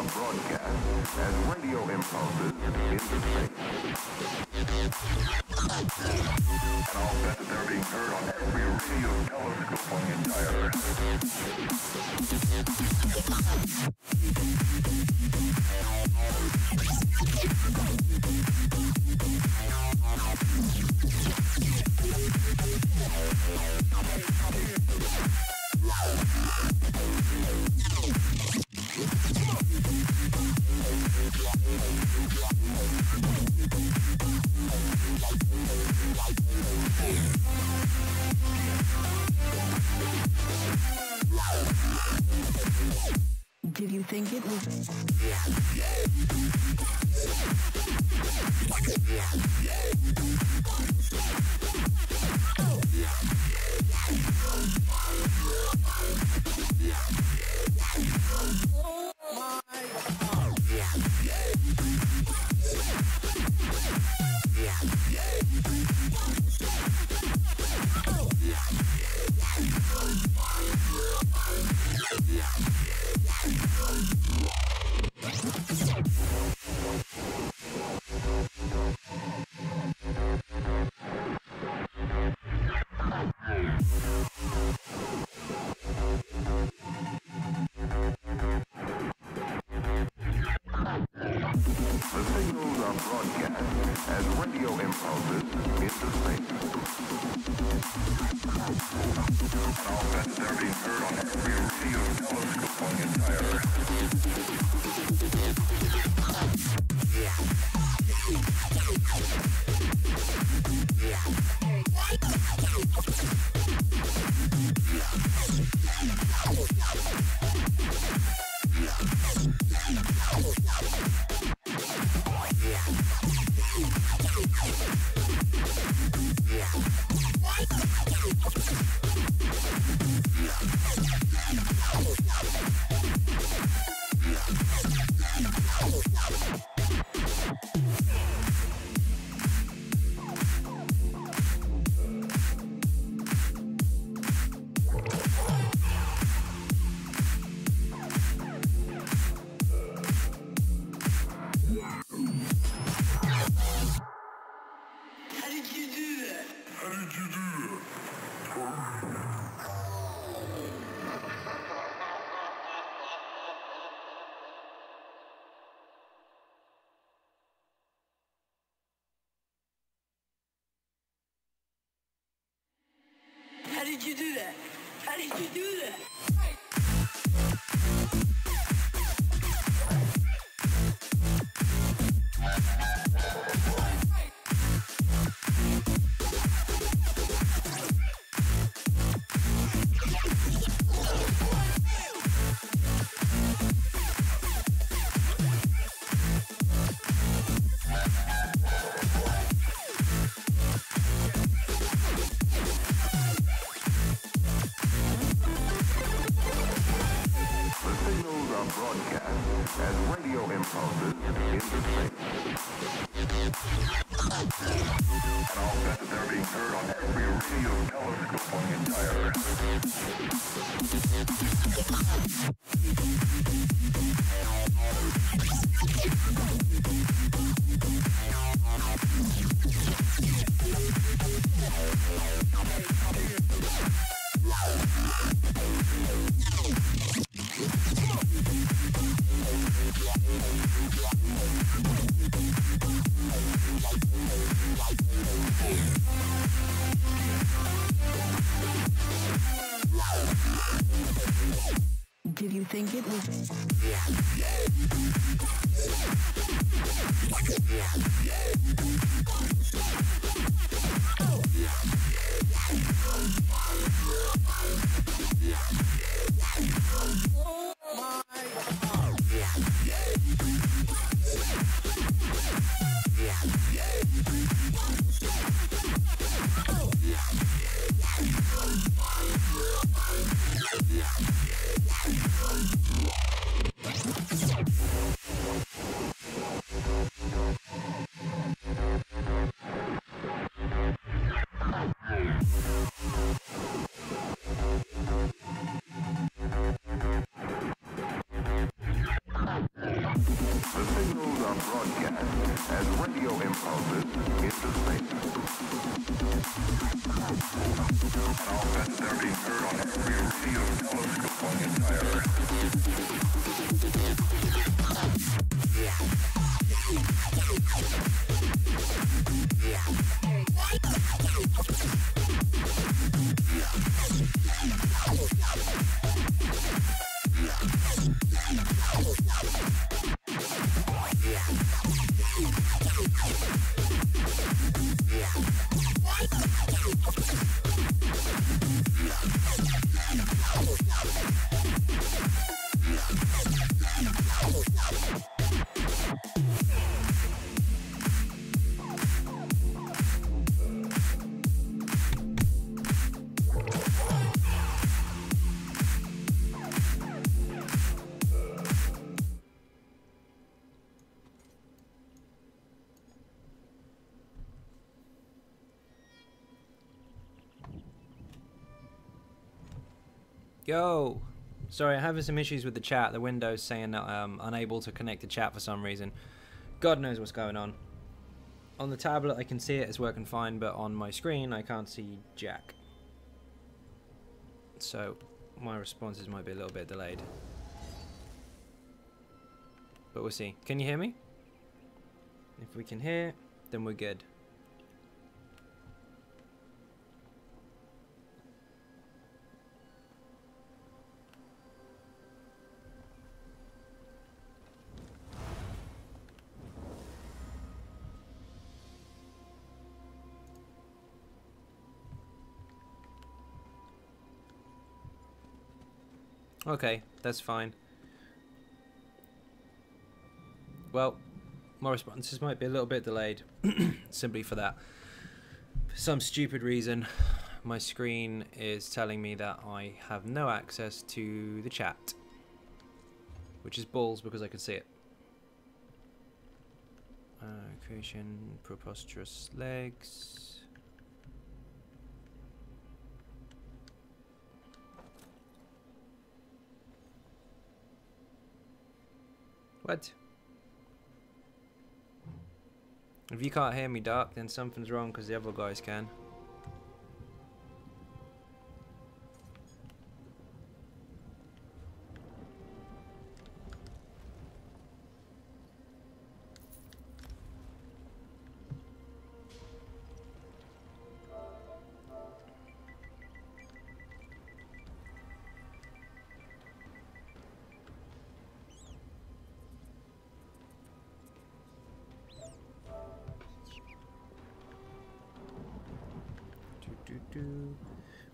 broadcast as radio impulses into space. And all that they're being heard on every radio telescope on the entire Earth. Did you think it was? How did you do that? How did you do that? Did you think it was? broadcast as radio impulses into space. And all that they're being heard on every radio telescope on the entire Yo! Sorry, I'm having some issues with the chat. The window's saying that I'm unable to connect to chat for some reason. God knows what's going on. On the tablet I can see it, it's working fine, but on my screen I can't see jack. So my responses might be a little bit delayed. But we'll see. Can you hear me? If we can hear, then we're good. Okay, that's fine. Well, my responses might be a little bit delayed, simply for that. For some stupid reason, my screen is telling me that I have no access to the chat, which is balls because I can see it. Creation, preposterous legs. What? If you can't hear me, Dark, then something's wrong because the other guys can.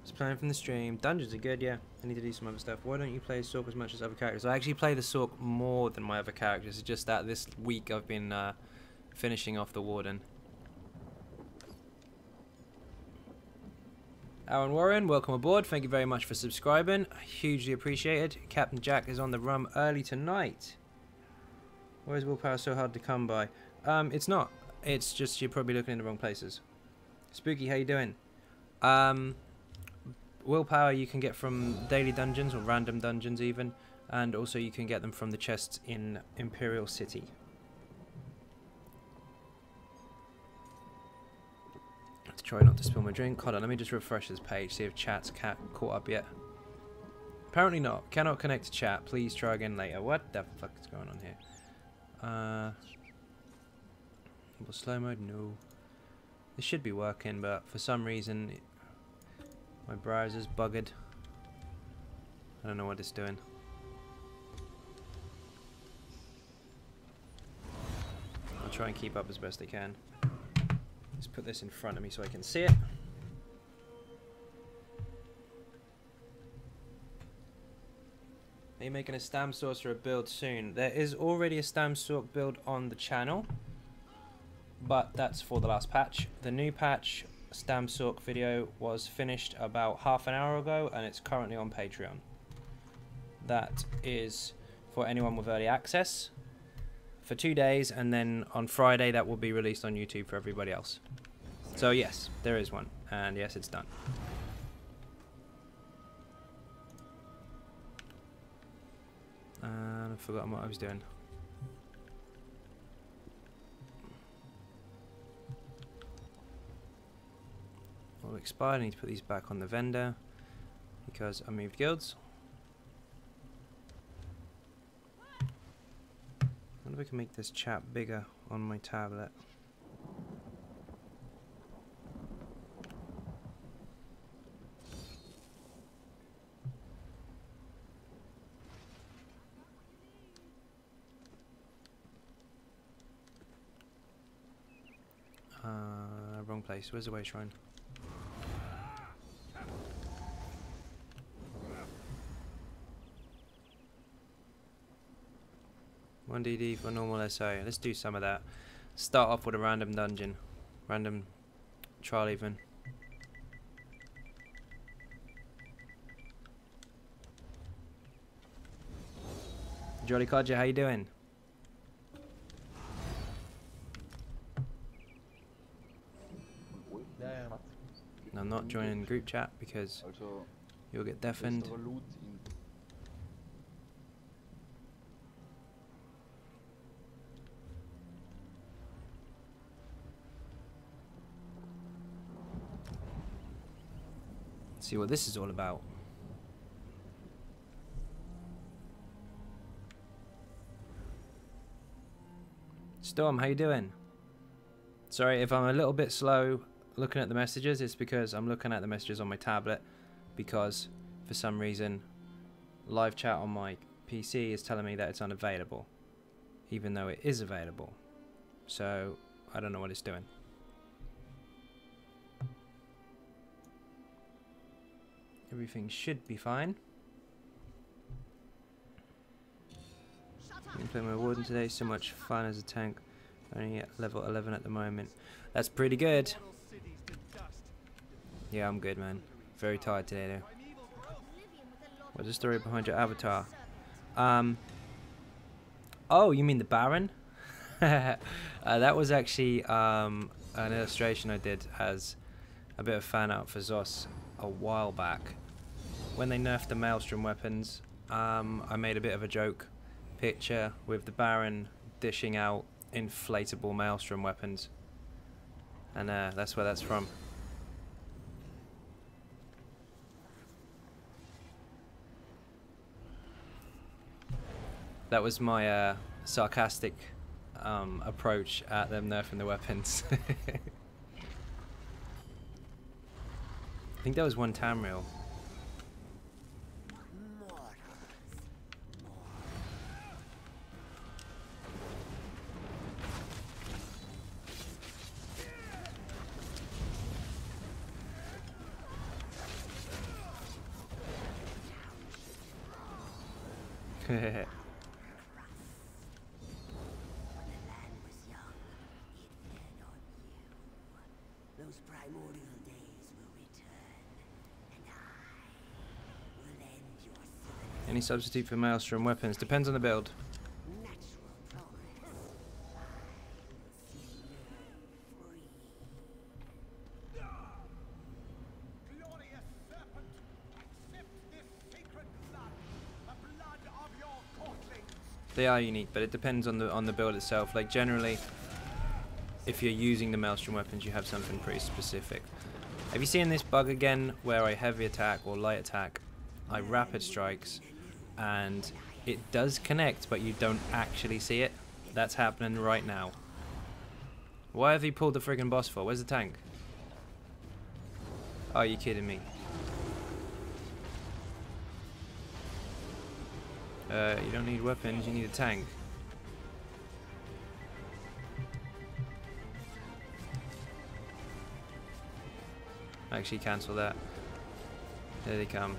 Just playing from the stream. Dungeons are good, yeah. I need to do some other stuff. Why don't you play Sork as much as other characters? I actually play the Sork more than my other characters. It's just that this week I've been finishing off the Warden. Aaron Warren, welcome aboard. Thank you very much for subscribing. Hugely appreciated. Captain Jack is on the rum early tonight. Why is willpower so hard to come by? It's not. It's just you're probably looking in the wrong places. Spooky, how you doing? Willpower you can get from daily dungeons or random dungeons even, and also you can get them from the chests in Imperial City. Let's try not to spill my drink. Hold on, let me just refresh this page, see if chat's caught up yet. Apparently not. Cannot connect to chat. Please try again later. What the fuck is going on here? Slow mode? No. This should be working, but for some reason my browser's buggered. I don't know what it's doing. I'll try and keep up as best I can. Let's put this in front of me so I can see it. Are you making a Stam Sorcerer build soon? There is already a Stam Sorcerer build on the channel, but that's for the last patch. The new patch Stam Sork video was finished about half an hour ago and it's currently on Patreon. That is for anyone with early access for 2 days, and then on Friday that will be released on YouTube for everybody else. So yes, there is one, and yes, it's done. I've forgotten what I was doing. expired. I need to put these back on the vendor because I moved guilds. I wonder if I can make this chat bigger on my tablet. Wrong place. Where's the way shrine? 1DD for normal SO. Let's do some of that. Start off with a random dungeon. Random trial even. Jolly Codger, how you doing? I'm not joining group chat because you'll get deafened. Let's see what this is all about. Storm, how you doing? Sorry if I'm a little bit slow looking at the messages. It's because I'm looking at the messages on my tablet because for some reason live chat on my PC is telling me that it's unavailable even though it is available. So I don't know what it's doing. Everything should be fine. I'm playing my warden today, so much fun as a tank. Only at level 11 at the moment. That's pretty good. Yeah, I'm good, man. Very tired today, though. What's the story behind your avatar? Oh, you mean the Baron? That was actually an illustration I did as a bit of fan art for Zos a while back. When they nerfed the Maelstrom weapons, I made a bit of a joke picture with the Baron dishing out inflatable Maelstrom weapons, and that's where that's from. That was my sarcastic approach at them nerfing the weapons. I think that was one Tamriel. Any substitute for Maelstrom weapons? Depends on the build. They are unique, but it depends on the build itself. Like generally, if you're using the Maelstrom weapons, you have something pretty specific. Have you seen this bug again, where I heavy attack or light attack, I rapid strikes, and it does connect, but you don't actually see it? That's happening right now. Why have you pulled the friggin' boss for? Where's the tank? Oh, you kidding me? You don't need weapons, you need a tank. Actually, cancel that. There they come.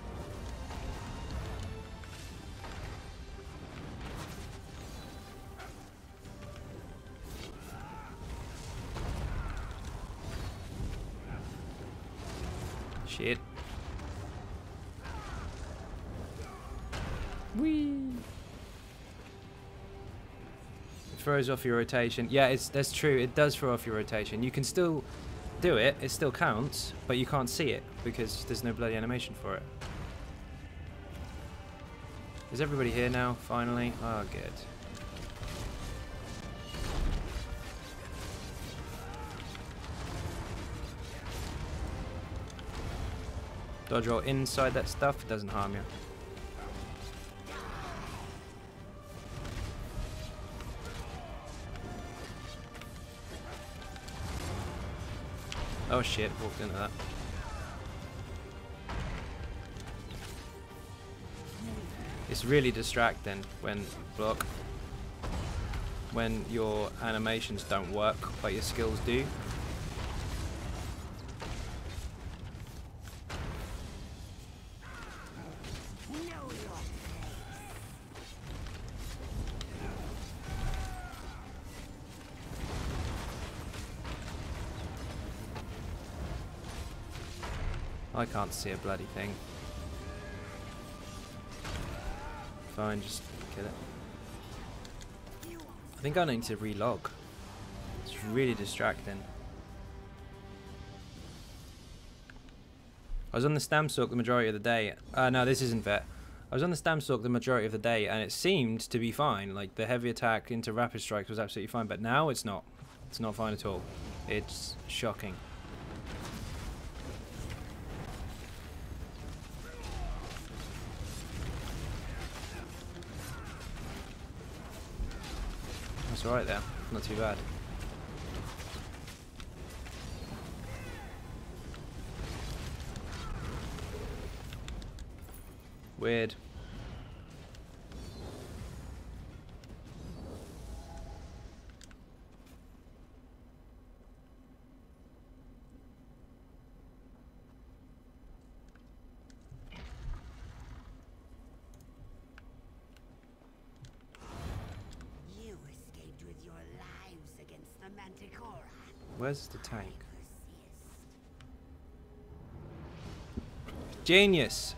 Shit. Whee! It throws off your rotation. Yeah, that's true. It does throw off your rotation. You can still do it. It still counts, but you can't see it because there's no bloody animation for it. Is everybody here now? Finally? Oh, good. Dodge roll inside that stuff, it doesn't harm you. Oh shit, walked into that. It's really distracting when block. When your animations don't work, but your skills do. I can't see a bloody thing. Fine, just kill it. I think I need to relog. It's really distracting. I was on the Stamstalk the majority of the day. No, this isn't vet. I was on the Stamstalk the majority of the day, and it seemed to be fine. Like, the heavy attack into rapid strikes was absolutely fine, but now it's not. It's not fine at all. It's shocking. That's alright there. Not too bad. Weird. Where's the tank? Genius!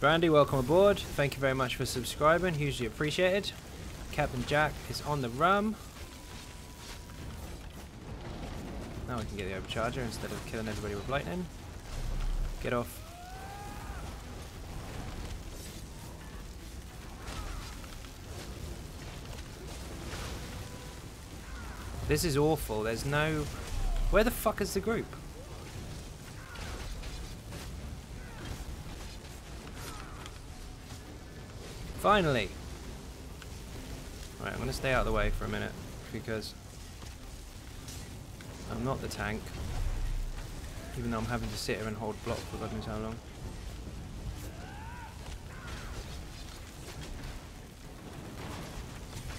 Brandy, welcome aboard. Thank you very much for subscribing. Hugely appreciated. Captain Jack is on the rum. Now we can get the overcharger instead of killing everybody with lightning. Get off. This is awful. There's no... Where the fuck is the group? Finally! Right, I'm going to stay out of the way for a minute because I'm not the tank, even though I'm having to sit here and hold block for God knows how long.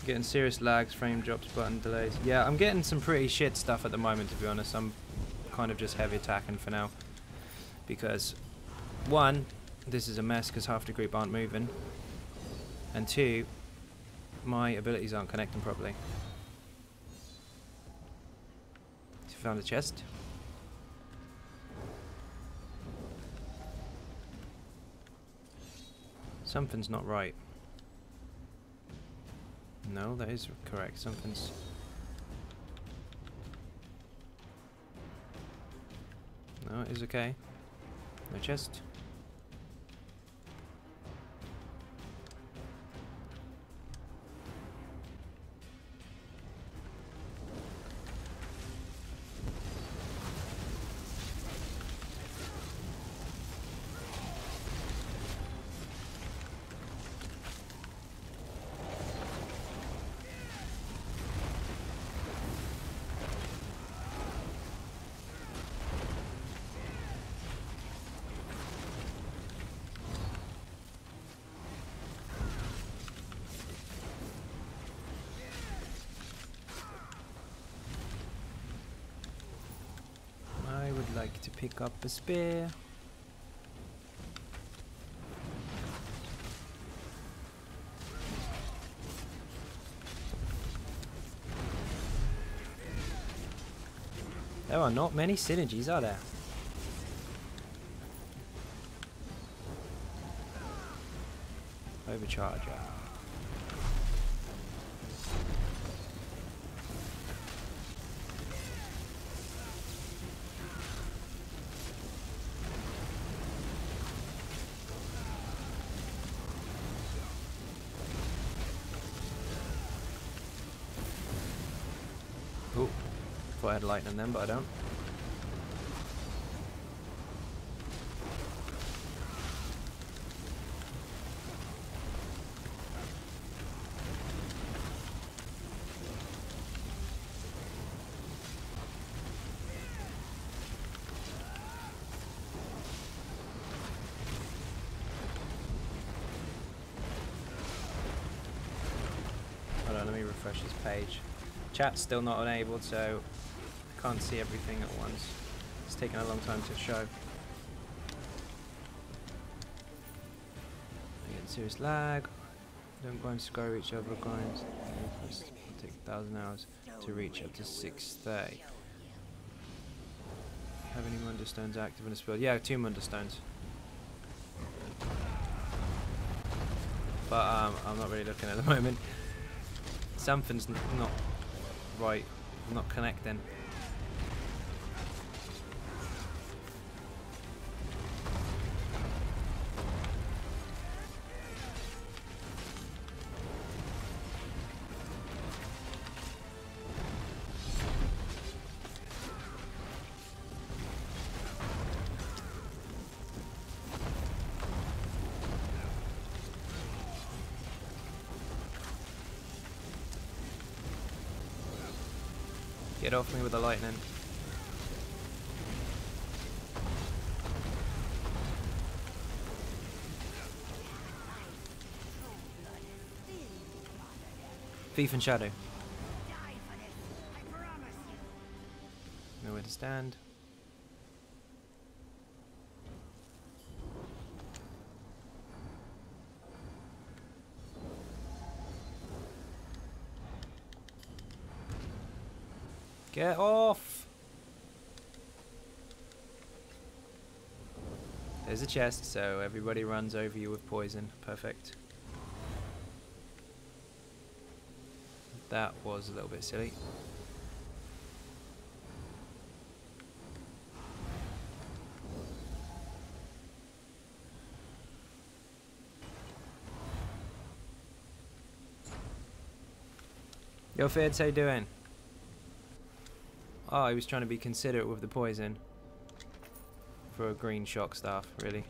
Getting serious lags, frame drops, button delays. Yeah, I'm getting some pretty shit stuff at the moment, to be honest. I'm kind of just heavy attacking for now. Because, one, this is a mess because half the group aren't moving. And two, my abilities aren't connecting properly. Found a chest. Something's not right. No, that is correct. Something's... No, it is okay. No chest. Like to pick up a spear. There are not many synergies, are there? Overcharger. thought I had lightning then, but I don't. Hold on, let me refresh this page. Chat's still not enabled, so I can't see everything at once. It's taking a long time to show. I get serious lag. Don't grind sky reach over grinds. It'll take 1,000 hours to reach up to 630. Have any Munderstones active in this build? Yeah, 2 Munderstones. But I'm not really looking at the moment. Something's not right. I'm not connecting. Get off me with the lightning. Thief and Shadow. Nowhere to stand. Get off! There's a chest, so everybody runs over you with poison. Perfect. That was a little bit silly. Yo, Fids, how you doing? Oh, he was trying to be considerate with the poison. For a green shock staff, really.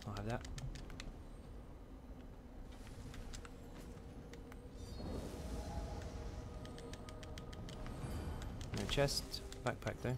I'll have that. No chest, backpack though.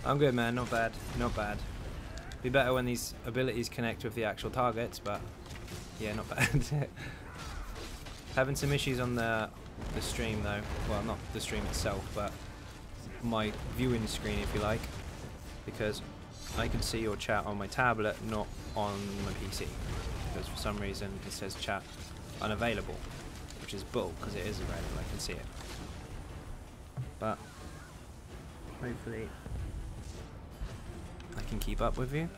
I'm good, man. Not bad. Not bad. Be better when these abilities connect with the actual targets, but yeah, not bad. Having some issues on the stream though. Well, not the stream itself, but my viewing screen, if you like, because I can see your chat on my tablet, not on my PC, because for some reason it says chat unavailable, which is bull, because it is available. I can see it, but hopefully I can keep up with you.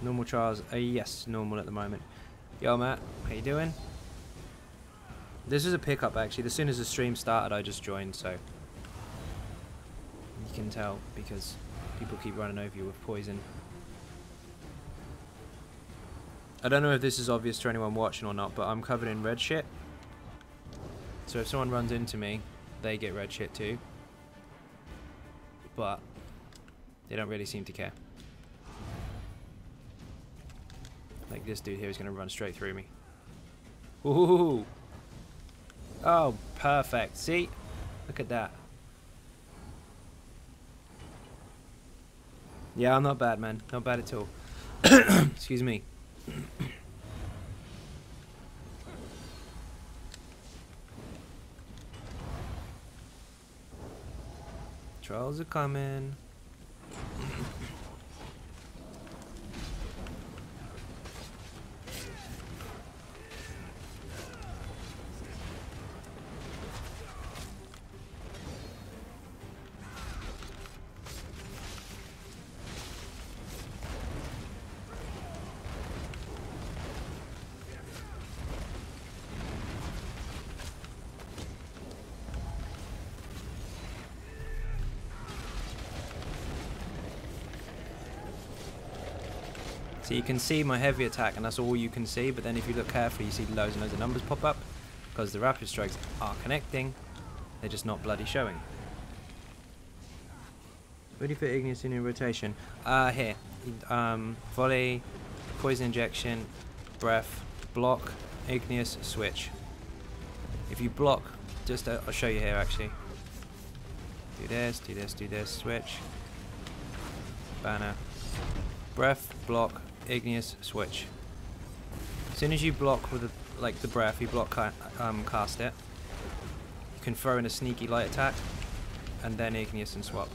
Normal trials, yes, normal at the moment. Yo, Matt, how you doing? This is a pickup actually. As soon as the stream started, I just joined, so you can tell because people keep running over you with poison. I don't know if this is obvious to anyone watching or not, but I'm covered in red shit. So if someone runs into me, they get red shit too. But they don't really seem to care. Like this dude here is going to run straight through me. Ooh. Oh, perfect. See? Look at that. Yeah, I'm not bad, man. Not bad at all. Excuse me. Trolls are coming. So you can see my heavy attack, and that's all you can see, but then if you look carefully, you see loads and loads of numbers pop up, because the rapid strikes are connecting, they're just not bloody showing. Ready for Igneous in your rotation. Here. Volley, poison injection, breath, block, Igneous, switch. If you block, just I'll show you here actually. Do this, do this, do this, switch. Banner. Breath, block, Igneous, switch. As soon as you block with the breath, you block cast it. You can throw in a sneaky light attack, and then Igneous and swap.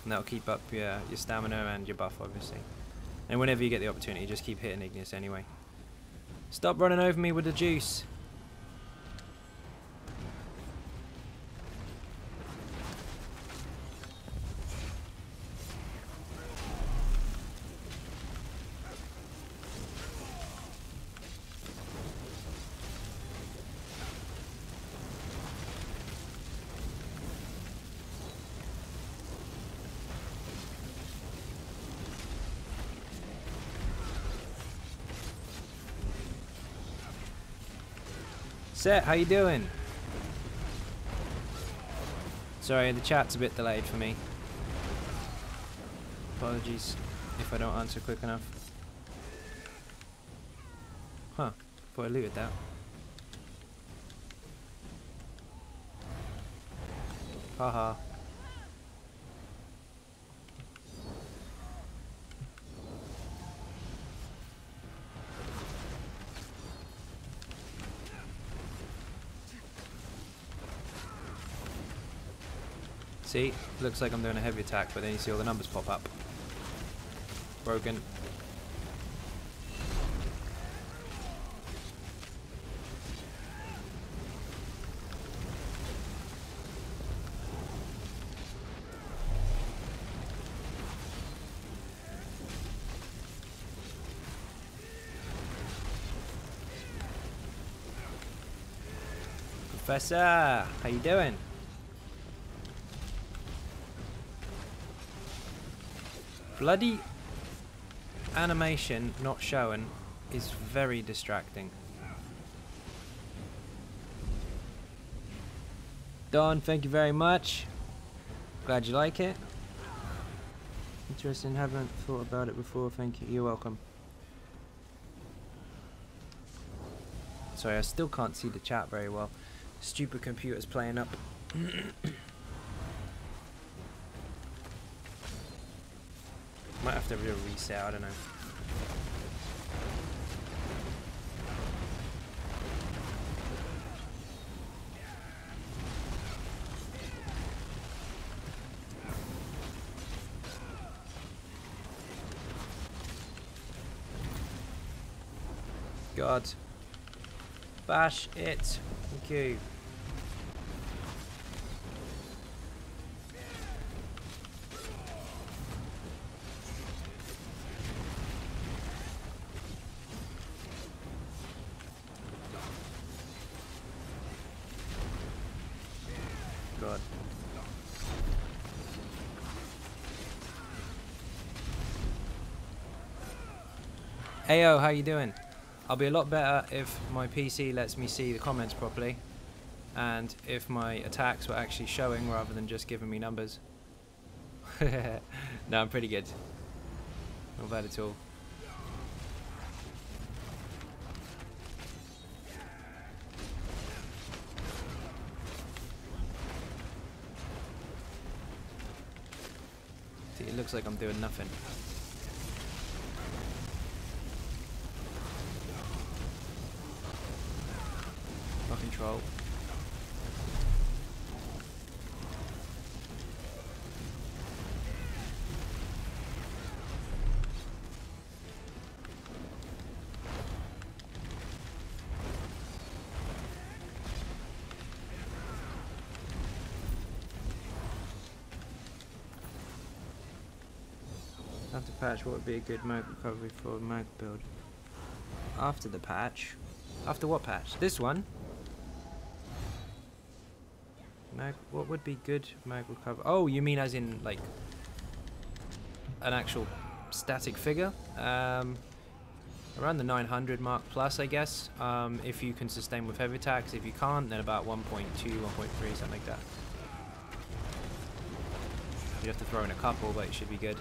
And that'll keep up your stamina and your buff, obviously. And whenever you get the opportunity, just keep hitting Igneous anyway. Stop running over me with the juice. Set, how you doing? Sorry, the chat's a bit delayed for me. Apologies if I don't answer quick enough. Huh, thought I looted that. Haha. See, looks like I'm doing a heavy attack, but then you see all the numbers pop up. Broken. Professor, how you doing? Bloody animation not showing is very distracting. Don, thank you very much. Glad you like it. Interesting, haven't thought about it before, thank you. You're welcome. Sorry, I still can't see the chat very well. Stupid computer's playing up. Might have to do a reset, I don't know. God. Bash it. Thank you. God. Ayo, how you doing? I'll be a lot better if my PC lets me see the comments properly, and if my attacks were actually showing rather than just giving me numbers. No, I'm pretty good. Not bad at all. See, it looks like I'm doing nothing. Control. After patch, what would be a good mag recovery for a mag build? After the patch? After what patch? This one? Mag, what would be good mag recover? Oh, you mean as in like an actual static figure. Around the 900 mark plus, I guess, if you can sustain with heavy attacks. If you can't, then about 1.2, 1.3, something like that. You'd have to throw in a couple, but it should be good.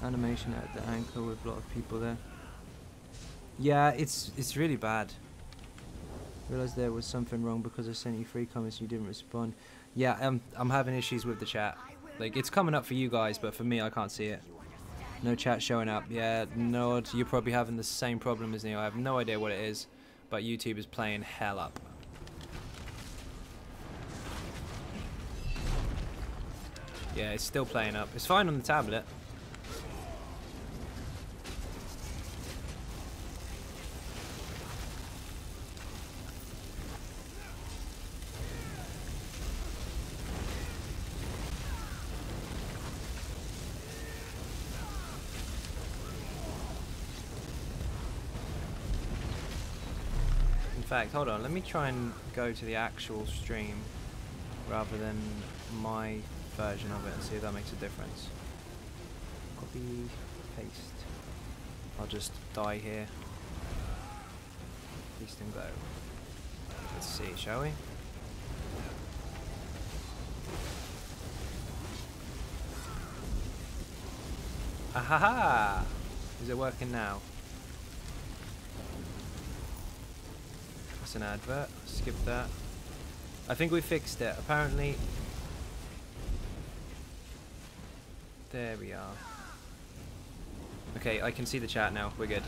Animation at the anchor with a lot of people there. Yeah, it's really bad. Realized there was something wrong because I sent you 3 comments and you didn't respond. Yeah, I'm having issues with the chat. Like, it's coming up for you guys, but for me, I can't see it. No chat showing up. Yeah, Nod, you're probably having the same problem as Neil. I have no idea what it is, but YouTube is playing hell up. Yeah, it's still playing up. It's fine on the tablet. In fact, hold on, let me try and go to the actual stream rather than my version of it and see if that makes a difference. Copy, paste. I'll just die here. Paste and go. Let's see, shall we? Ahaha! Is it working now? That's an advert. Skip that. I think we fixed it. Apparently. There we are. Okay, I can see the chat now. We're good.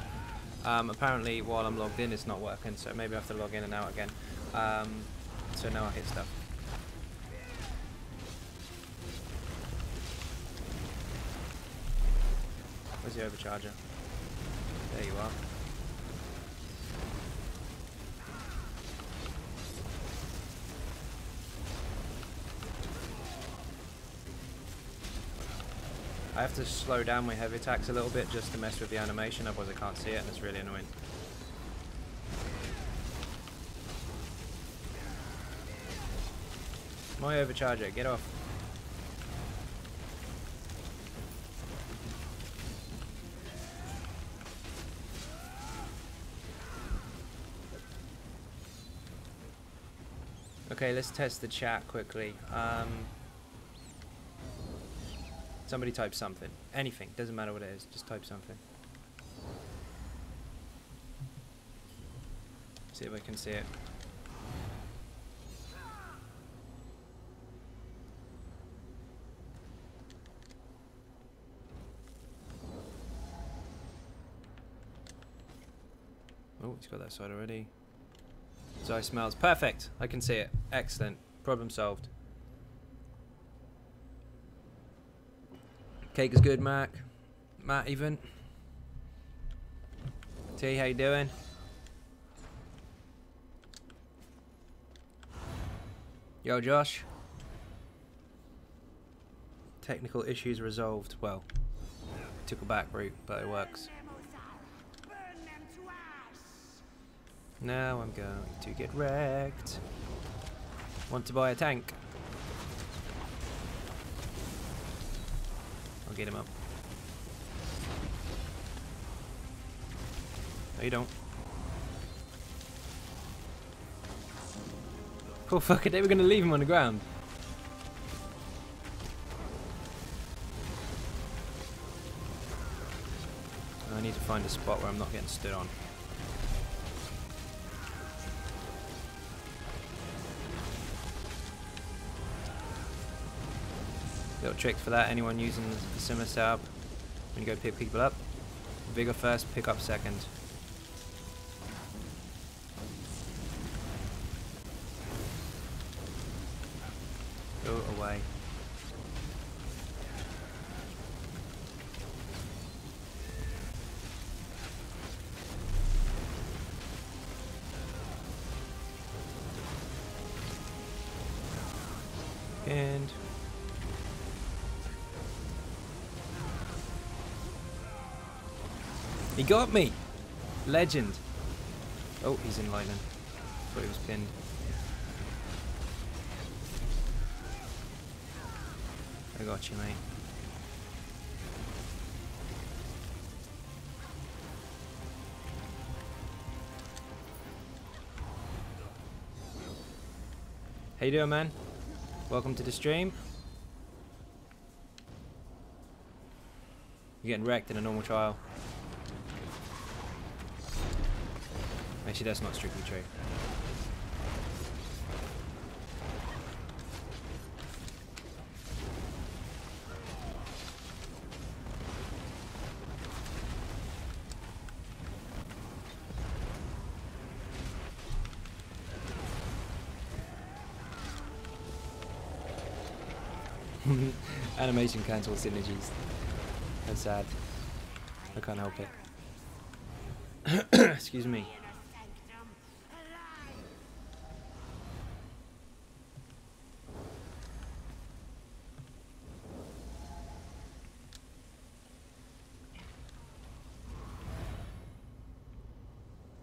Apparently, while I'm logged in, it's not working, so maybe I have to log in and out again. So now I hit stuff. Where's the overcharger? There you are. I have to slow down my heavy attacks a little bit just to mess with the animation, otherwise I can't see it and it's really annoying. My overcharger, get off. Okay, let's test the chat quickly. Somebody type something. Anything. Doesn't matter what it is. Just type something. See if I can see it. Oh, he's got that side already. His eye smells. Perfect. I can see it. Excellent. Problem solved. Cake is good, Mac. Matt, even. T, how you doing? Yo, Josh. Technical issues resolved. Well, took a back route, but it works. Now I'm going to get wrecked. Want to buy a tank? I'll get him up. No, you don't. Oh fuck it, they were gonna leave him on the ground. I need to find a spot where I'm not getting stood on. Little trick for that, anyone using the similar setup, when you go pick people up, vigor first, pick up second. Go away. And he got me! Legend! Oh, he's in lightning. Thought he was pinned. I got you, mate. How you doing, man? Welcome to the stream. You're getting wrecked in a normal trial. Actually, that's not strictly true. Animation cancel synergies. That's sad. I can't help it. Excuse me.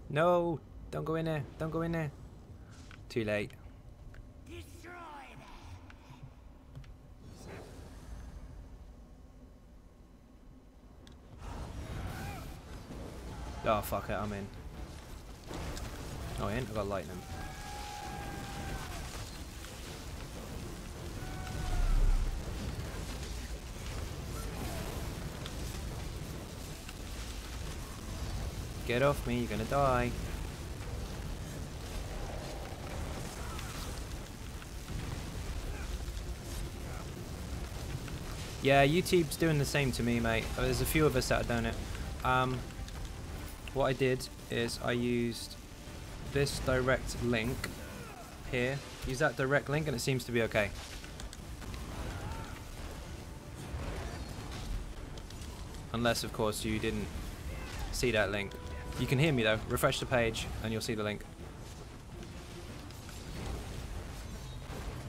No! Don't go in there! Don't go in there! Too late. Oh fuck it, I'm in. Oh, I ain't, I got lightning. Get off me, you're gonna die. Yeah, YouTube's doing the same to me, mate. There's a few of us that are doing it. What I did is I used this direct link here. Use that direct link and it seems to be okay. Unless, of course, you didn't see that link. You can hear me though. Refresh the page and you'll see the link.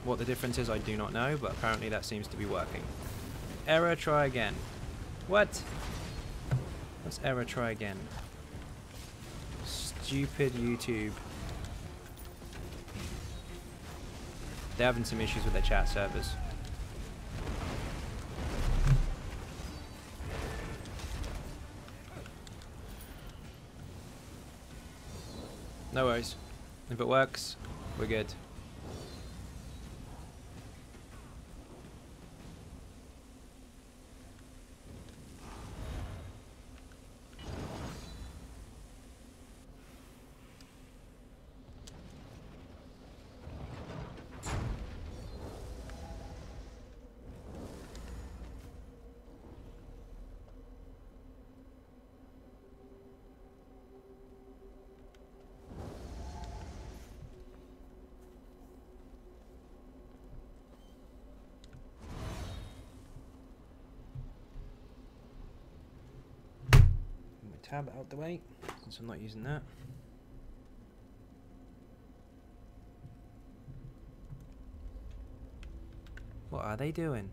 What the difference is, I do not know, but apparently that seems to be working. Error, try again. What? Let's error, try again. Stupid YouTube. They're having some issues with their chat servers. No worries. If it works, we're good. Tab out the way, since I'm not using that. What are they doing?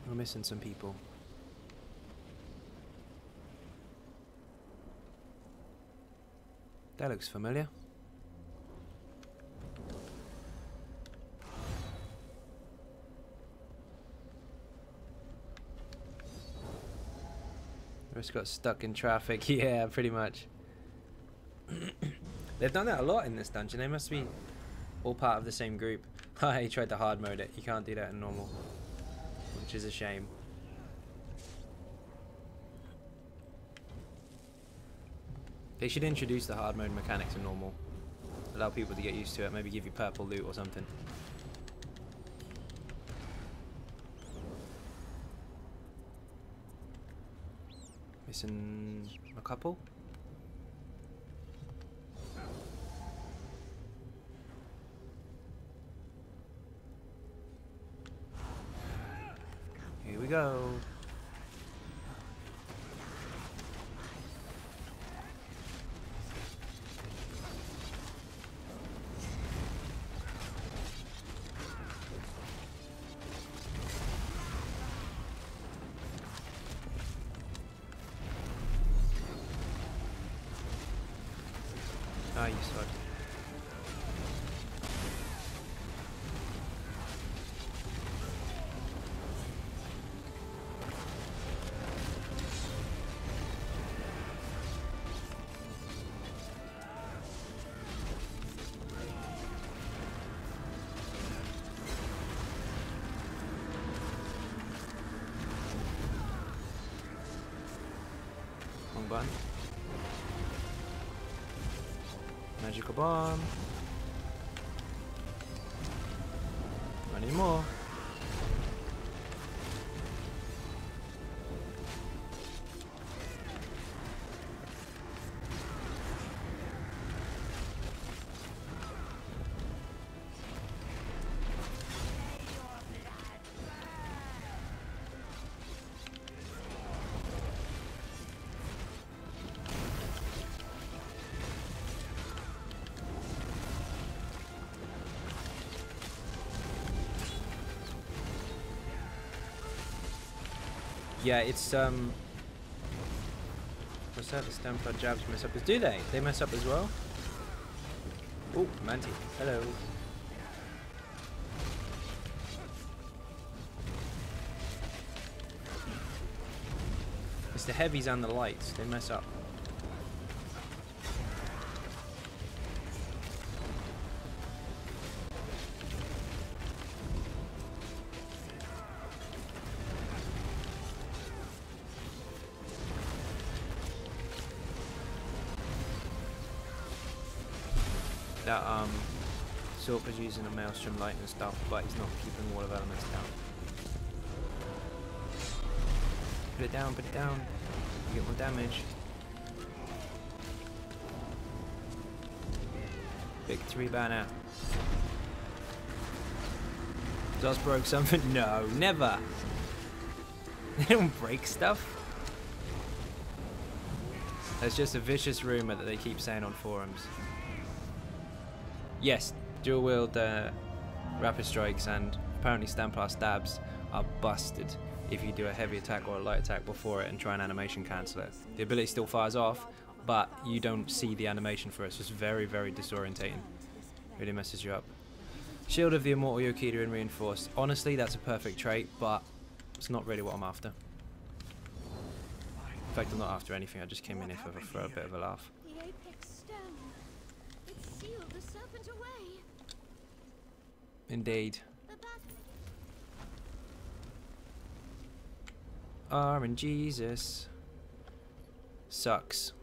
We're missing some people. That looks familiar. The rest got stuck in traffic. Yeah, pretty much. They've done that a lot in this dungeon. They must be all part of the same group. I tried to hard mode it. You can't do that in normal, which is a shame. They should introduce the hard mode mechanics in normal. Allow people to get used to it. Maybe give you purple loot or something. Missing a couple. Here we go. Ah, you suck. Wrong button. Magical bomb. Not anymore. Yeah, it's what's that? The Stampede jabs mess up. Do they? They mess up as well? Oh, Manti. Hello. It's the heavies and the lights. They mess up. That Silk is using a Maelstrom light and stuff, but he's not keeping Wall of Elements down. Put it down, put it down. You get more damage. Victory banner. Does broke something? No, never. They don't break stuff. There's just a vicious rumor that they keep saying on forums. Yes, dual wield rapid strikes and apparently Stampede stabs are busted if you do a heavy attack or a light attack before it and try an animation cancel it. The ability still fires off, but you don't see the animation for it. It's just very, very disorientating. Really messes you up. Shield of the Immortal Yokida and Reinforced. Honestly, that's a perfect trait, but it's not really what I'm after. In fact, I'm not after anything. I just came in here for a bit of a laugh. The apex stone. It sealed the serpent away. Indeed. The and Jesus. Sucks.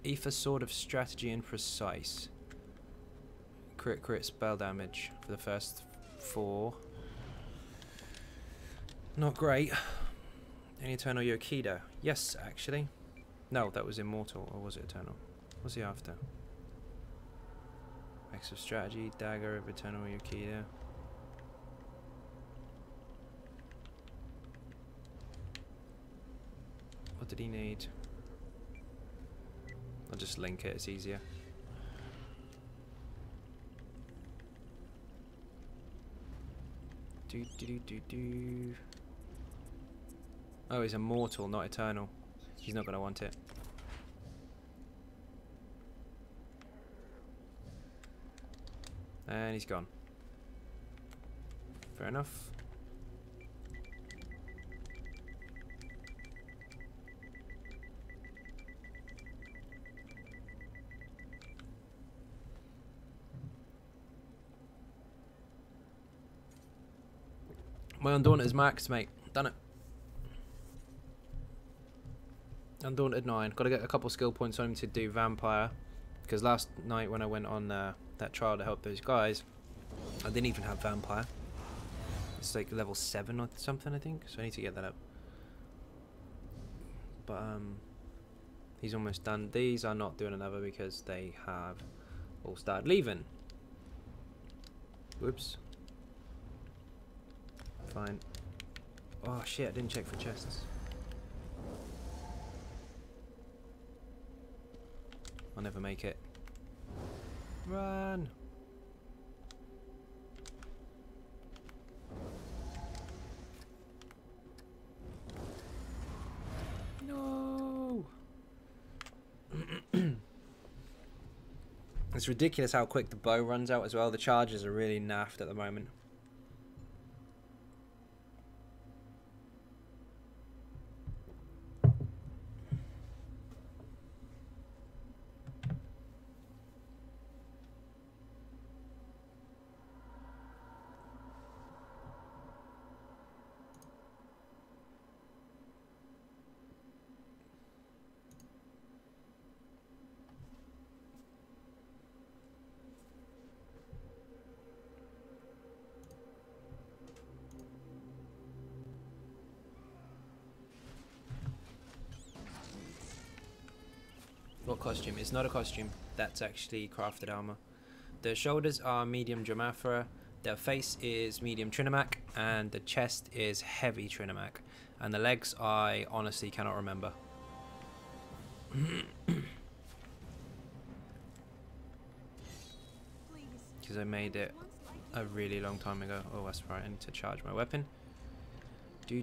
Ether Sword of Strategy and Precise. Crit spell damage for the first 4. Not great. Any Eternal Yokida? Yes, actually. No, that was Immortal, or was it Eternal? What's he after? X of Strategy, Dagger of Eternal Yokida. What did he need? I'll just link it, it's easier. Do. Oh, he's Immortal, not Eternal. He's not going to want it. And he's gone. Fair enough. My Undaunted is max, mate. Done it. Undaunted 9. Got to get a couple skill points on him to do Vampire. Because last night when I went on that trial to help those guys, I didn't even have Vampire. It's like level 7 or something, I think. So I need to get that up. But he's almost done. These are not doing another because they have all started leaving. Whoops. Fine. Oh shit, I didn't check for chests. I'll never make it. Run! No! It's ridiculous how quick the bow runs out as well. The charges are really naffed at the moment. What costume? It's not a costume. That's actually crafted armor. The shoulders are medium Dramathra, the face is medium Trinimac, and the chest is heavy Trinimac. And the legs I honestly cannot remember. Because I made it a really long time ago. Oh, that's right. I need to charge my weapon. Do.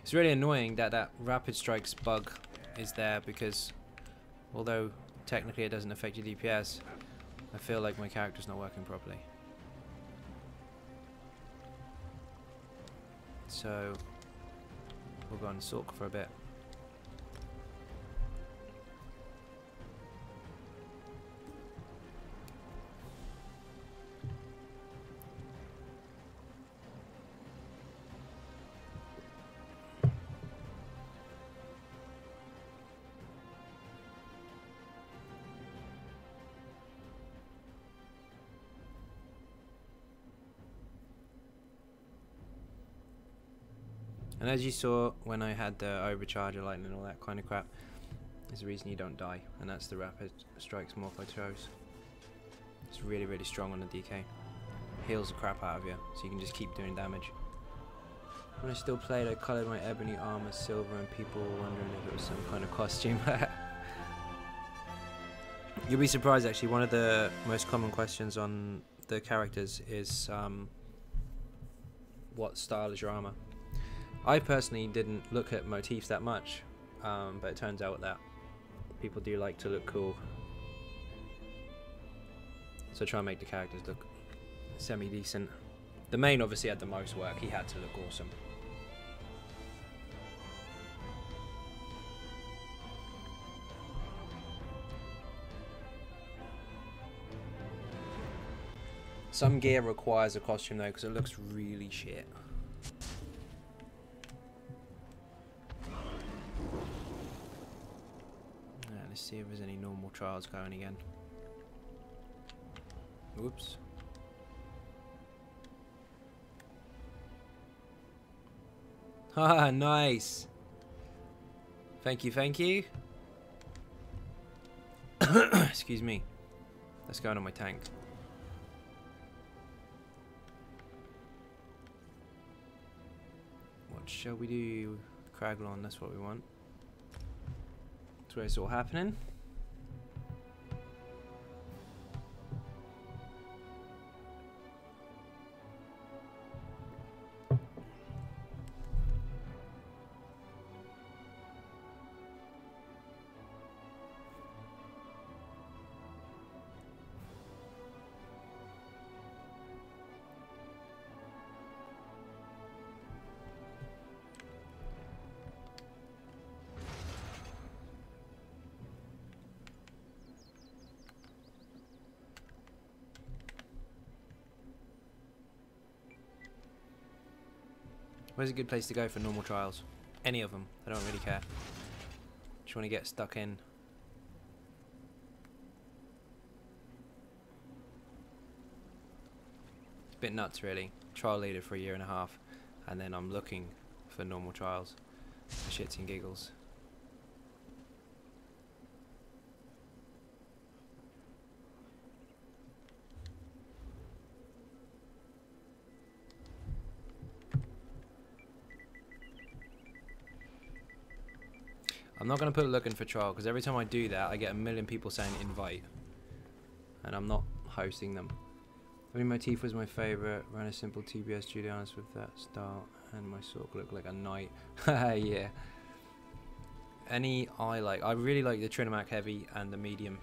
It's really annoying that that rapid strikes bug is there because although technically it doesn't affect your DPS, I feel like my character's not working properly. So we'll go on Sork for a bit. And as you saw when I had the overcharge of lightning and all that kind of crap, is the reason you don't die, and that's the rapid strikes Morphotros. It's really, really strong on the DK. Heals the crap out of you, so you can just keep doing damage. When I still played, I coloured my ebony armor silver, and people were wondering if it was some kind of costume. You'll be surprised actually, one of the most common questions on the characters is what style is your armor? I personally didn't look at motifs that much, but it turns out that people do like to look cool. So try and make the characters look semi-decent. The main obviously had the most work, he had to look awesome. Some gear requires a costume though, because it looks really shit. Let's see if there's any normal trials going again. Oops. Haha, nice. Thank you, thank you. Excuse me. Let's go on my tank. What shall we do? Craglon, that's what we want. That's where it's all happening. Where's a good place to go for normal trials? Any of them. I don't really care. Just want to get stuck in. It's a bit nuts, really. Trial leader for 1.5 years, and then I'm looking for normal trials. For shits and giggles. I'm not going to put looking for trial, because every time I do that I get 1 million people saying invite, and I'm not hosting them. Only motif was my favourite. Ran a simple TBS, to be honest, with that start, and my sock looked like a knight. Yeah. Any I like. I really like the Trinamac Heavy and the medium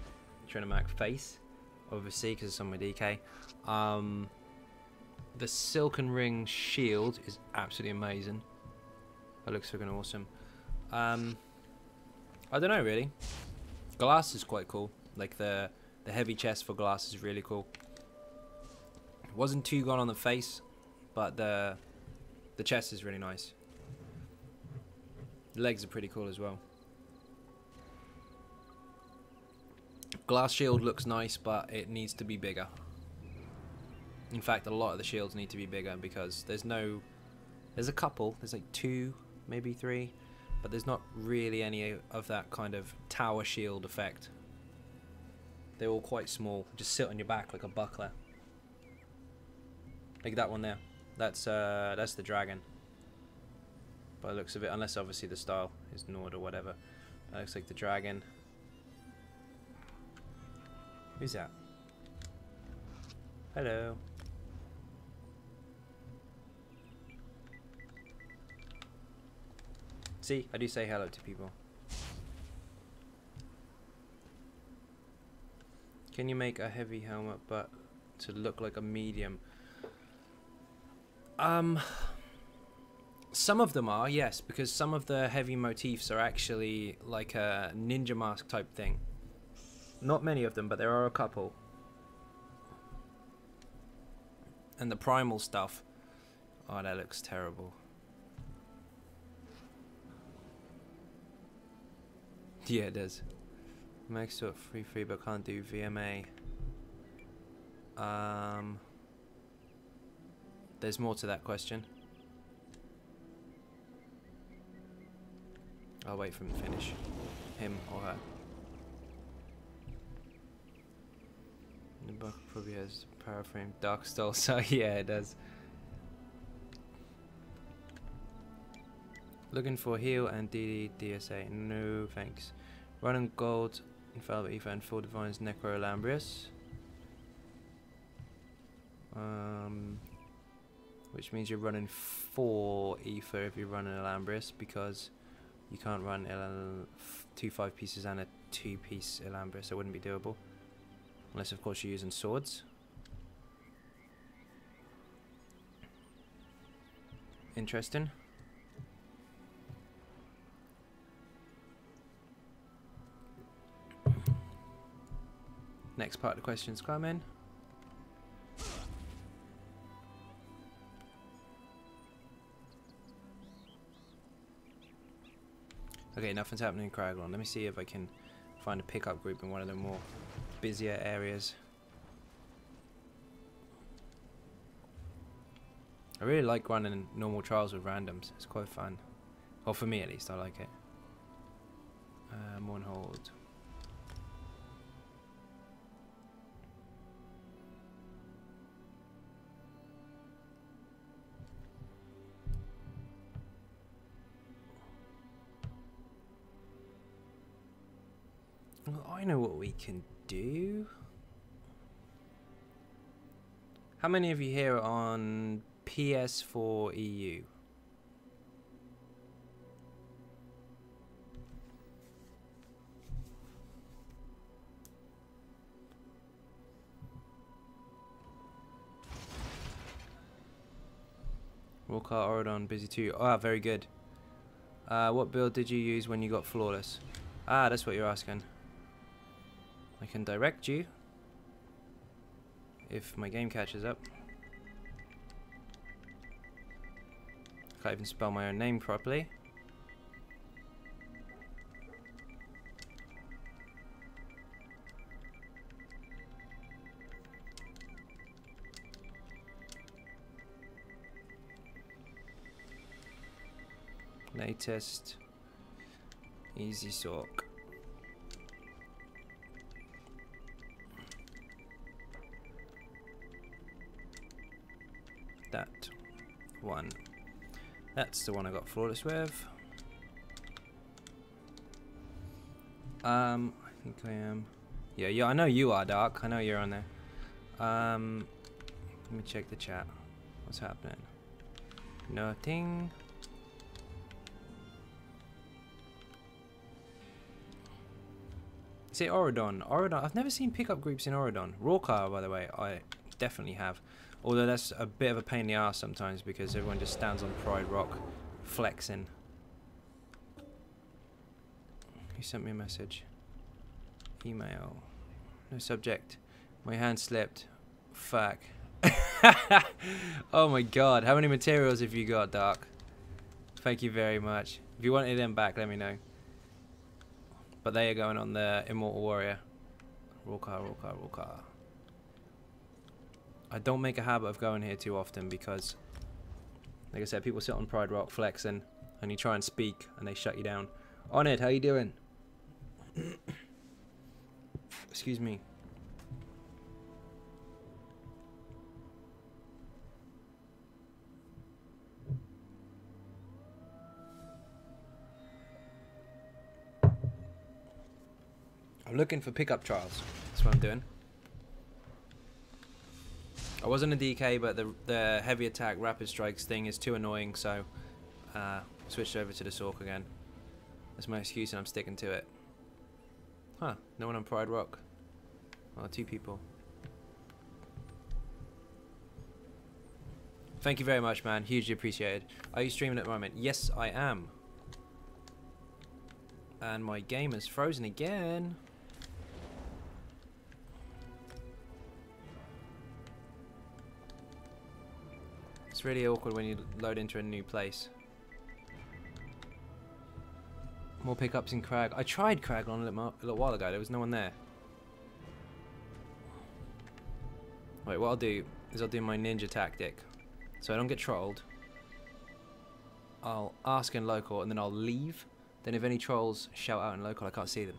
Trinamac Face, obviously, because it's on my DK. The Silken Ring Shield is absolutely amazing. That looks freaking awesome. I don't know, really. Glass is quite cool. Like the heavy chest for glass is really cool. It wasn't too gone on the face, but the chest is really nice. The legs are pretty cool as well. Glass shield looks nice, but it needs to be bigger. In fact, a lot of the shields need to be bigger, because there's a couple, there's like 2, maybe 3, but there's not really any of that kind of tower shield effect. They're all quite small, just sit on your back like a buckler. Like that one there. That's the dragon. By the looks of it, unless obviously the style is Nord or whatever. That looks like the dragon. Who's that? Hello. See, I do say hello to people. Can you make a heavy helmet but to look like a medium? Some of them are, yes, because some of the heavy motifs are actually like a ninja mask type thing. Not many of them, but there are a couple. And the primal stuff, oh, that looks terrible. Yeah, it does. Max sort free, but can't do VMA. There's more to that question. I'll wait for him to finish. Him or her. The buck probably has paraframe dark style, so yeah, it does. Looking for heal and DD DSA. No thanks. Running gold, Infallible Ether and Full Divines Necro Lambrius. Which means you're running 4 Ether if you're running a Lambrius, because you can't run 2 5-pieces and a 2-piece Lambrius. It wouldn't be doable. Unless of course you're using swords. Interesting. Next part of the questions come in. Okay, nothing's happening in Craglon. Let me see if I can find a pickup group in one of the more busier areas. I really like running normal trials with randoms. It's quite fun. Well, for me at least, I like it. Mournhold. Well, I know what we can do. How many of you here are on PS4 EU? Walker, Orodon, busy too. Ah, very good. What build did you use when you got flawless? Ah, that's what you're asking. I can direct you if my game catches up. Can't even spell my own name properly. Latest easy sock. That one. That's the one I got flawless with. I think I am. Yeah, I know you are, Dark. I know you're on there. Let me check the chat. What's happening? Nothing. Is it Oridon? Oridon. I've never seen pickup groups in Oridon. Rawcar, by the way, I definitely have. Although that's a bit of a pain in the ass sometimes because everyone just stands on Pride Rock flexing. He sent me a message. Email. No subject. My hand slipped. Fuck. Oh my god. How many materials have you got, Dark? Thank you very much. If you wanted them back, let me know. But they are going on the Immortal Warrior. Rawcar. I don't make a habit of going here too often because, like I said, people sit on Pride Rock flexing and you try and speak and they shut you down. On it, how you doing? Excuse me. I'm looking for pickup trials. That's what I'm doing. I was on a DK, but the heavy attack rapid strikes thing is too annoying, so switched over to the Sork again. That's my excuse and I'm sticking to it. Huh, no one on Pride Rock. Oh, 2 people. Thank you very much, man. Hugely appreciated. Are you streaming at the moment? Yes, I am. And my game is frozen again. It's really awkward when you load into a new place. More pickups in Crag. I tried Crag on a little while ago. There was no one there. Wait, what I'll do is I'll do my ninja tactic. So I don't get trolled. I'll ask in local and then I'll leave. Then if any trolls shout out in local, I can't see them.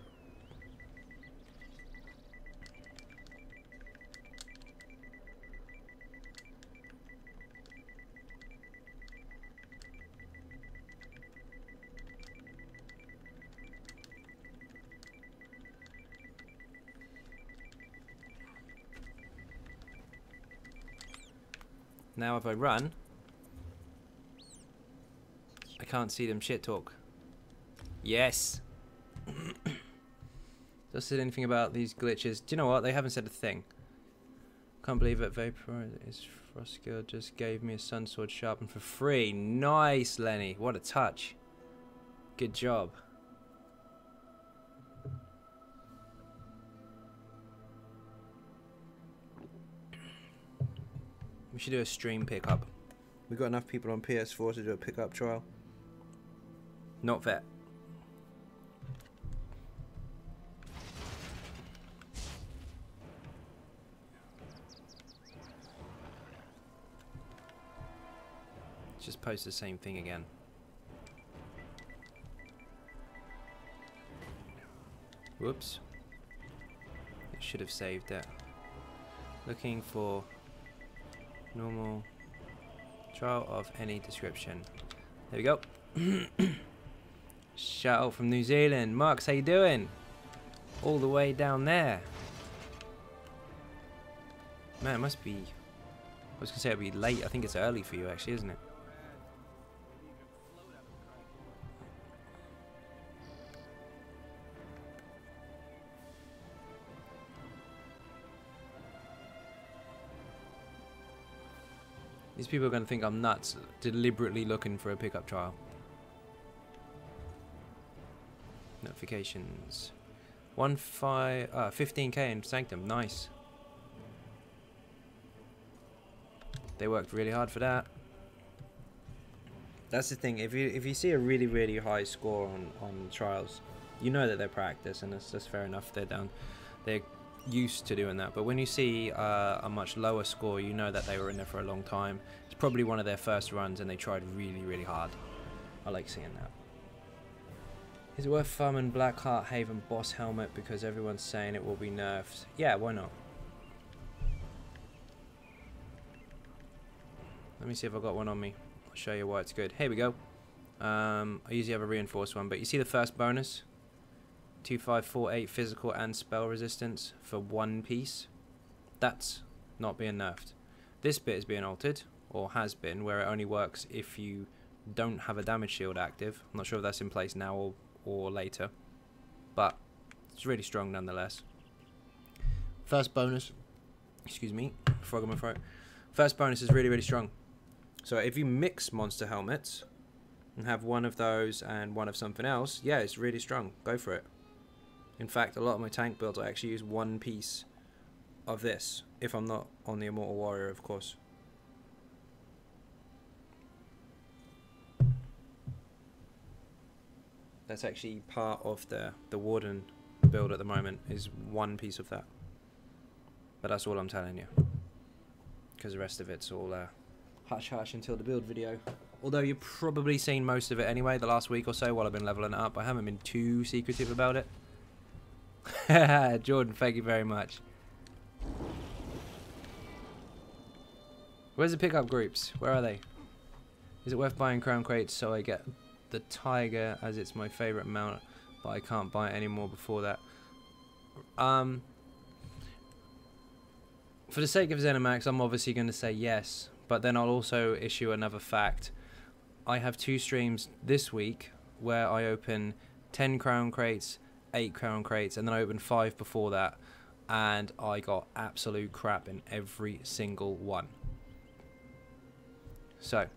Now if I run, I can't see them shit talk. Yes! Just said anything about these glitches. Do you know what? They haven't said a thing. Can't believe it. Vaporize Frostgill just gave me a Sun Sword sharpened for free. Nice, Lenny. What a touch. Good job. We should do a stream pickup. We've got enough people on PS4 to do a pickup trial. Not vet. Just post the same thing again. Whoops. It should have saved it. Looking for normal trial of any description. There we go. Shout out from New Zealand. Marks, how you doing? All the way down there. Man, it must be... I was going to say it'd be late. I think it's early for you actually, isn't it? These people are going to think I'm nuts, deliberately looking for a pickup trial. Notifications. 15k in Sanctum, nice. They worked really hard for that. That's the thing. If you see a really high score on trials, you know that they're practice, and it's just fair enough. They're used to doing that. But when you see a much lower score, you know that they were in there for a long time. It's probably one of their first runs, and they tried really hard. I like seeing that. Is it worth farming Blackheart Haven boss helmet because everyone's saying it will be nerfed? Yeah, why not? Let me see if I got one on me. I'll show you why it's good. Here we go. I usually have a reinforced one, but you see the first bonus? 2548 physical and spell resistance for one piece. That's not being nerfed. This bit is being altered, or has been, where it only works if you don't have a damage shield active. I'm not sure if that's in place now or later, but it's really strong nonetheless. First bonus, excuse me, frog in my throat. First bonus is really strong. So if you mix monster helmets and have one of those and one of something else, yeah, it's really strong. Go for it. In fact, a lot of my tank builds I actually use one piece of this, if I'm not on the Immortal Warrior, of course. That's actually part of the Warden build at the moment, is one piece of that. But that's all I'm telling you, because the rest of it's all hush until the build video. Although you've probably seen most of it anyway the last week or so while I've been leveling it up. I haven't been too secretive about it. Jordan, thank you very much. Where's the pickup groups? Where are they? Is it worth buying crown crates so I get the tiger, as it's my favourite mount, but I can't buy it anymore before that? For the sake of ZeniMax, I'm obviously going to say yes, but then I'll also issue another fact. I have 2 streams this week where I open 10 crown crates, 8 crown crates, and then I opened 5 before that, and I got absolute crap in every single one. So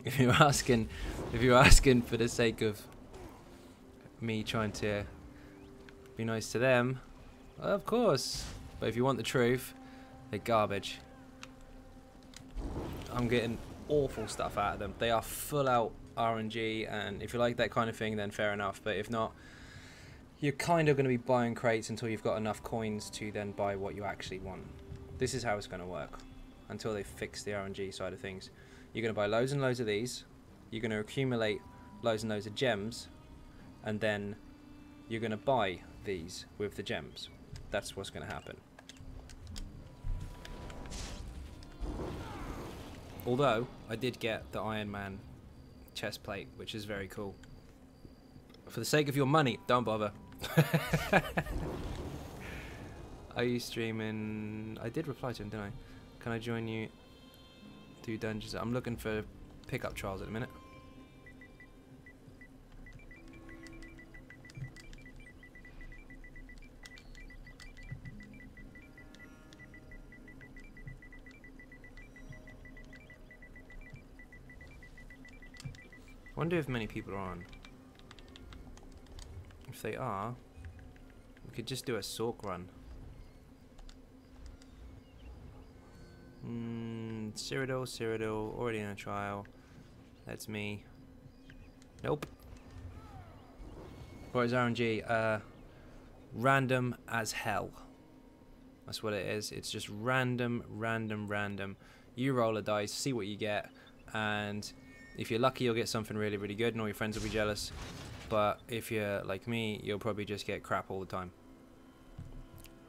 if you're asking for the sake of me trying to be nice to them, of course. But if you want the truth, they're garbage. I'm getting awful stuff out of them. They are full out RNG, and if you like that kind of thing, then fair enough. But if not, you're kind of going to be buying crates until you've got enough coins to then buy what you actually want. This is how it's going to work until they fix the RNG side of things. You're going to buy loads and loads of these. You're going to accumulate loads and loads of gems, and then you're going to buy these with the gems. That's what's going to happen. Although I did get the Iron Man chest plate, which is very cool. For the sake of your money, don't bother. Are you streaming? I did reply to him, didn't I? Can I join you? Do dungeons? I'm looking for pickup trials at the minute. Wonder if many people are on. If they are, we could just do a Sork run. Cyrodiil, already in a trial. That's me. Nope. What is RNG? Random as hell. That's what it is. It's just random. You roll a dice, see what you get, and if you're lucky, you'll get something really good, and all your friends will be jealous. But if you're like me, you'll probably just get crap all the time.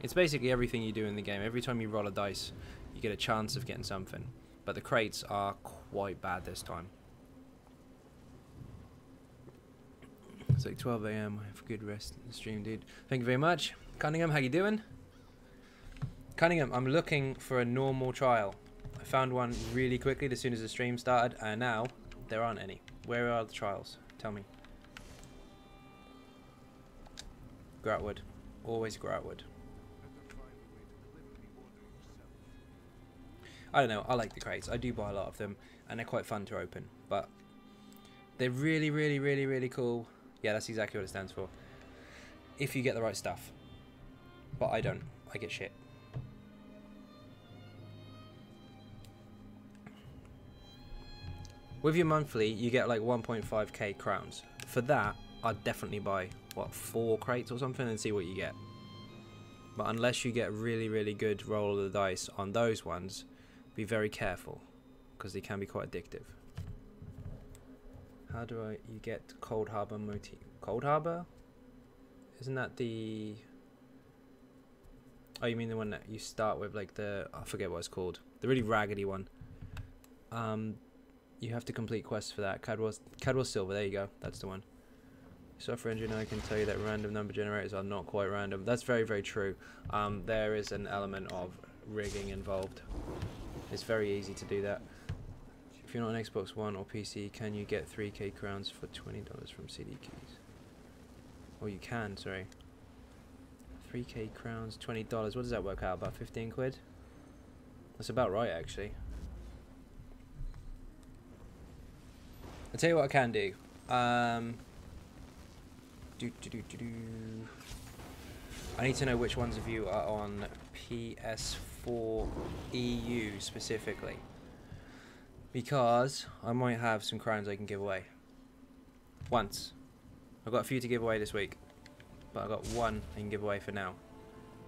It's basically everything you do in the game. Every time you roll a dice, you get a chance of getting something. But the crates are quite bad this time. It's like 12 AM. I have a good rest in the stream, dude. Thank you very much. Cunningham, how you doing? Cunningham, I'm looking for a normal trial. I found one really quickly as soon as the stream started, and now there aren't any. Where are the trials? Tell me. Groutwood. Always Groutwood. I don't know, I like the crates. I do buy a lot of them, and they're quite fun to open. But they're really cool. Yeah, that's exactly what it stands for. If you get the right stuff. But I don't. I get shit. With your monthly, you get like 1.5k crowns. For that, I'd definitely buy, what, 4 crates or something and see what you get. But unless you get really, really good roll of the dice on those ones, be very careful, because they can be quite addictive. How do you get Cold Harbor motif? Cold Harbor? Isn't that the... Oh, you mean the one that you start with, like the... I forget what it's called. The really raggedy one. You have to complete quests for that. Cadwell Silver, there you go. That's the one. Software engineer can tell you that random number generators are not quite random. That's very, very true. There is an element of rigging involved. It's very easy to do that. If you're not on Xbox One or PC, can you get 3k crowns for $20 from CD keys? Oh, you can, sorry. 3k crowns, $20. What does that work out? About 15 quid? That's about right, actually. I'll tell you what I can do. I need to know which ones of you are on PS4 EU specifically, because I might have some crowns I can give away. Once. I've got a few to give away this week, but I've got one I can give away for now.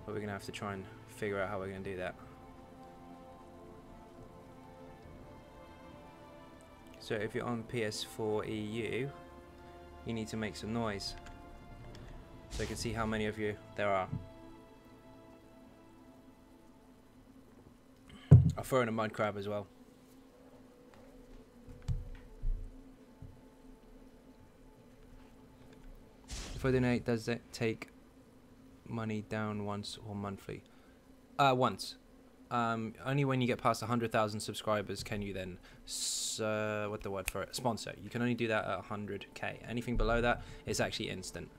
But we're going to have to try and figure out how we're going to do that. So if you're on PS4 EU, you need to make some noise, so I can see how many of you there are. I'll throw in a mud crab as well. If I donate, does it take money down once or monthly? Once. Only when you get past 100,000 subscribers can you then, what the word for it? Sponsor. You can only do that at 100k. Anything below that is actually instant.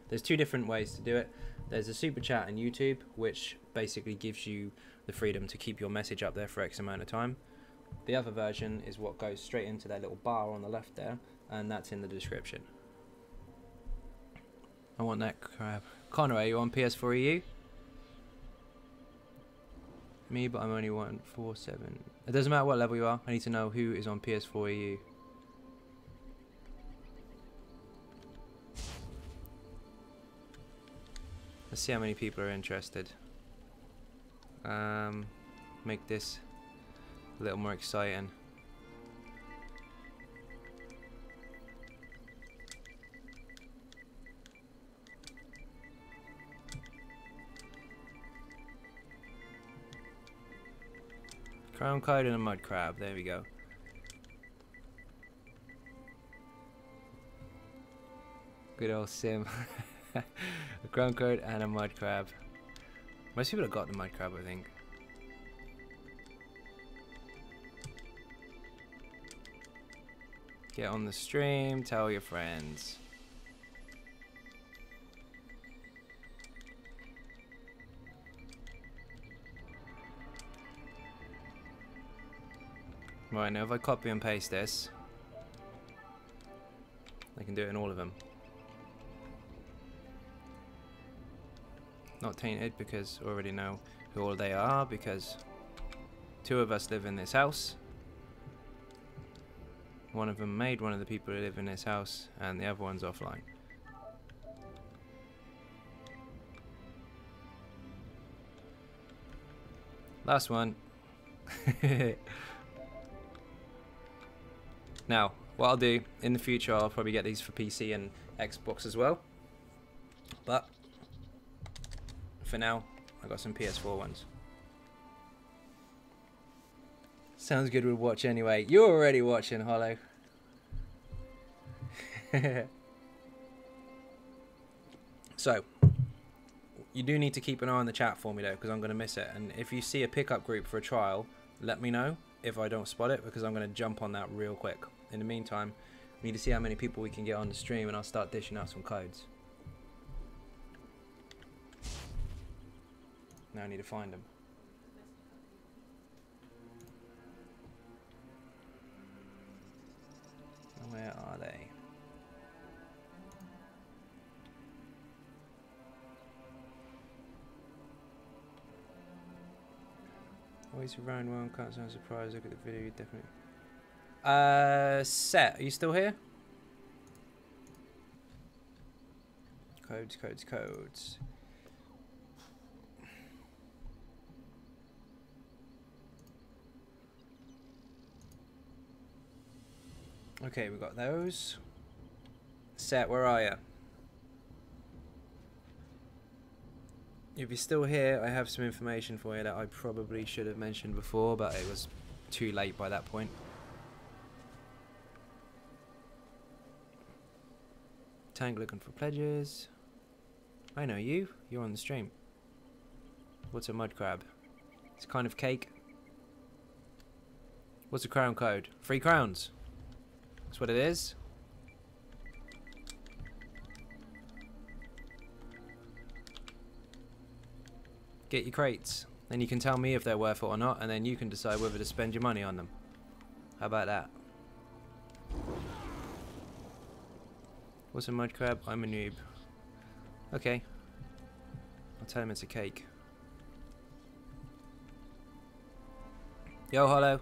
There's 2 different ways to do it. There's a super chat on YouTube, which basically gives you the freedom to keep your message up there for X amount of time. The other version is what goes straight into that little bar on the left there, and that's in the description. I want that crab. Connor, are you on PS4 EU? Me, but I'm only 147. It doesn't matter what level you are. I need to know who is on PS4 EU. Let's see how many people are interested. Make this a little more exciting. Crown code and a mud crab. There we go. Good old sim. A crown code and a mud crab. Most people have got the mud crab, I think. Get on the stream. Tell your friends. Right, now if I copy and paste this, I can do it in all of them. Not tainted, because I already know who all they are, because 2 of us live in this house. One of them made one of the people who live in this house, and the other one's offline. Last one. Now, what I'll do in the future, I'll probably get these for PC and Xbox as well. But for now, I got some PS4 ones. Sounds good, we'll watch anyway. You're already watching, Hollow. So, you do need to keep an eye on the chat for me though, because I'm going to miss it. And if you see a pickup group for a trial, let me know if I don't spot it, because I'm going to jump on that real quick. In the meantime, we need to see how many people we can get on the stream, and I'll start dishing out some codes. Now I need to find them. Where are they? Always around one, can't sound surprised. Look at the video, you definitely. Set, are you still here? Codes. Okay, we got those. Set, where are you? If you're still here, I have some information for you that I probably should have mentioned before, but it was too late by that point. Tank looking for pledges. I know you. You're on the stream. What's a mud crab? It's kind of cake. What's a crown code? 3 crowns. That's what it is. Get your crates. Then you can tell me if they're worth it or not, and then you can decide whether to spend your money on them. How about that? What's a mud crab? I'm a noob. Okay. I'll tell him it's a cake. Yo, hello.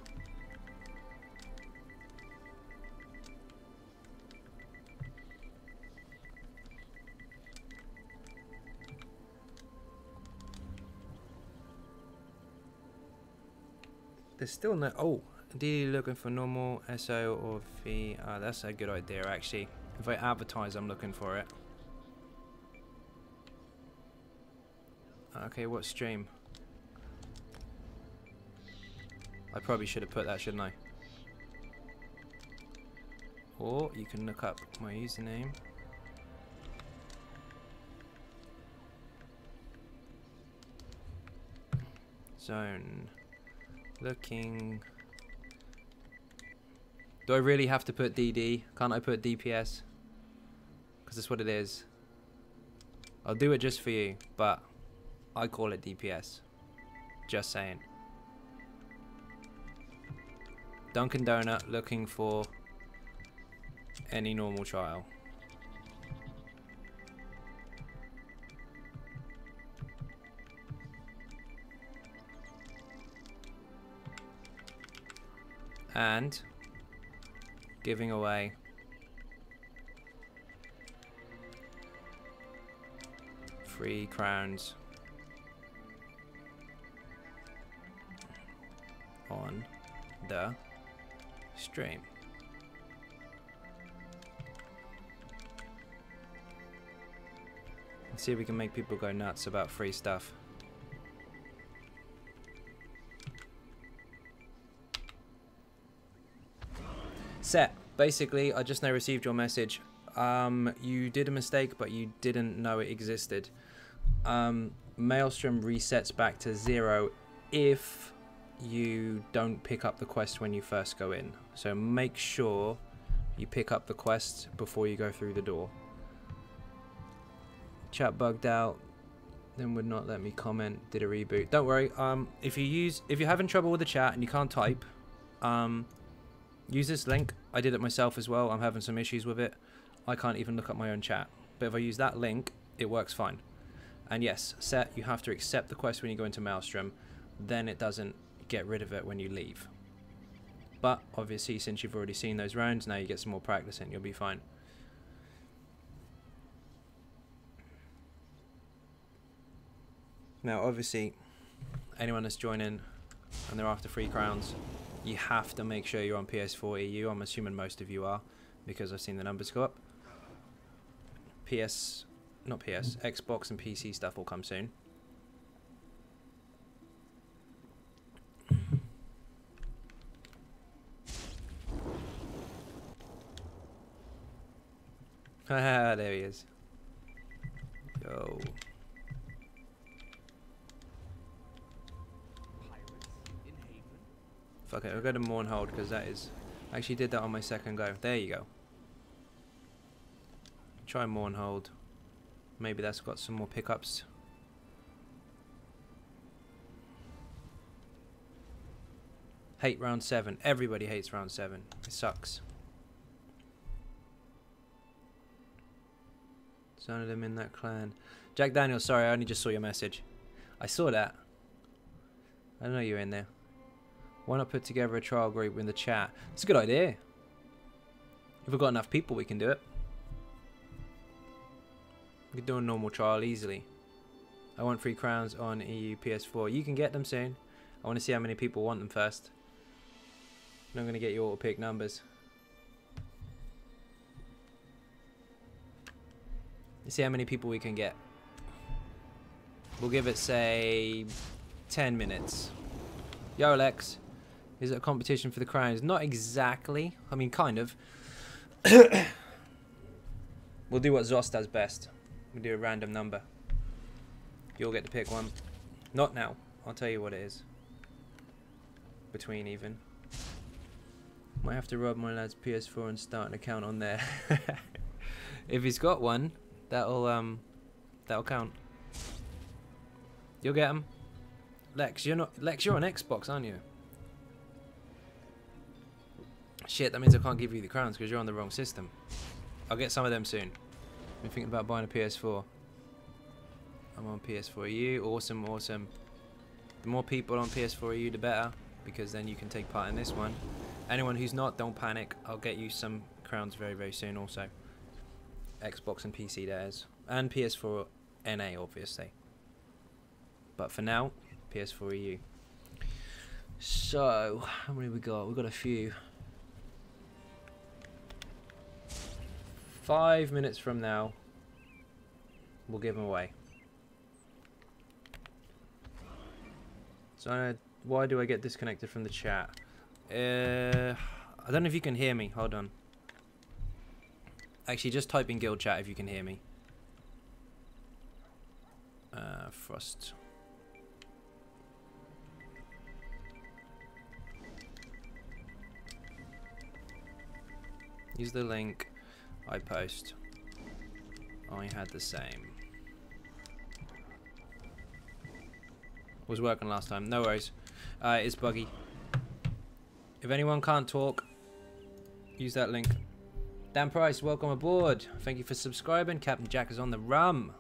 There's still no... Oh, ideally looking for normal, ESO, or V. That's a good idea, actually. If I advertise, I'm looking for it. Okay, what stream? I probably should have put that, shouldn't I? Or you can look up my username. Zone. Looking. Do I really have to put DD? Can't I put DPS? Because that's what it is. I'll do it just for you, but I call it DPS. Just saying. Dunkin' Donut looking for any normal trial. And giving away free crowns on the stream. Let's see if we can make people go nuts about free stuff. Set. Basically, I just now received your message. You did a mistake, but you didn't know it existed. Maelstrom resets back to 0 if you don't pick up the quest when you first go in. So make sure you pick up the quest before you go through the door. Chat bugged out, then would not let me comment. Did a reboot. Don't worry. If you're having trouble with the chat and you can't type, use this link. I did it myself as well. I'm having some issues with it. I can't even look at my own chat. But if I use that link, it works fine. And yes, Set, you have to accept the quest when you go into Maelstrom. Then it doesn't get rid of it when you leave. But obviously, since you've already seen those rounds, now you get some more practice in. You'll be fine. Now, obviously, anyone that's joining and they're after 3 crowns, you have to make sure you're on PS4 EU. I'm assuming most of you are, because I've seen the numbers go up. Xbox and PC stuff will come soon. Haha, there he is. Yo. Fuck it, I'll go to Mournhold because that is... I actually did that on my second go. There you go. Try Mournhold. Maybe that's got some more pickups. Hate round 7. Everybody hates round 7. It sucks. None of them in that clan. Jack Daniels, sorry, I only just saw your message. I saw that. I know you're in there. Why not put together a trial group in the chat? It's a good idea. If we've got enough people, we can do it. We can do a normal trial easily. I want 3 crowns on EU PS4. You can get them soon. I want to see how many people want them first. I'm not going to get you all to pick numbers. Let's see how many people we can get. We'll give it, say, 10 minutes. Yo, Lex. Is it a competition for the crowns? Not exactly. I mean, kind of. We'll do what Zos does best. We'll do a random number. You'll get to pick one. Not now. I'll tell you what it is. Between even. Might have to rob my lad's PS4 and start an account on there. If he's got one, that'll count. You'll get him. Lex, you're on Xbox, aren't you? Shit, that means I can't give you the crowns because you're on the wrong system. I'll get some of them soon. I'm thinking about buying a PS4. I'm on PS4 EU. Awesome, awesome. The more people on PS4 EU, the better, because then you can take part in this one. Anyone who's not, don't panic. I'll get you some crowns very, very soon also. Xbox and PC theirs. And PS4 NA, obviously. But for now, PS4 EU. So, how many we got? We've got a few. 5 minutes from now, we'll give them away. So, why do I get disconnected from the chat? I don't know if you can hear me. Hold on. Actually, just type in guild chat if you can hear me. Frost. Use the link I post. I had the same. Was working last time. No worries. It's buggy. If anyone can't talk, use that link. Dan Price, welcome aboard. Thank you for subscribing. Captain Jack is on the rum.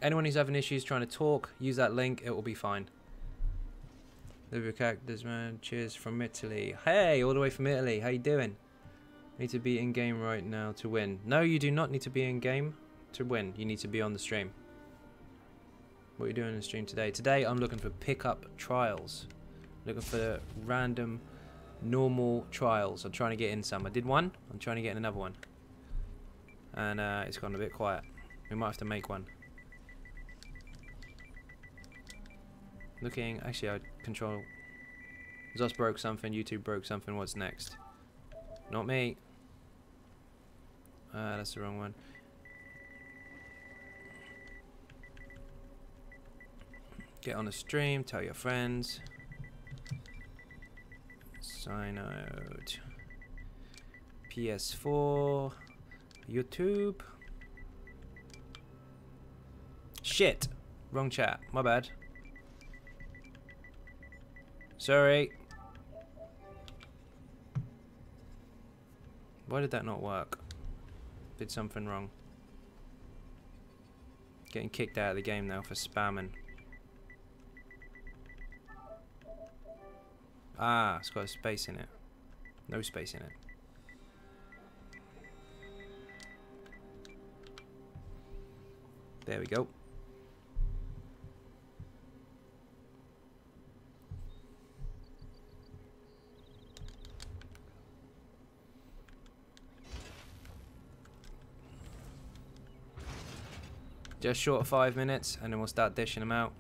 Anyone who's having issues trying to talk, use that link. It will be fine. Live your characters, man. Cheers from Italy. Hey, all the way from Italy. How you doing? Need to be in game right now to win. No, you do not need to be in game to win. You need to be on the stream. What are you doing in the stream today? Today I'm looking for pickup trials. Looking for random, normal trials. I'm trying to get in some. I did one. I'm trying to get in another one. And it's gone a bit quiet. We might have to make one. Looking, actually I control. Zos broke something, YouTube broke something, what's next? Not me. That's the wrong one. Get on the stream, tell your friends. Xynode. PS4. YouTube. Shit! Wrong chat, my bad. Sorry. Why did that not work? Did something wrong. Getting kicked out of the game now for spamming. Ah, it's got a space in it. No space in it. There we go. Just short of 5 minutes, and then we'll start dishing them out.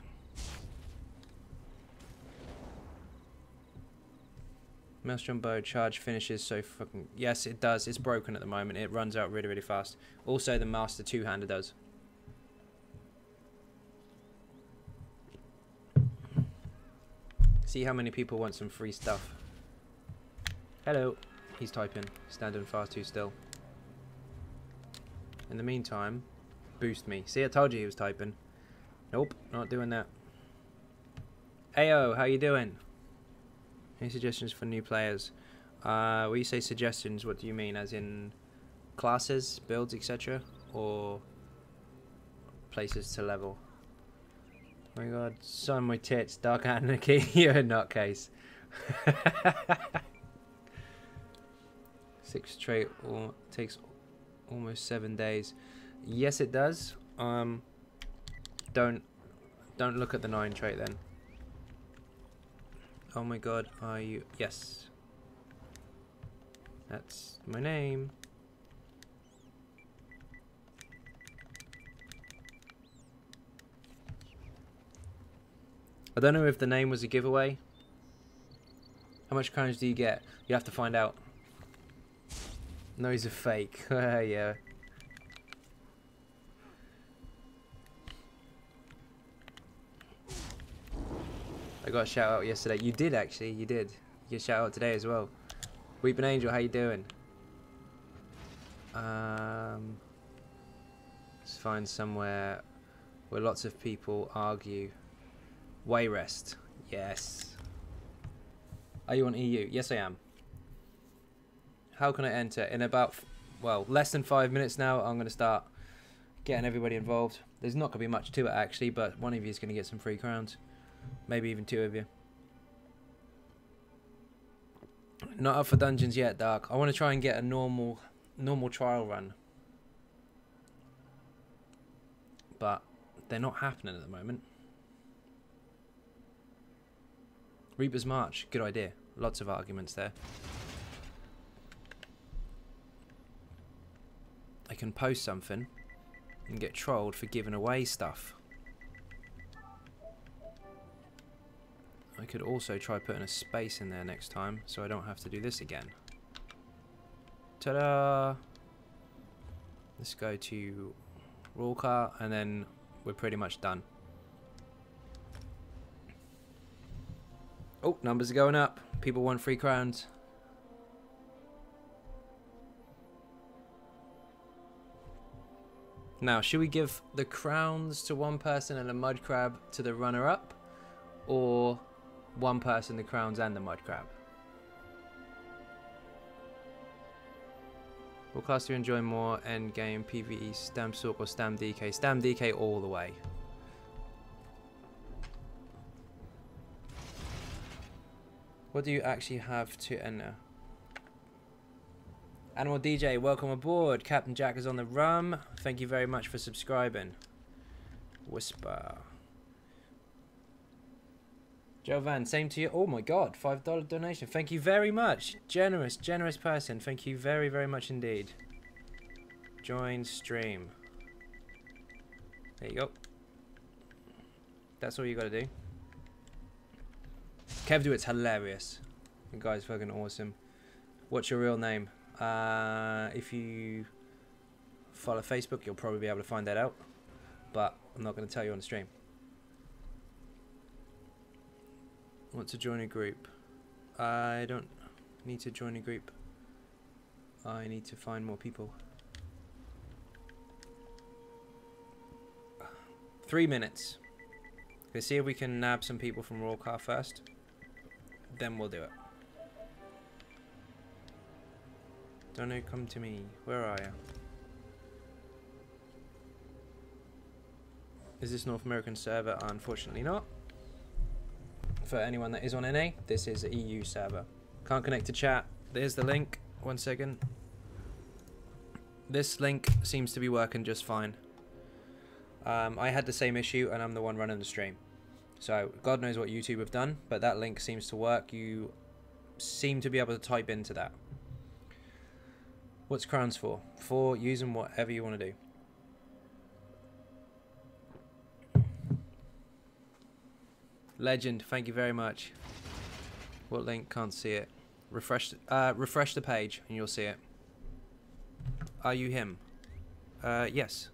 Maelstrom bow charge finishes so fucking... Yes, it does. It's broken at the moment. It runs out really, really fast. Also, the Master two-hander does. See how many people want some free stuff. Hello. He's typing. Standing far too still. In the meantime... Boost me. See, I told you he was typing. Nope, not doing that. Ayo, how you doing? Any suggestions for new players? When you say suggestions, what do you mean? As in classes, builds, etc.? Or places to level? Oh my god, son, my tits, Dark Anarchy, you're a nutcase. 6 straight or takes almost 7 days. Yes, it does. Don't look at the 9 trait then. Oh my god, are you? Yes. That's my name. I don't know if the name was a giveaway. How much crowns do you get? You have to find out. No, he's a fake. Yeah. I got a shout out yesterday. You did actually. You did. You get a shout out today as well. Weeping Angel, how you doing? Let's find somewhere where lots of people argue. Wayrest. Yes. Are you on EU? Yes, I am. How can I enter? In about, well, less than 5 minutes now, I'm going to start getting everybody involved. There's not going to be much to it, actually, but one of you is going to get some free crowns. Maybe even 2 of you. Not up for dungeons yet, Dark. I want to try and get a normal trial run. But they're not happening at the moment. Reaper's March, good idea. Lots of arguments there. I can post something and get trolled for giving away stuff. I could also try putting a space in there next time so I don't have to do this again. Ta-da! Let's go to Rawcar and then we're pretty much done. Oh, numbers are going up. People want free crowns. Now, should we give the crowns to one person and a mud crab to the runner-up? Or one person the crowns and the mud crab? What class do you enjoy more? Endgame, PvE, Stam Sork or Stam DK? Stam DK all the way. What do you actually have to enter? Animal DJ, welcome aboard. Captain Jack is on the rum. Thank you very much for subscribing. Whisper. Jovan, same to you. Oh my god, $5 donation. Thank you very much. Generous, generous person. Thank you very, very much indeed. Join stream. There you go. That's all you gotta do. Kev do, it's hilarious. The guy's fucking awesome. What's your real name? If you follow Facebook, you'll probably be able to find that out. But I'm not going to tell you on the stream. Want to join a group? I don't need to join a group. I need to find more people. 3 minutes. Let's see if we can nab some people from Rawcar first. Then we'll do it. Don't know, come to me. Where are you? Is this North American server? Unfortunately not. For anyone that is on NA, this is an EU server. Can't connect to chat. There's the link. 1 second. This link seems to be working just fine. I had the same issue and I'm the one running the stream. So God knows what YouTube have done, but that link seems to work. You seem to be able to type into that. What's crowns for? For using whatever you want to do. Legend, thank you very much. What link? Can't see it. Refresh the page and you'll see it. Are you him? Yes.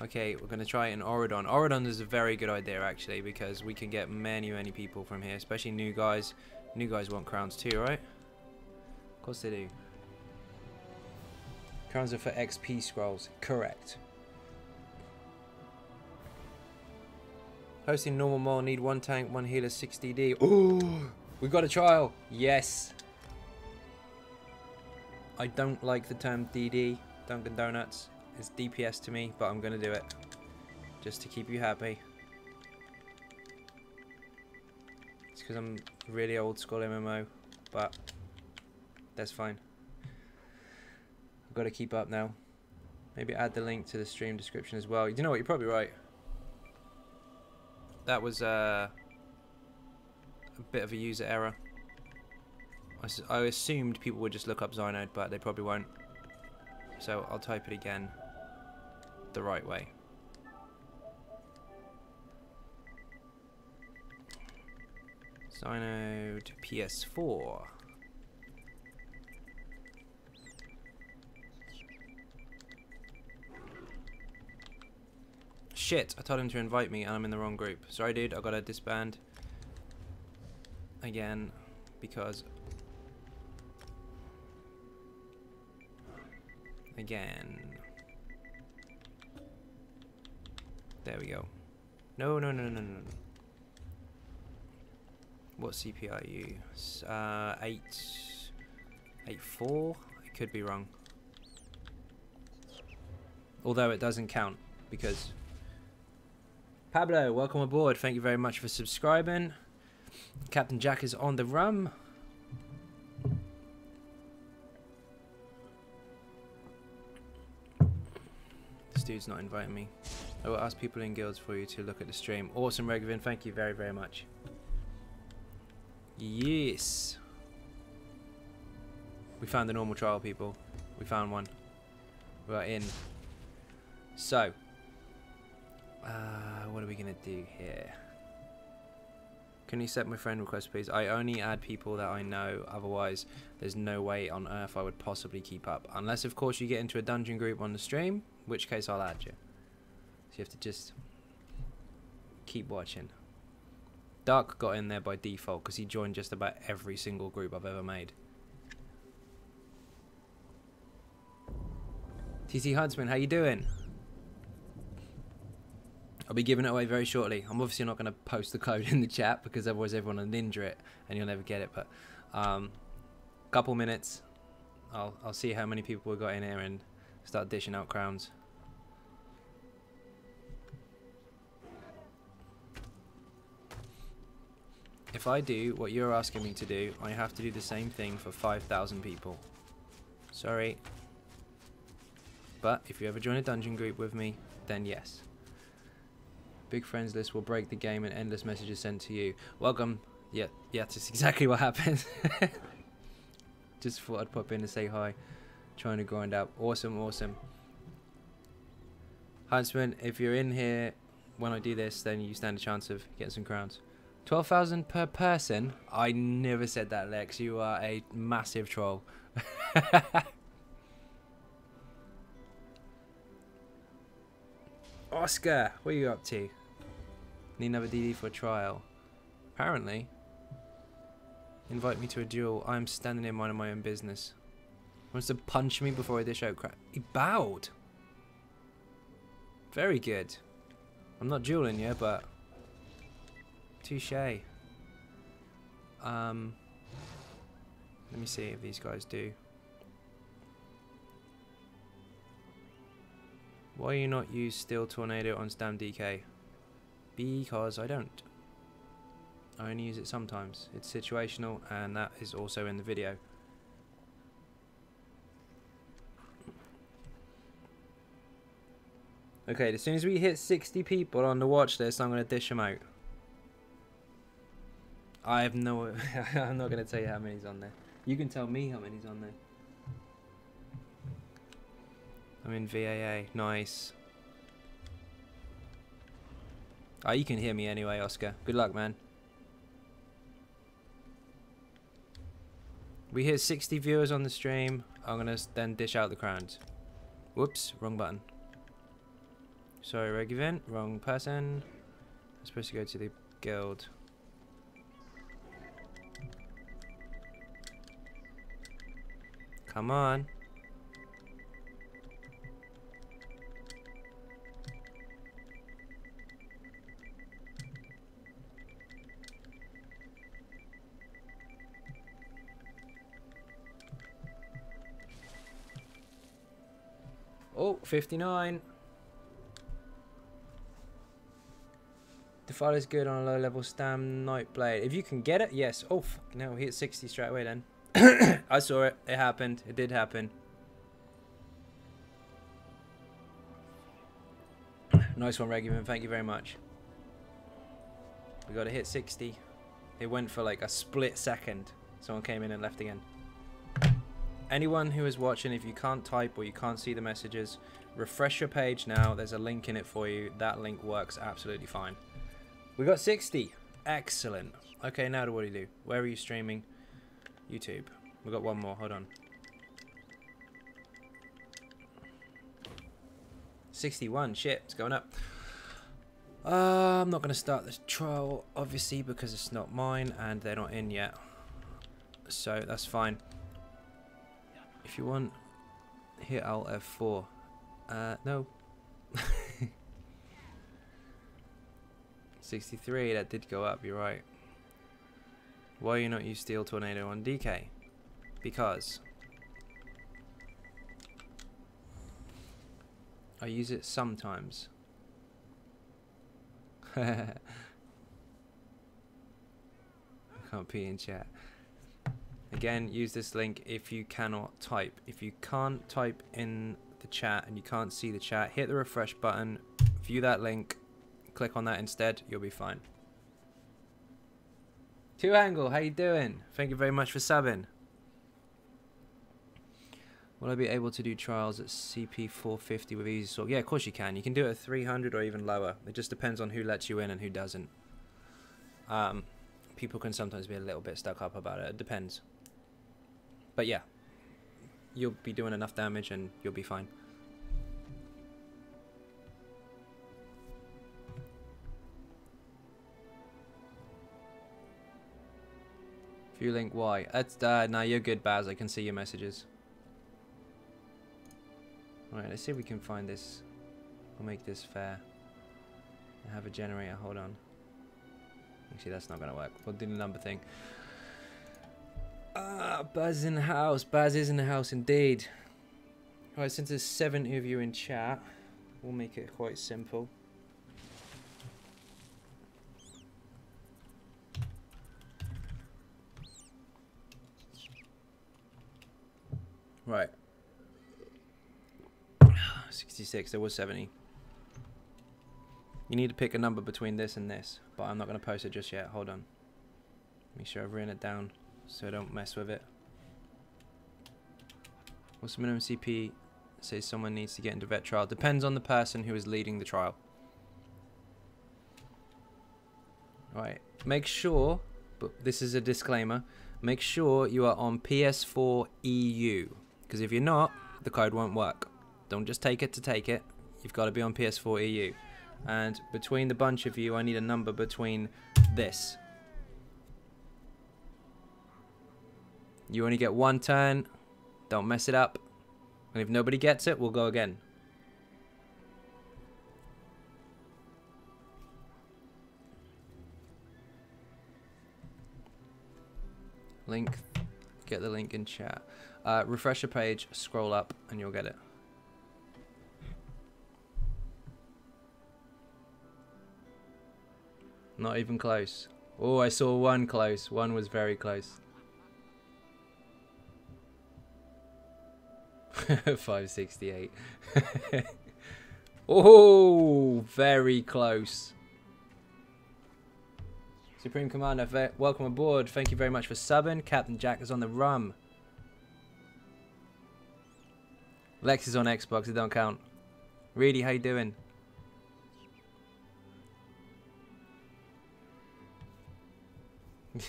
Okay, we're going to try it in Oridon. Oridon is a very good idea, actually, because we can get many, many people from here, especially new guys. New guys want crowns too, right? Of course they do. Crowns are for XP scrolls. Correct. Hosting normal mole, need 1 tank, 1 healer, 60D. Ooh! We've got a trial. Yes. I don't like the term DD, Dunkin' Donuts. It's DPS to me, but I'm going to do it. Just to keep you happy. It's because I'm really old school MMO, but that's fine. I've got to keep up now. Maybe add the link to the stream description as well. You know what? You're probably right. That was a bit of a user error. I assumed people would just look up Xynode, but they probably won't. So I'll type it again the right way. Xynode PS4. Shit, I told him to invite me and I'm in the wrong group. Sorry dude, I gotta disband again because there we go. No. What CP are you? 8.4? I could be wrong. Although it doesn't count because Pablo, welcome aboard. Thank you very much for subscribing. Captain Jack is on the rum. This dude's not inviting me. I will ask people in guilds for you to look at the stream. Awesome, Regvin. Thank you very, very much. Yes. We found the normal trial, people. We found one. We're in. So. What are we going to do here? Can you set my friend request, please? I only add people that I know. Otherwise, there's no way on earth I would possibly keep up. Unless, of course, you get into a dungeon group on the stream. In which case, I'll add you. So you have to just keep watching. Dark got in there by default because he joined just about every single group I've ever made. TC Huntsman, how you doing? I'll be giving it away very shortly. I'm obviously not going to post the code in the chat because otherwise everyone will ninja it and you'll never get it. But couple minutes, I'll see how many people we got in here and start dishing out crowns. If I do what you're asking me to do, I have to do the same thing for 5,000 people. Sorry. But if you ever join a dungeon group with me, then yes. Big friends list will break the game and endless messages sent to you. Welcome. Yeah, that's exactly what happened. Just thought I'd pop in to say hi. Trying to grind out. Awesome. Huntsman, if you're in here when I do this, then you stand a chance of getting some crowns. 12,000 per person? I never said that, Lex. You are a massive troll. Oscar, what are you up to? Need another DD for a trial. Apparently. Invite me to a duel. I'm standing in minding my own business. Wants to punch me before I dish out crap. He bowed. Very good. I'm not dueling you, but touche. Let me see if these guys do. Why you not use Steel Tornado on Stam DK? Because I don't. I only use it sometimes. It's situational, and that is also in the video. Okay, as soon as we hit 60 people on the watch list, I'm going to dish them out. I have no... I'm not going to tell you how many's on there. You can tell me how many's on there. I'm in VAA. Nice. Oh, you can hear me anyway, Oscar. Good luck, man. We hit 60 viewers on the stream. I'm going to then dish out the crowns. Whoops, wrong button. Sorry, reg event. Wrong person. I'm supposed to go to the guild. Come on. Oh, 59. The file is good on a low level stam night blade. If you can get it, yes. Oh, fuck, no, hit 60 straight away then. I saw it. It happened. It did happen. Nice one, Regiman. Thank you very much. We got to hit 60. It went for like a split second. Someone came in and left again. Anyone who is watching, if you can't type or you can't see the messages, refresh your page now. There's a link in it for you. That link works absolutely fine. We got 60. Excellent. Okay, now what do you do? Where are you streaming? YouTube. We got one more. Hold on. 61. Shit, it's going up. I'm not going to start this trial, obviously, because it's not mine and they're not in yet. So that's fine. If you want, hit Alt F4. No. 63, that did go up, you're right. Why do you not use Steel Tornado on DK? Because I use it sometimes. I can't pee in chat. Again, use this link if you cannot type. If you can't type in the chat and you can't see the chat, hit the refresh button, view that link, click on that instead, you'll be fine. Two Angle, how you doing? Thank you very much for subbing. Will I be able to do trials at CP 450 with ESO? Yeah, of course you can. You can do it at 300 or even lower. It just depends on who lets you in and who doesn't. People can sometimes be a little bit stuck up about it. It depends. But yeah, you'll be doing enough damage and you'll be fine. View link Y. That's no, you're good, Baz. I can see your messages. Alright, let's see if we can find this. We'll make this fair. I have a generator. Hold on. Actually, that's not gonna work. We'll do the number thing. Baz is in the house. Baz is in the house indeed. Alright, since there's 70 of you in chat, we'll make it quite simple. Right. 66, there was 70. You need to pick a number between this and this, but I'm not going to post it just yet. Hold on. Make sure I've written it down so I don't mess with it. What's the minimum CP? Say someone needs to get into vet trial. Depends on the person who is leading the trial. Right. Make sure, but this is a disclaimer, make sure you are on PS4 EU. Because if you're not, the code won't work. Don't just take it to take it. You've got to be on PS4 EU. And between the bunch of you, I need a number between this. You only get one turn. Don't mess it up. And if nobody gets it, we'll go again. Link. Get the link in chat. Refresh the page, scroll up, and you'll get it. Not even close. Oh, I saw one close. One was very close. 568. Oh, very close. Supreme Commander, welcome aboard. Thank you very much for subbing. Captain Jack is on the rum. Lex is on Xbox, it don't count. Reedy, how you doing?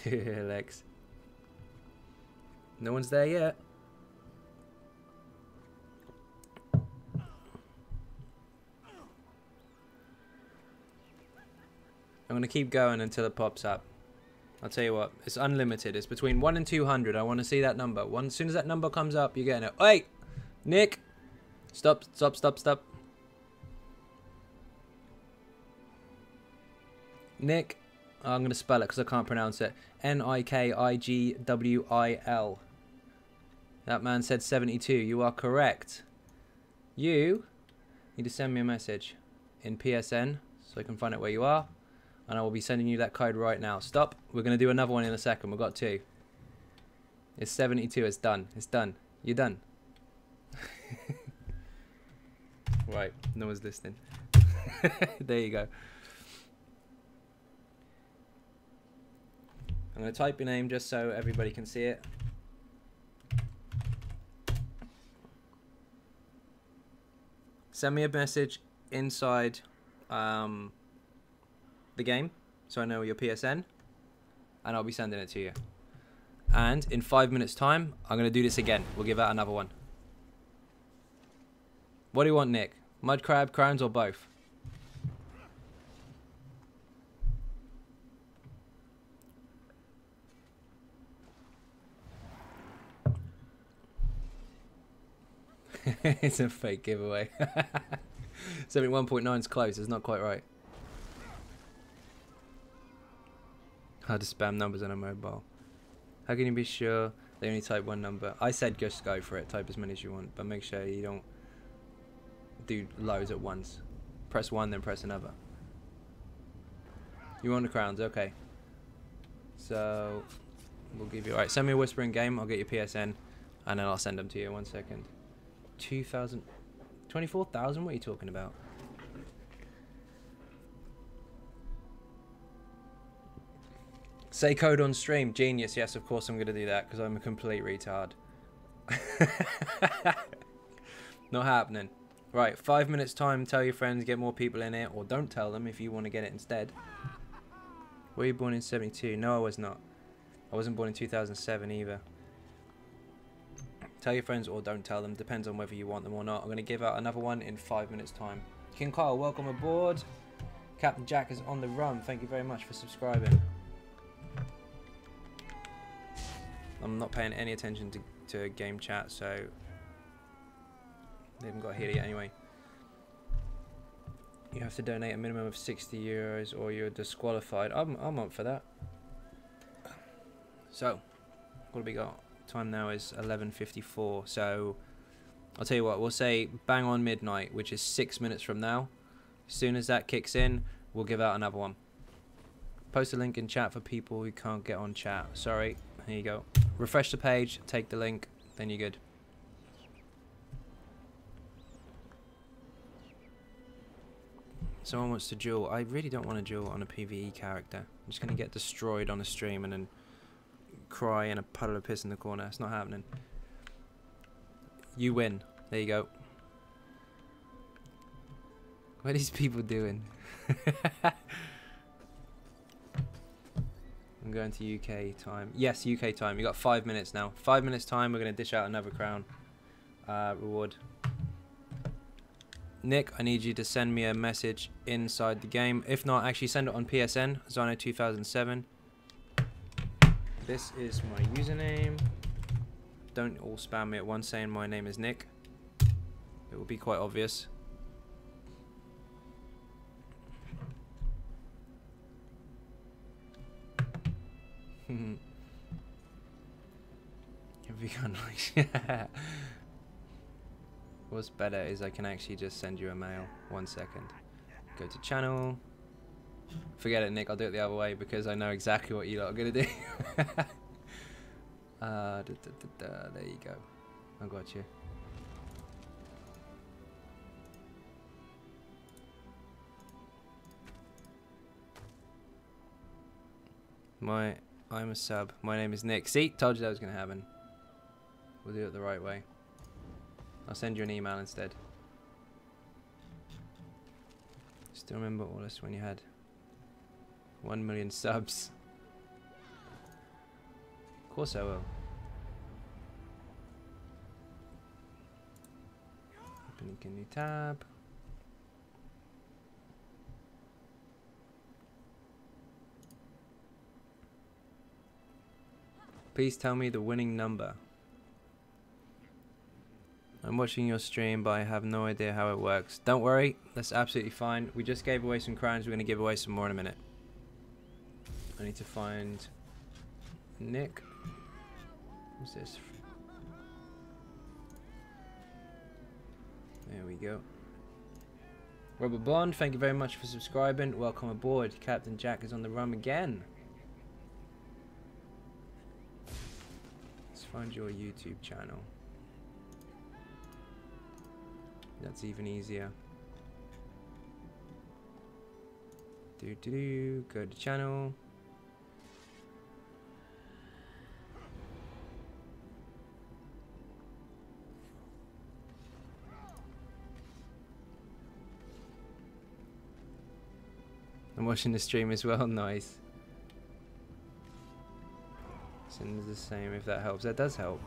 Lex. No one's there yet. I'm going to keep going until it pops up. I'll tell you what, it's unlimited. It's between 1 and 200. I want to see that number. As soon as that number comes up, you're getting it. Wait! Nick! Stop, stop, stop, stop. Nick. Oh, I'm going to spell it because I can't pronounce it. Nikigwil. That man said 72. You are correct. You need to send me a message in PSN so I can find out where you are, and I will be sending you that code right now. Stop. We're going to do another one in a second. We've got 2. It's 72. It's done. It's done. You're done. Right. No one's listening. There you go. I'm going to type your name just so everybody can see it. Send me a message inside the game so I know your PSN, and I'll be sending it to you. And in 5 minutes time, I'm going to do this again. We'll give out another one. What do you want, Nick? Mud crab, crowns, or both? It's a fake giveaway. 71.9 is close. It's not quite right. How to spam numbers on a mobile. How can you be sure they only type one number? I said just go for it. Type as many as you want, but make sure you don't do loads at once. Press one, then press another. You want the crowns? Okay. So we'll give you. Alright, send me a whispering game. I'll get your PSN, and then I'll send them to you. 1 second. 2,000, 24,000. What are you talking about? Say code on stream. Genius. Yes, of course I'm going to do that because I'm a complete retard. Not happening. Right, 5 minutes time. Tell your friends, get more people in it, or don't tell them if you want to get it instead. Were you born in 72? No, I was not. I wasn't born in 2007 either. Tell your friends or don't tell them. Depends on whether you want them or not. I'm going to give out another one in 5 minutes time. King Kyle, welcome aboard. Captain Jack is on the run. Thank you very much for subscribing. I'm not paying any attention to game chat, so they haven't got here yet anyway. You have to donate a minimum of 60 euros or you're disqualified. I'm up for that. So, what do we got? Time now is 11:54, so I'll tell you what, we'll say bang on midnight, which is 6 minutes from now. As soon as that kicks in, we'll give out another one. Post a link in chat for people who can't get on chat. Sorry, here you go. Refresh the page, take the link, then you're good. Someone wants to duel. I really don't want to duel on a PvE character. I'm just going to get destroyed on a stream and then cry in a puddle of piss in the corner. It's not happening. You win. There you go. What are these people doing? I'm going to UK time. Yes, UK time. You got 5 minutes now. 5 minutes time. We're going to dish out another crown reward. Nick, I need you to send me a message inside the game. If not, actually send it on PSN. Xynode 2007. This is my username. Don't all spam me at once saying my name is Nick. It will be quite obvious. Have begun like What's better is I can actually just send you a mail. 1 second. Go to channel. Forget it, Nick. I'll do it the other way because I know exactly what you lot are gonna do. There you go. I got you. I'm a sub. My name is Nick. See, told you that was gonna happen. We'll do it the right way. I'll send you an email instead. Still remember all this when you had 1 million subs. Of course I will. Opening a new tab. Please tell me the winning number. I'm watching your stream, but I have no idea how it works. Don't worry, that's absolutely fine. We just gave away some crowns. We're going to give away some more in a minute. I need to find Nick. What's this? There we go. Robert Bond, thank you very much for subscribing. Welcome aboard. Captain Jack is on the run again. Let's find your YouTube channel. That's even easier. Go to channel. I'm watching the stream as well. Nice. Send the same if that helps. That does help.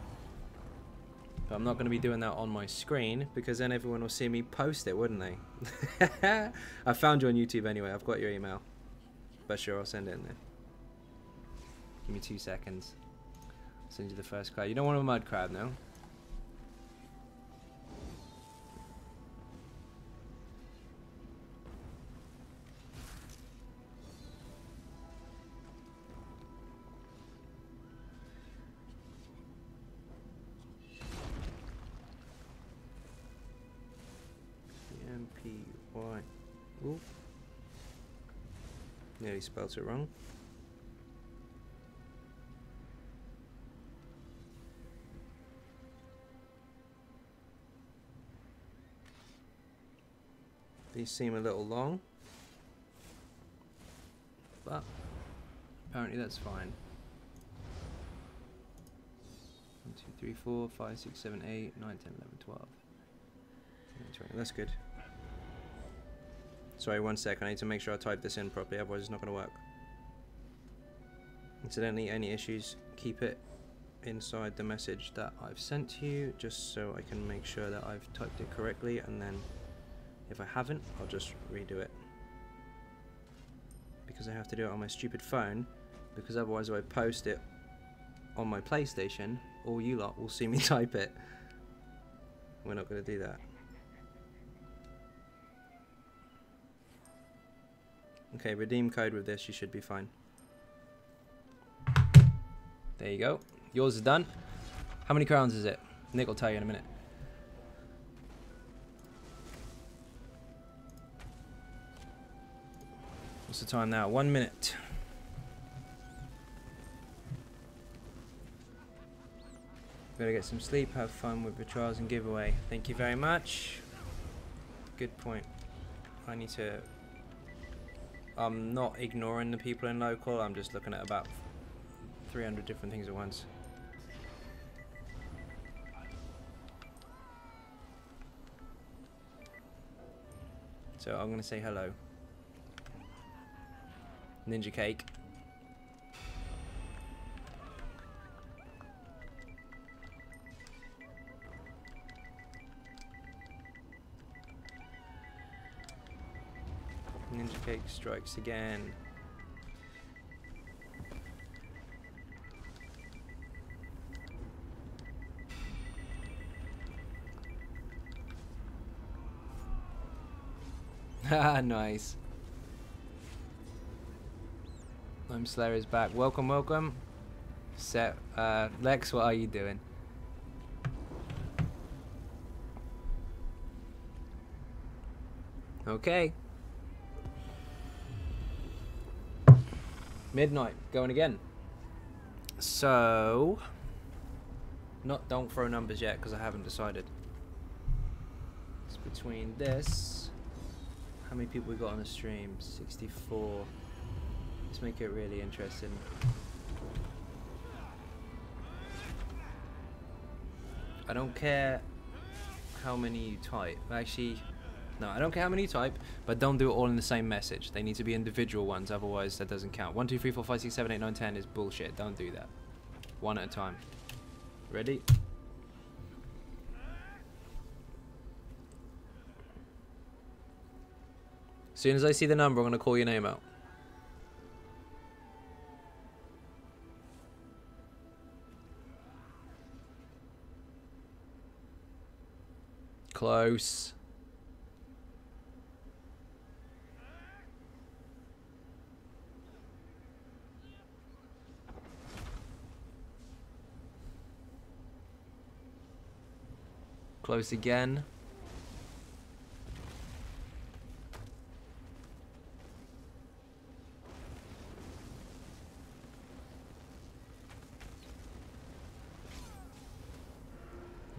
But I'm not going to be doing that on my screen because then everyone will see me post it, wouldn't they? I found you on YouTube anyway. I've got your email. But sure, I'll send it in there. Give me 2 seconds. I'll send you the first crab. You don't want a mud crab, no? MPY. Ooh. Nearly spelled it wrong. These seem a little long, but apparently that's fine. 1, 2, 3, 4, 5, 6, 7, 8, 9, 10, 11, 12. 20. That's good. Sorry, 1 sec. I need to make sure I type this in properly, otherwise it's not going to work. Incidentally, any issues, keep it inside the message that I've sent to you, just so I can make sure that I've typed it correctly, and then if I haven't, I'll just redo it. Because I have to do it on my stupid phone, because otherwise if I post it on my PlayStation, all you lot will see me type it. We're not going to do that. Okay, redeem code with this, you should be fine. There you go. Yours is done. How many crowns is it? Nick will tell you in a minute. What's the time now? 1 minute. Better get some sleep, have fun with the trials and giveaway. Thank you very much. Good point. I need to... I'm not ignoring the people in local, I'm just looking at about 300 different things at once. So I'm gonna say hello. Ninja cake. Ninja cake strikes again. Haha, nice. I'm Slayer is back. Welcome, welcome. Lex, what are you doing? Okay. Midnight, going again. So, don't throw numbers yet because I haven't decided. It's between this. How many people we got on the stream? 64. Let's make it really interesting. I don't care how many you type. Actually, no, I don't care how many you type, but don't do it all in the same message. They need to be individual ones, otherwise that doesn't count. 1, 2, 3, 4, 5, 6, 7, 8, 9, 10 is bullshit. Don't do that. One at a time. Ready? As soon as I see the number, I'm going to call your name out. Close. Close again.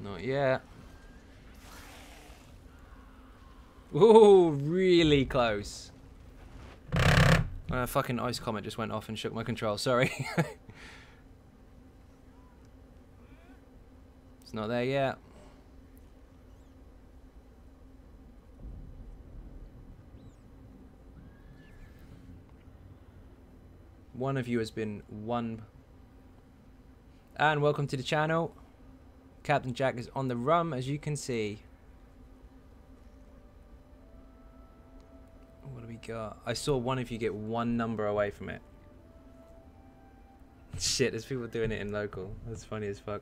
Not yet. Ooh, really close. Fucking ice comet just went off and shook my control. Sorry. It's not there yet. One of you has been one. And welcome to the channel. Captain Jack is on the rum, as you can see. What do we got? I saw one of you get one number away from it. Shit, there's people doing it in local. That's funny as fuck.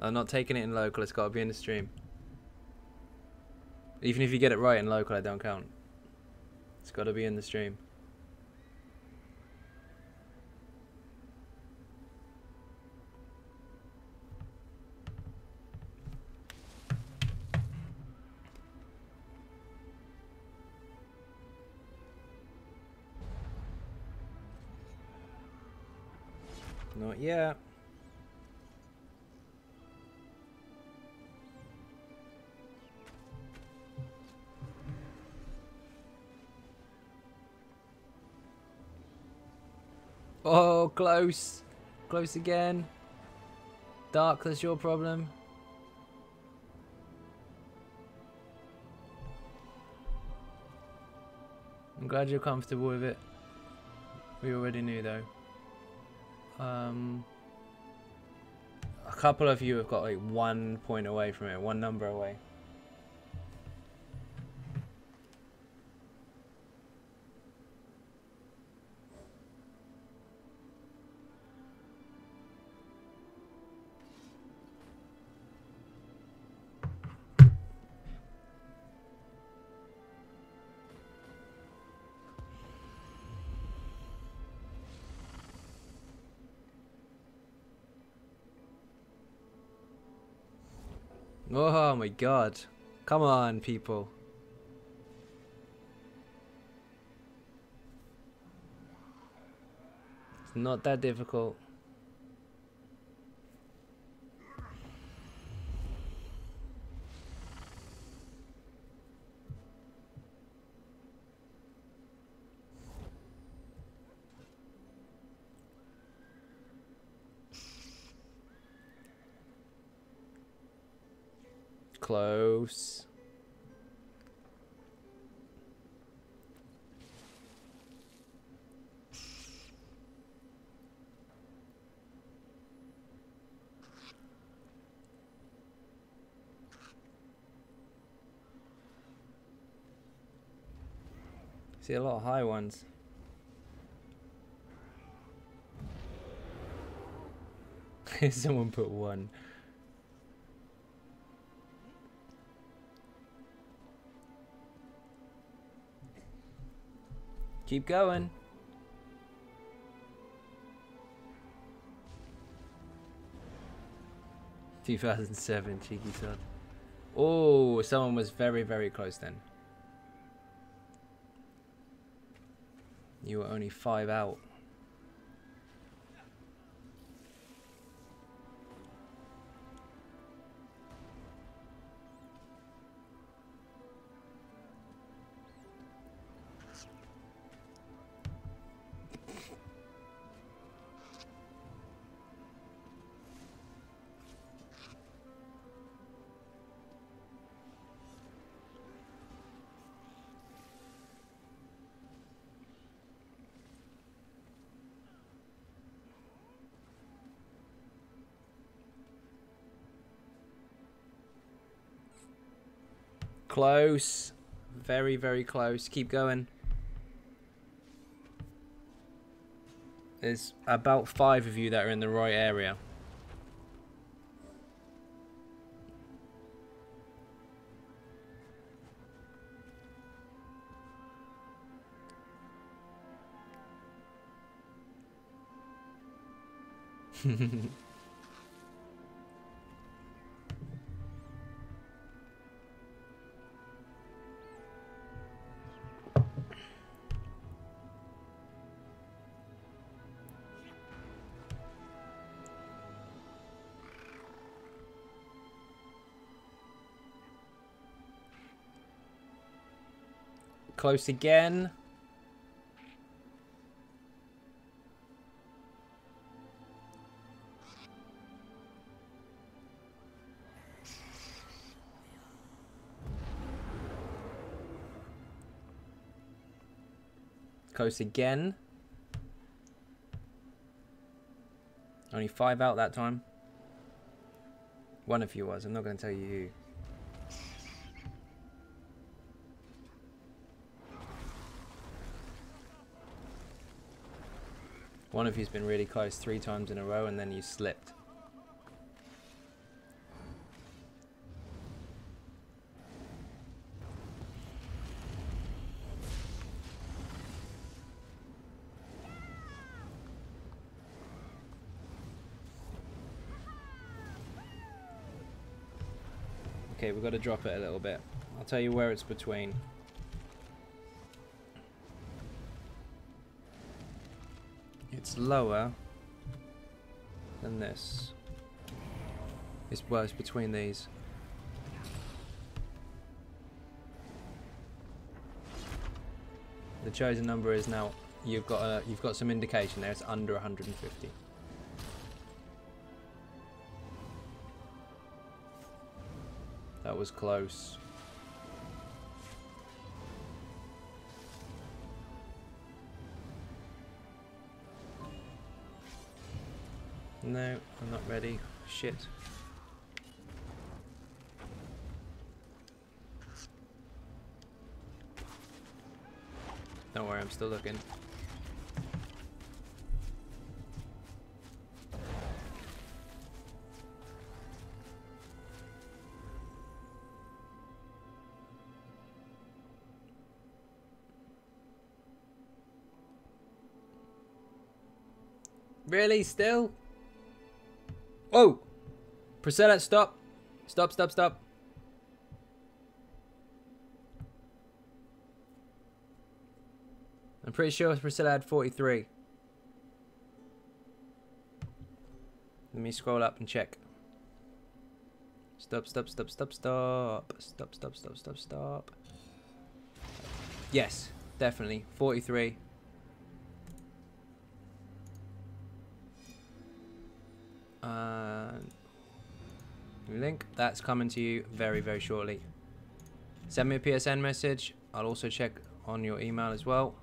I'm not taking it in local, it's got to be in the stream. Even if you get it right in local, I don't count. It's got to be in the stream. Not yet. Oh, close. Close again. Dark, that's your problem. I'm glad you're comfortable with it. We already knew though. A couple of you have got like 1 point away from it, one number away. Oh my god. Come on, people. It's not that difficult. Close. See a lot of high ones. Someone put 1. Keep going. "2007, cheeky son." Oh, someone was very, very close then. You were only 5 out. Close. Very, very close. Keep going. There's about 5 of you that are in the right area. Close again. Close again. Only 5 out that time. One of you was. I'm not going to tell you who. One of you's been really close 3 times in a row and then you slipped. Okay, we've got to drop it a little bit. I'll tell you where it's between. It's lower than this. It's between these. The chosen number is now. You've got some indication there. It's under 150. That was close. No, I'm not ready. Shit. Don't worry, I'm still looking. Really? Still? Whoa! Priscilla, stop! Stop, stop, stop. I'm pretty sure Priscilla had 43. Let me scroll up and check. Stop, stop, stop, stop, stop. Stop, stop, stop, stop, stop. Yes, definitely. 43. Link, that's coming to you very, very shortly. Send me a PSN message. I'll also check on your email as well.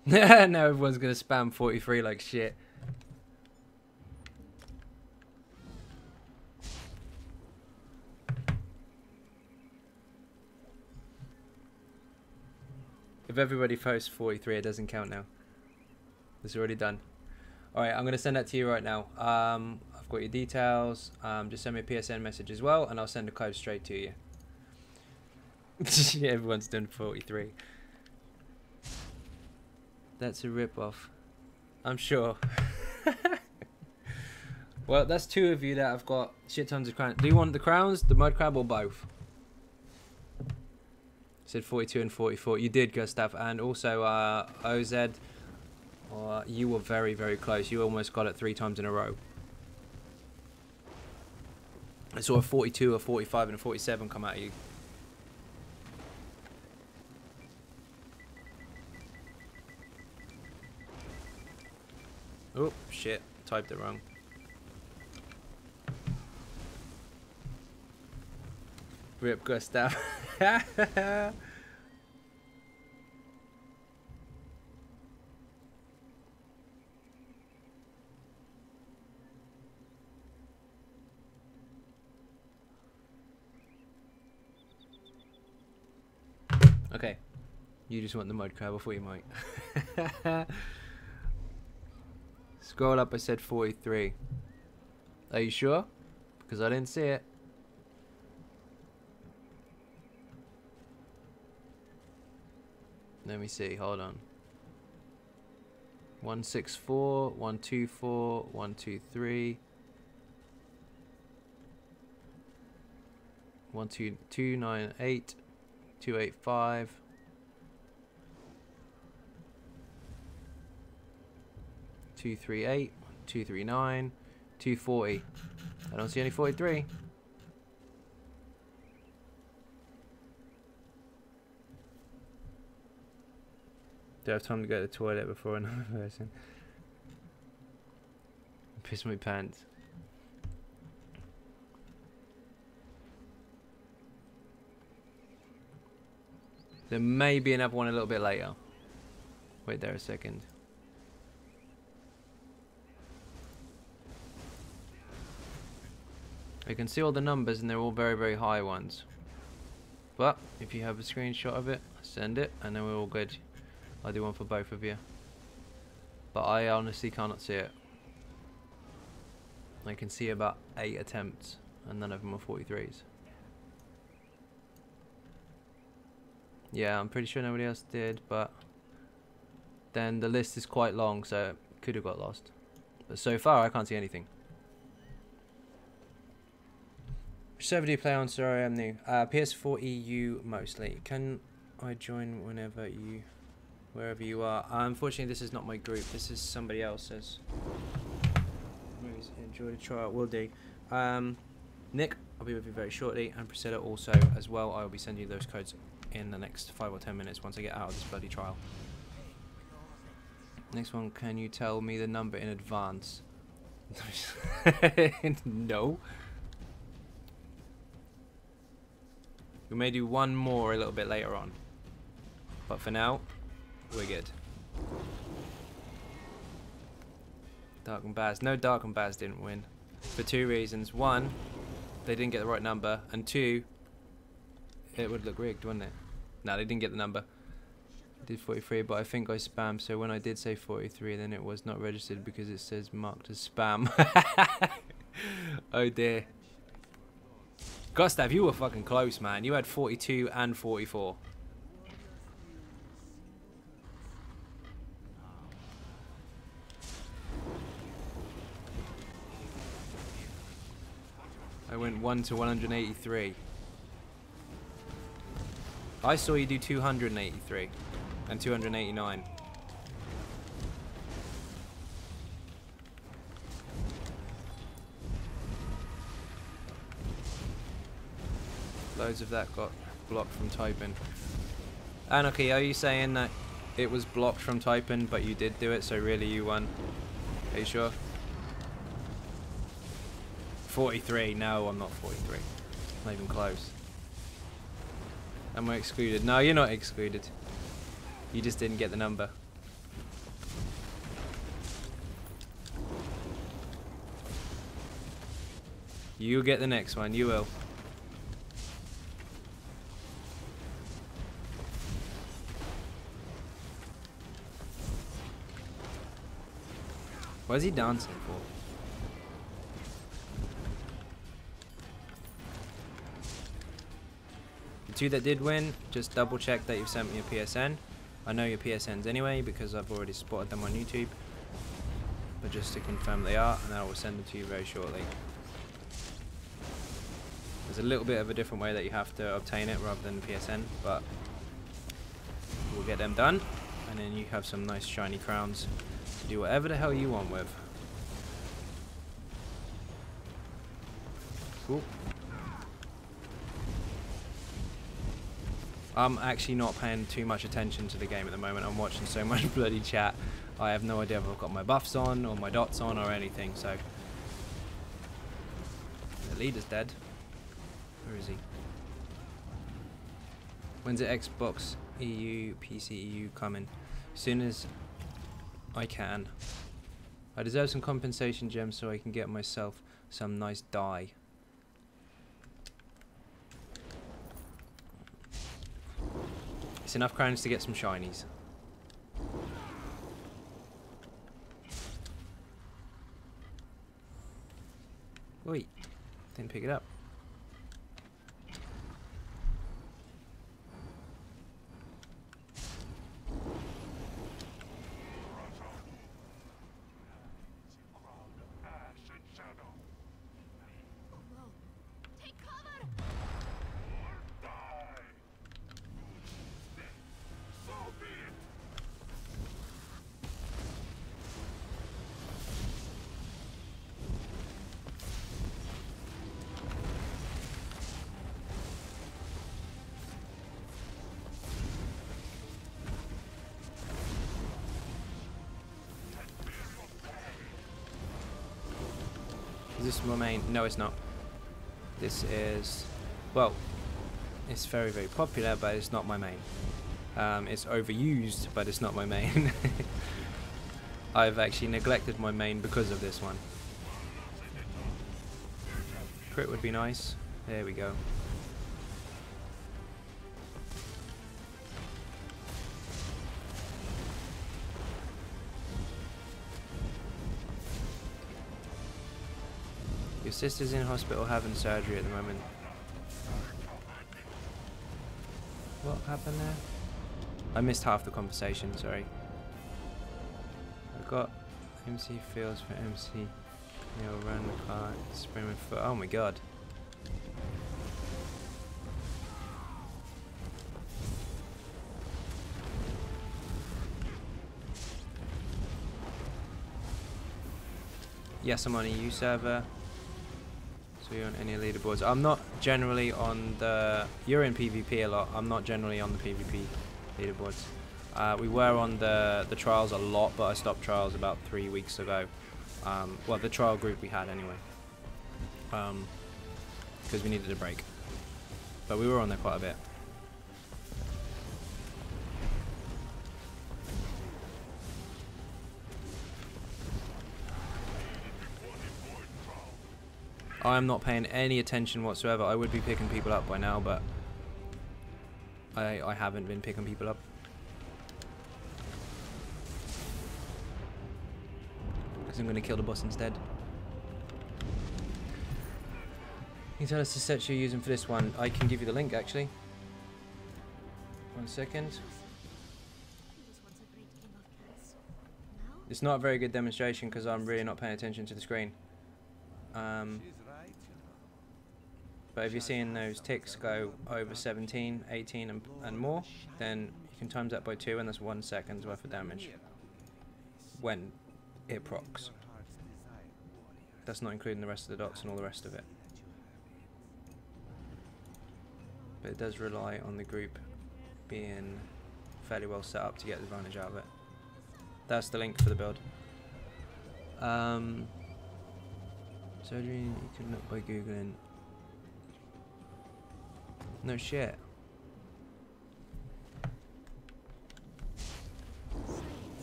Now everyone's gonna spam 43 like shit. If everybody posts 43, it doesn't count now. It's already done. Alright, I'm going to send that to you right now. I've got your details. Just send me a PSN message as well, and I'll send a code straight to you. Yeah, everyone's done 43. That's a rip-off. I'm sure. Well, that's 2 of you that have got shit tons of crowns. Do you want the crowns, the mud crab, or both? Said 42 and 44. You did, Gustav. And also, OZ... you were very, very close. You almost got it 3 times in a row. I saw a 42, a 45, and a 47 come at you. Oh, shit. Typed it wrong. Rip Gustav. Okay, you just want the mud crab, I thought you might. Scroll up, I said 43. Are you sure? Because I didn't see it. Let me see, hold on. 164, 124, 123. 12298. 285. 238. 239. 240. I don't see any 43. Do I have time to go to the toilet before another person? Piss my pants. There may be another one a little bit later. Wait there a second. I can see all the numbers and they're all very, very high ones. But if you have a screenshot of it, send it and then we're all good. I'll do one for both of you. But I honestly cannot see it. I can see about 8 attempts and none of them are 43s. Yeah, I'm pretty sure nobody else did, but then the list is quite long, so it could have got lost. But so far, I can't see anything. Which server do you play on? Sorry, I'm new. PS4 EU mostly. Can I join whenever you, wherever you are? Unfortunately, this is not my group. This is somebody else's. Enjoy the trial. Will do. Nick, I'll be with you very shortly, and Priscilla also as well. I will be sending you those codes in the next 5 or 10 minutes once I get out of this bloody trial. Next one, can you tell me the number in advance? No. We may do one more a little bit later on. But for now, we're good. Dark and Baz. No, Dark and Baz didn't win. For 2 reasons. 1, they didn't get the right number. And 2, it would look rigged, wouldn't it? No, they didn't get the number. I did 43, but I think I spammed. So when I did say 43, then it was not registered because it says marked as spam. Oh dear. Gustav, you were fucking close, man. You had 42 and 44. I went 1 to 183. I saw you do 283 and 289. Loads of that got blocked from typing. Anarchy, are you saying that it was blocked from typing but you did do it, so really you won? Are you sure? 43. No, I'm not 43. Not even close. Am I excluded? No, you're not excluded. You just didn't get the number. You'll get the next one, you will. What is he dancing for? The 2 that did win, just double check that you've sent me a PSN. I know your PSNs anyway because I've already spotted them on YouTube. But just to confirm they are, and I will send them to you very shortly. There's a little bit of a different way that you have to obtain it rather than the PSN, but we'll get them done. And then you have some nice shiny crowns to do whatever the hell you want with. Cool. I'm actually not paying too much attention to the game at the moment. I'm watching so much bloody chat. I have no idea if I've got my buffs on or my dots on or anything, so. The leader's dead. Where is he? When's the Xbox EU, PC EU coming? As soon as I can. I deserve some compensation gems so I can get myself some nice dye. It's enough crowns to get some shinies. Wait, didn't pick it up. Take cover! Is this my main? No, it's not. This is, well, it's very, very popular, but it's not my main. It's overused, but it's not my main. I've actually neglected my main because of this one. Crit would be nice. There we go. Your sister's in hospital having surgery at the moment. What happened there? I missed half the conversation, sorry. I've got MC Fields for MC. Neil run the car, spring with foot. Oh my god. Yes, I'm on a EU server. So you're on any leaderboards. I'm not generally on the... You're in PvP a lot. I'm not generally on the PvP leaderboards. We were on the trials a lot, but I stopped trials about 3 weeks ago. Well, the trial group we had anyway. Because we needed a break. But we were on there quite a bit. I'm not paying any attention whatsoever. I would be picking people up by now, but I haven't been picking people up. Because I'm going to kill the boss instead. Can you tell us the sets you're using for this one? I can give you the link, actually. 1 second. It's not a very good demonstration because I'm really not paying attention to the screen. But if you're seeing those ticks go over 17, 18 and more, then you can times that by 2 and that's 1 second's worth of damage when it procs. That's not including the rest of the dots and all the rest of it. But it does rely on the group being fairly well set up to get the advantage out of it. That's the link for the build. Surgery, you can look by Googling. No shit.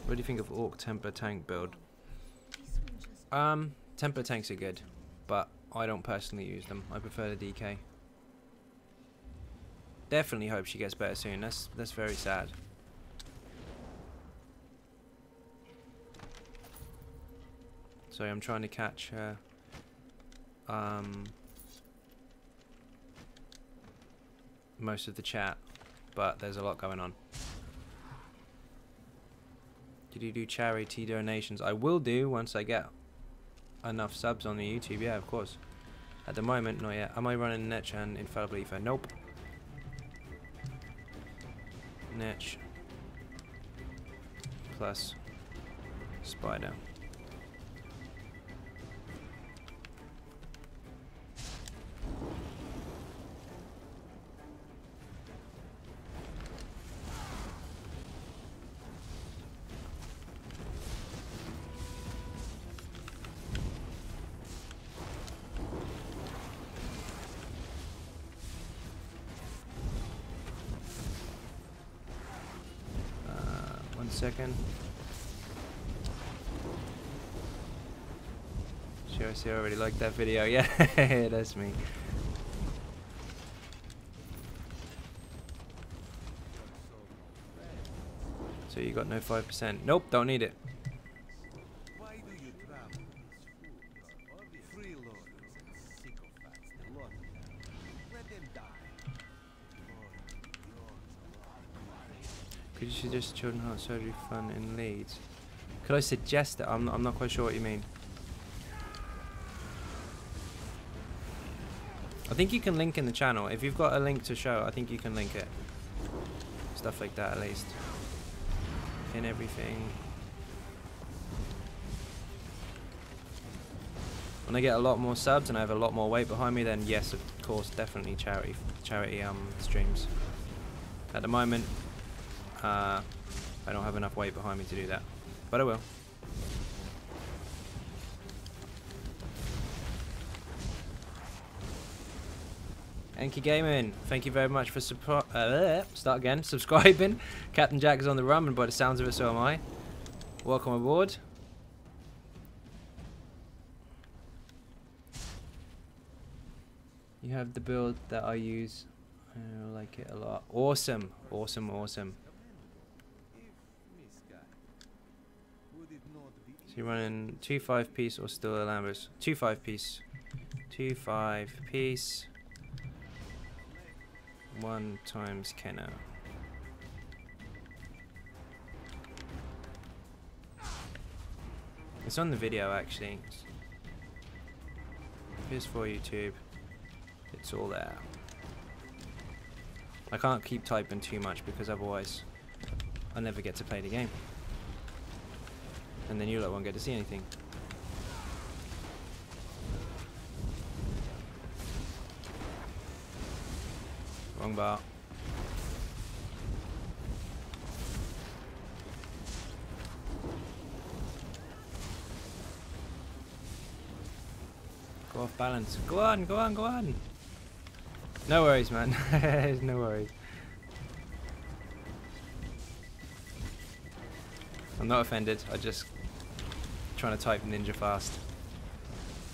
What do you think of Orc Temper Tank build? Temper tanks are good, but I don't personally use them. I prefer the DK. Definitely hope she gets better soon. That's very sad. Sorry, I'm trying to catch her. Most of the chat, but there's a lot going on. Did you do charity donations? I will do once I get enough subs on the YouTube. Yeah, of course. At the moment, not yet. Am I running Netch and Infallible Ether? Nope. Netch plus Spider. Second. Sure, I see I already liked that video. Yeah, that's me. So you got no 5%. Nope, don't need it. Why do you travel? Freeloaders and sycophants, the lot of them. Let them die. Could you suggest children heart surgery fun in Leeds? Could I suggest it? I'm not quite sure what you mean. I think you can link in the channel. If you've got a link to show, I think you can link it. Stuff like that, at least. In everything. When I get a lot more subs and I have a lot more weight behind me, then yes, of course, definitely charity streams. At the moment, I don't have enough weight behind me to do that, but I will. Enki Gaming, thank you very much for subscribing. Captain Jack is on the run, and by the sounds of it, so am I. Welcome aboard. You have the build that I use. I like it a lot. Awesome, awesome, awesome. So you're running 2 5-piece or still Alambras? 2 5-piece. 2 5-piece. 1 times Keno. It's on the video actually. Here's for YouTube. It's all there. I can't keep typing too much because otherwise I never get to play the game. And then you lot won't get to see anything. Wrong bar. Go off balance. Go on, go on, go on. No worries, man. No worries. I'm not offended. I just trying to type ninja fast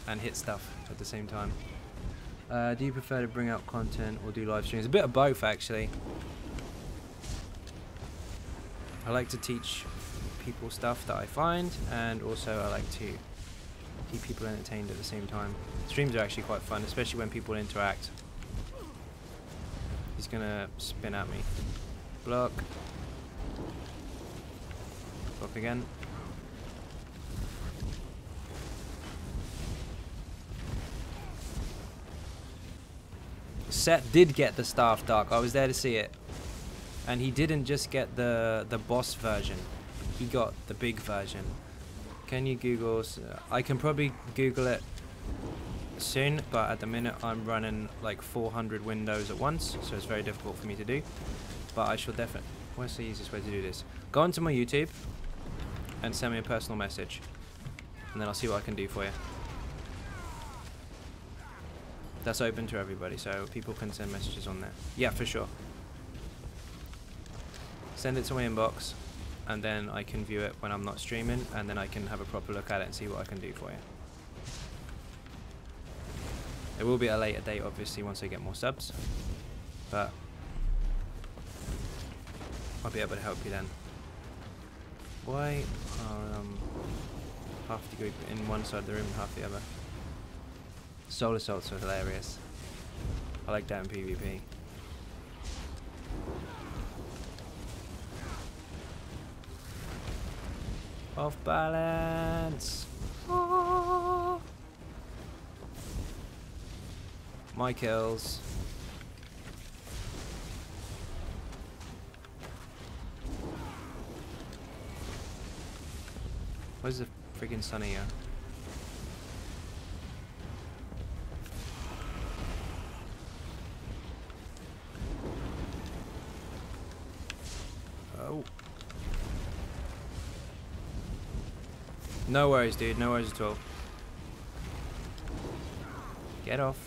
and hit stuff at the same time. Do you prefer to bring out content or do live streams? A bit of both, actually. I like to teach people stuff that I find, and also I like to keep people entertained at the same time. Streams are actually quite fun, especially when people interact. He's gonna spin at me. Block. Block again. Set did get the Staff Dark. I was there to see it. And he didn't just get the boss version. He got the big version. Can you Google? I can probably Google it soon, but at the minute I'm running like 400 windows at once, so it's very difficult for me to do. But I shall definitely... What's the easiest way to do this? Go onto my YouTube and send me a personal message, and then I'll see what I can do for you. That's open to everybody, so people can send messages on there. Yeah, for sure. Send it to my inbox, and then I can view it when I'm not streaming, and then I can have a proper look at it and see what I can do for you. It will be at a later date, obviously, once I get more subs, but I'll be able to help you then. Why are half the group in one side of the room and half the other? Soul assaults are hilarious. I like that in PvP. Off balance. Oh. My kills. Where's the freaking sun here? Oh. No worries, dude. No worries at all. Get off.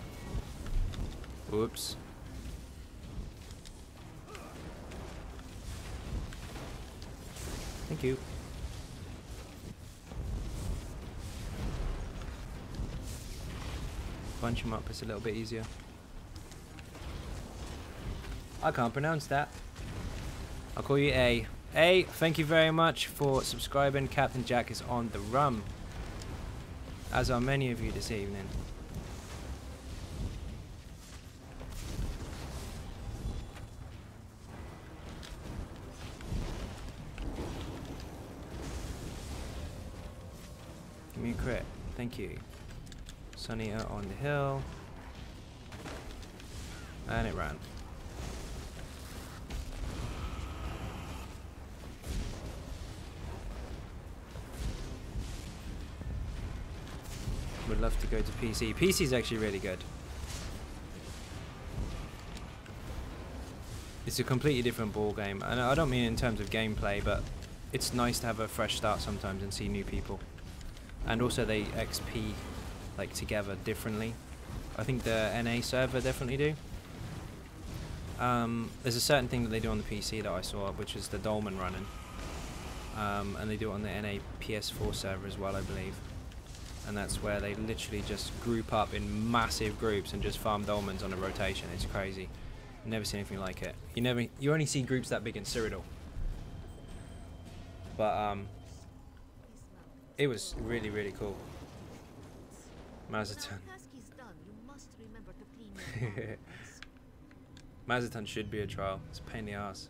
Whoops. Thank you. Bunch them up, it's a little bit easier. I can't pronounce that. I'll call you A. A, thank you very much for subscribing. Captain Jack is on the rum, as are many of you this evening. Give me a crit. Thank you. Sunny on the hill. And it ran. Would love to go to PC. PC is actually really good. It's a completely different ball game, and I don't mean in terms of gameplay, but it's nice to have a fresh start sometimes and see new people. And also they XP like together differently. I think the NA server definitely do. There's a certain thing that they do on the PC that I saw, which is the dolmen running. And they do it on the NA PS4 server as well, I believe. And that's where they literally just group up in massive groups and just farm dolmens on a rotation. It's crazy. Never seen anything like it. You only see groups that big in Cyrodiil. But it was really, really cool. Mazatun. Mazatun should be a trial. It's a pain in the ass.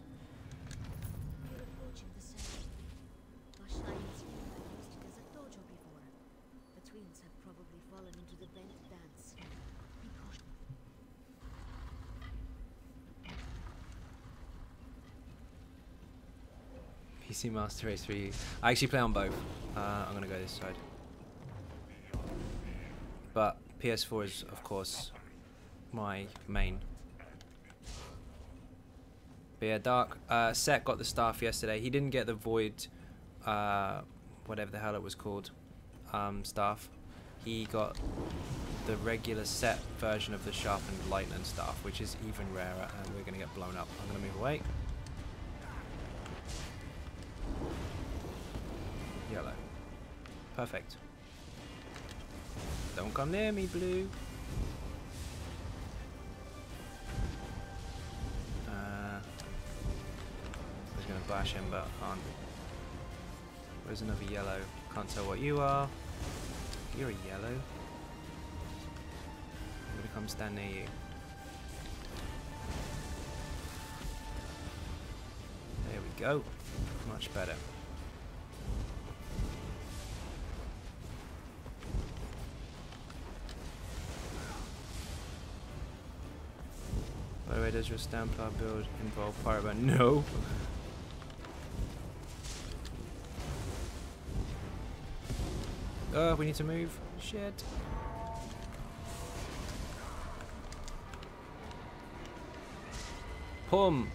PC Master Race 3. I actually play on both. I'm gonna go this side. But PS4 is, of course, my main. But yeah, Dark. Set got the staff yesterday. He didn't get the Void, whatever the hell it was called, staff. He got the regular set version of the sharpened lightning staff, which is even rarer, and we're gonna get blown up. I'm gonna move away. Yellow. Perfect. Don't come near me, blue. I was gonna bash him, but I can't. Where's another yellow? Can't tell what you are. You're a yellow. I'm gonna come stand near you. There we go. Much better. By the way, does your Stamplar build involve Pyroban? No. Oh, we need to move. Shit. Pum.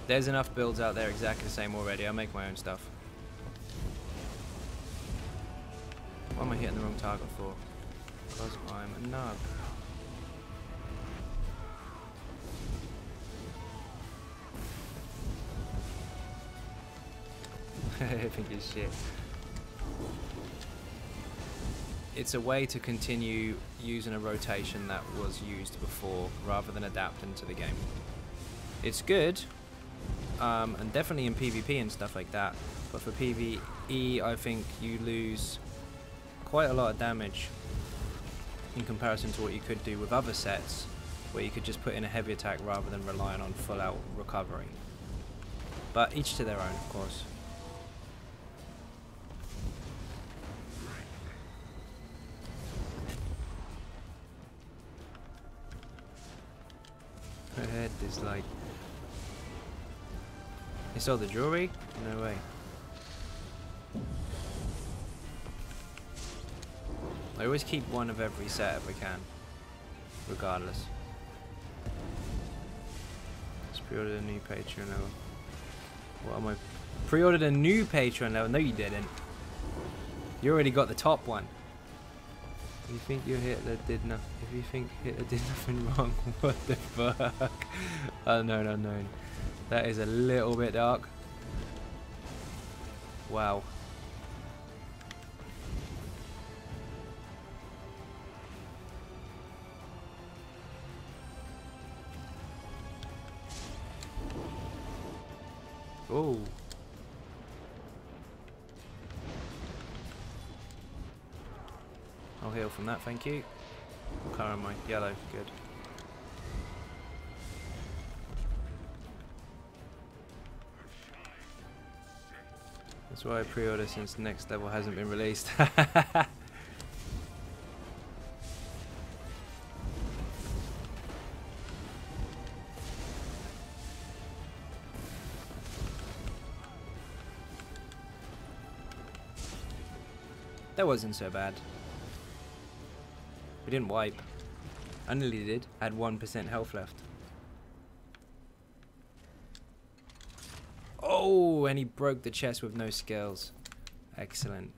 There's enough builds out there exactly the same already. I'll make my own stuff. What am I hitting the wrong target for? Because I'm a nub. I think it's shit. It's a way to continue using a rotation that was used before rather than adapting to the game. It's good. And definitely in PvP and stuff like that, but for PvE I think you lose quite a lot of damage in comparison to what you could do with other sets where you could just put in a heavy attack rather than relying on full out recovery. But each to their own, of course. Her head is like... You saw the jewelry? No way. I always keep one of every set if I can, regardless. Just pre-ordered a new Patreon level. What am I? Pre-ordered a new Patreon level? No, you didn't. You already got the top one. You think your Hitler did nothing? If you think Hitler did nothing wrong, what the fuck? Unknown, unknown. That is a little bit dark. Wow. Oh. I'll heal from that, thank you. What colour am I? Yellow, good. That's why I pre-order since next level hasn't been released. That wasn't so bad. We didn't wipe. I nearly did. I had 1% health left. Oh, and he broke the chest with no skills. Excellent.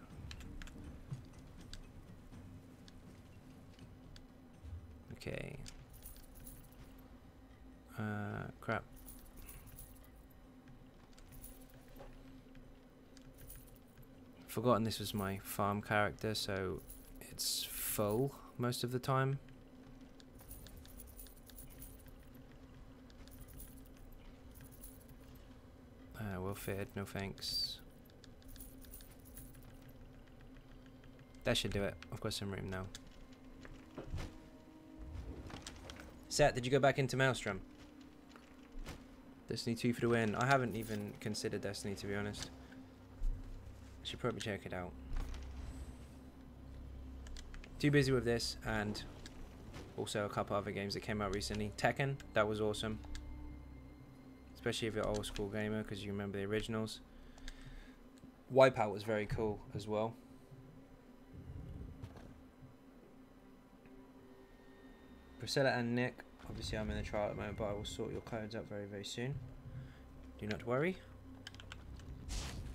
Okay. Crap. Forgotten this was my farm character, so it's full most of the time. Well fed, no thanks. That should do it. I've got some room now. Seth, did you go back into Maelstrom? Destiny 2 for the win. I haven't even considered Destiny, to be honest. Should probably check it out. Too busy with this, and also a couple other games that came out recently. Tekken, that was awesome. Especially if you're an old school gamer, because you remember the originals. Wipeout was very cool as well. Priscilla and Nick, obviously I'm in the trial at the moment, but I will sort your codes out very, very soon. Do not worry.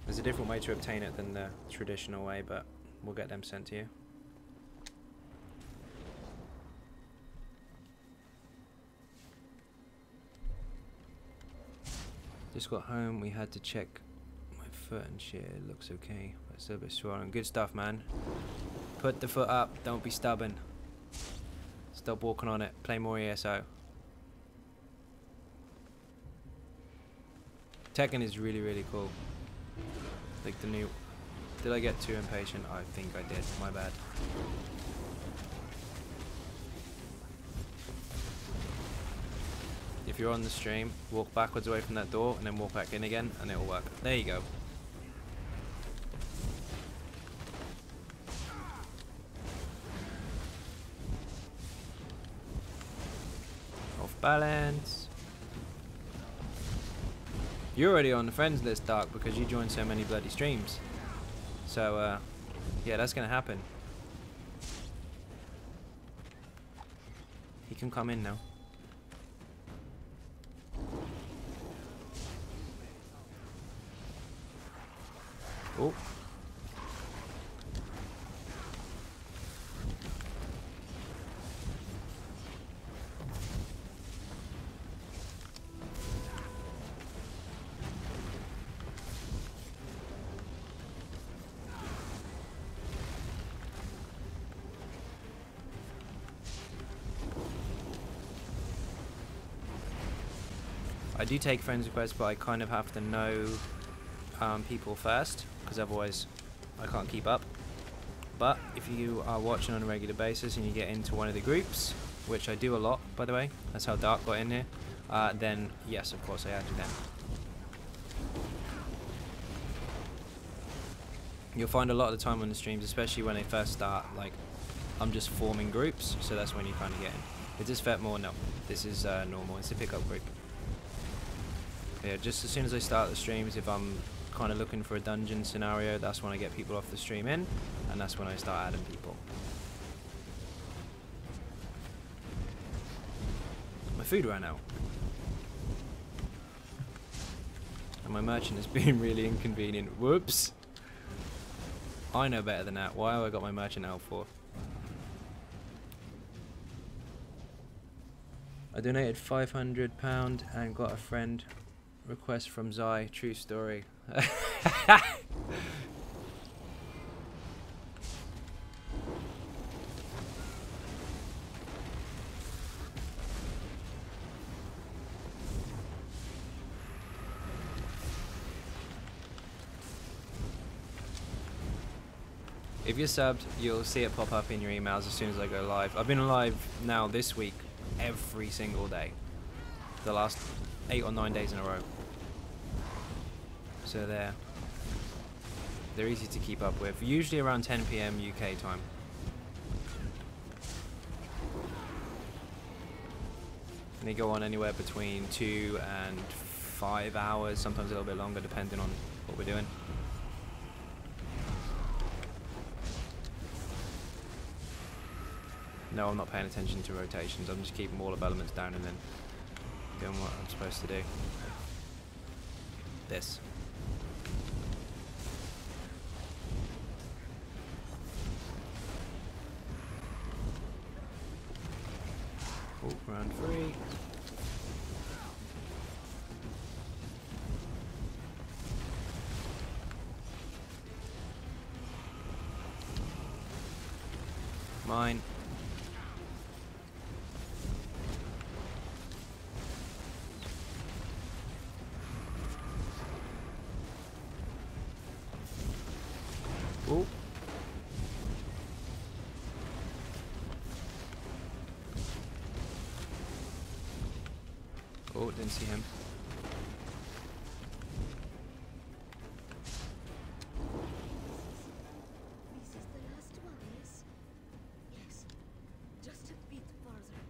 There's a different way to obtain it than the traditional way, but we'll get them sent to you. Just got home, we had to check my foot and shit. It looks okay, but it's still a bit swollen. Good stuff, man. Put the foot up, don't be stubborn. Stop walking on it. Play more ESO. Tekken is really, really cool. Like the new... Did I get too impatient? I think I did. My bad. If you're on the stream, walk backwards away from that door and then walk back in again and it will work. There you go. Off balance. You're already on the friends list, Dark, because you joined so many bloody streams. So, yeah, that's gonna happen. He can come in now. Oh. I do take friends requests, but I kind of have to know people first, because otherwise I can't keep up. But if you are watching on a regular basis and you get into one of the groups, which I do a lot, by the way, that's how Dark got in here, then yes, of course I add you then. You'll find a lot of the time on the streams, especially when they first start, like, I'm just forming groups, so that's when you kind of get in. Is this Vetmore? No, this is normal, it's a pickup group. Yeah, just as soon as I start the streams, if I'm kind of looking for a dungeon scenario, that's when I get people off the stream in, and that's when I start adding people. My food ran out. And my merchant has been really inconvenient. Whoops. I know better than that. Why have I got my merchant out for? I donated £500 and got a friend request from Zai. True story. If you're subbed, you'll see it pop up in your emails as soon as I go live. I've been live now this week every single day. The last 8 or 9 days in a row. So they're easy to keep up with. Usually around 10 PM UK time. And they go on anywhere between 2 and 5 hours, sometimes a little bit longer depending on what we're doing. No, I'm not paying attention to rotations. I'm just keeping all of elements down and then doing what I'm supposed to do. this. Oh, round 3. Mine. Oh. Oh, didn't see him. This is the last one, yes? Yes. Just a bit further.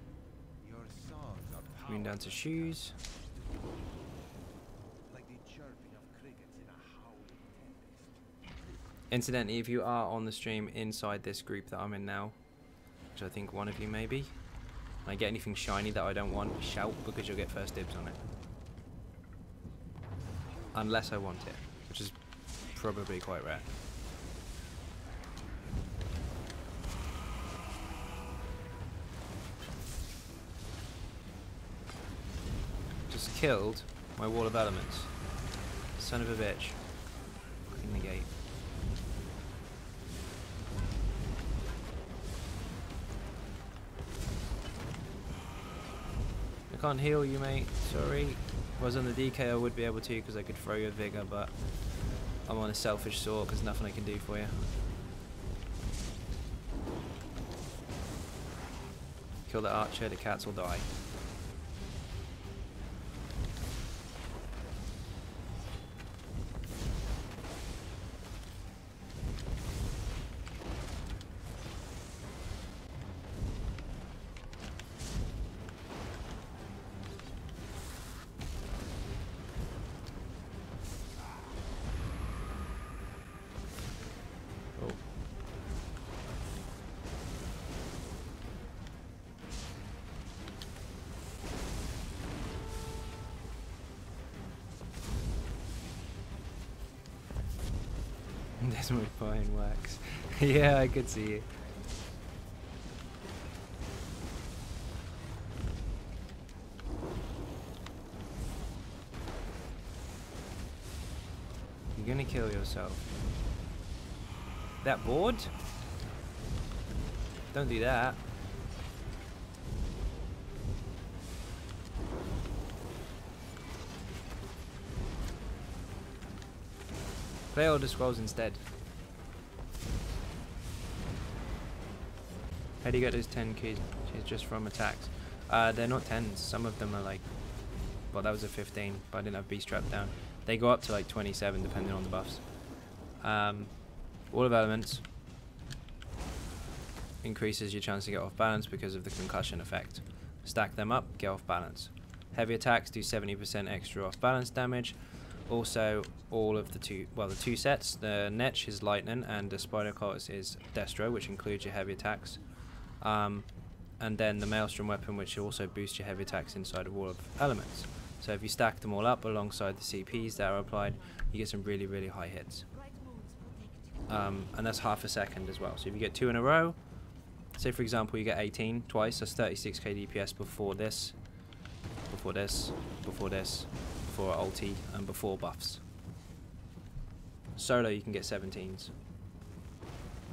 Your songs are Moving down to shoes. like the chirping of crickets in a howling tempest. Incidentally, if you are on the stream inside this group that I'm in now, which I think one of you may be, and I get anything shiny that I don't want, shout, because you'll get first dibs on it. Unless I want it, which is probably quite rare. Just killed my wall of elements. Son of a bitch. Fucking negate. I can't heal you, mate. Sorry. If I was on the DK, I would be able to because I could throw you a vigor, but I'm on a selfish sort because nothing I can do for you. Kill the archer, the cats will die. Oh. There's my fine wax. Yeah, I could see you. You're gonna kill yourself. That board? Don't do that. Play Elder Scrolls instead. How do you get those 10 keys just from attacks? They're not 10s. Some of them are like... Well, that was a 15, but I didn't have Beast Trap down. They go up to like 27 depending on the buffs. All of Elements increases your chance to get off balance because of the concussion effect. Stack them up, get off balance. Heavy attacks do 70% extra off balance damage. Also, all of the two sets, the Netch is Lightning and the Spider Cult is Destro, which includes your heavy attacks. And then the Maelstrom weapon, which also boosts your heavy attacks inside of all of Elements. So if you stack them all up alongside the CPs that are applied, you get some really, really high hits. And that's half a second as well. So if you get 2 in a row, say for example you get 18 twice, that's 36k DPS before this, before this, before this, before ulti, and before buffs. Solo you can get 17s.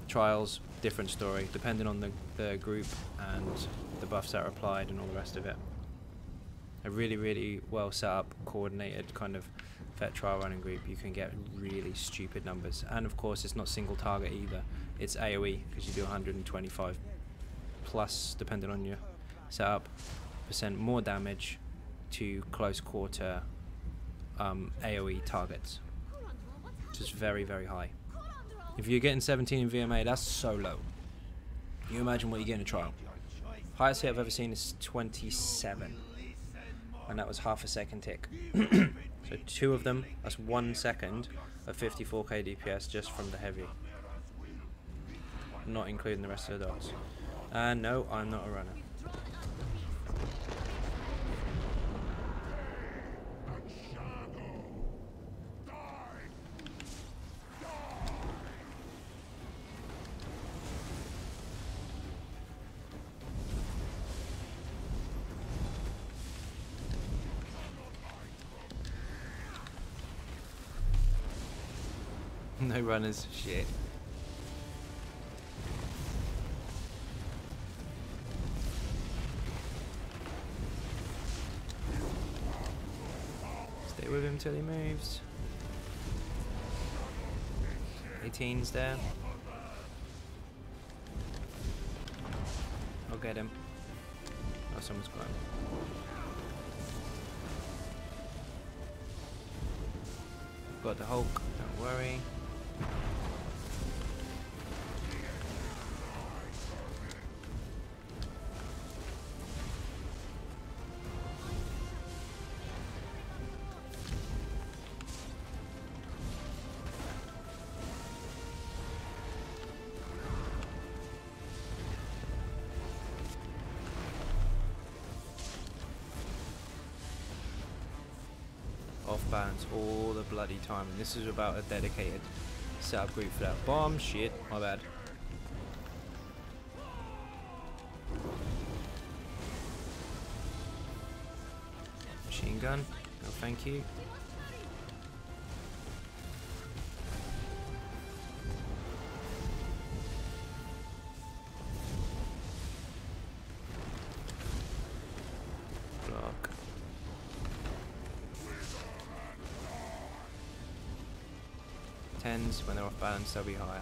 Trials, different story, depending on the group and the buffs that are applied and all the rest of it. A really, really well set up, coordinated kind of vet trial running group, you can get really stupid numbers. And of course it's not single target either, it's AoE, because you do 125 plus, depending on your setup, % more damage to close quarter AoE targets, which is very, very high. If you're getting 17 in VMA, that's so low. Can you imagine what you get in a trial? Highest hit I've ever seen is 27, and that was half a second tick. So 2 of them, that's 1 second of 54k DPS just from the heavy, not including the rest of the dots. And no, I'm not a runner. No runners. Shit. Stay with him till he moves. 18's there. I'll get him. Oh, someone's got him. Got the Hulk, don't worry. Off balance all the bloody time, and this is about a dedicated setup group for that bomb. Shit, my bad. Machine gun, no thank you. Block. Tens, when they're off balance, they'll be higher.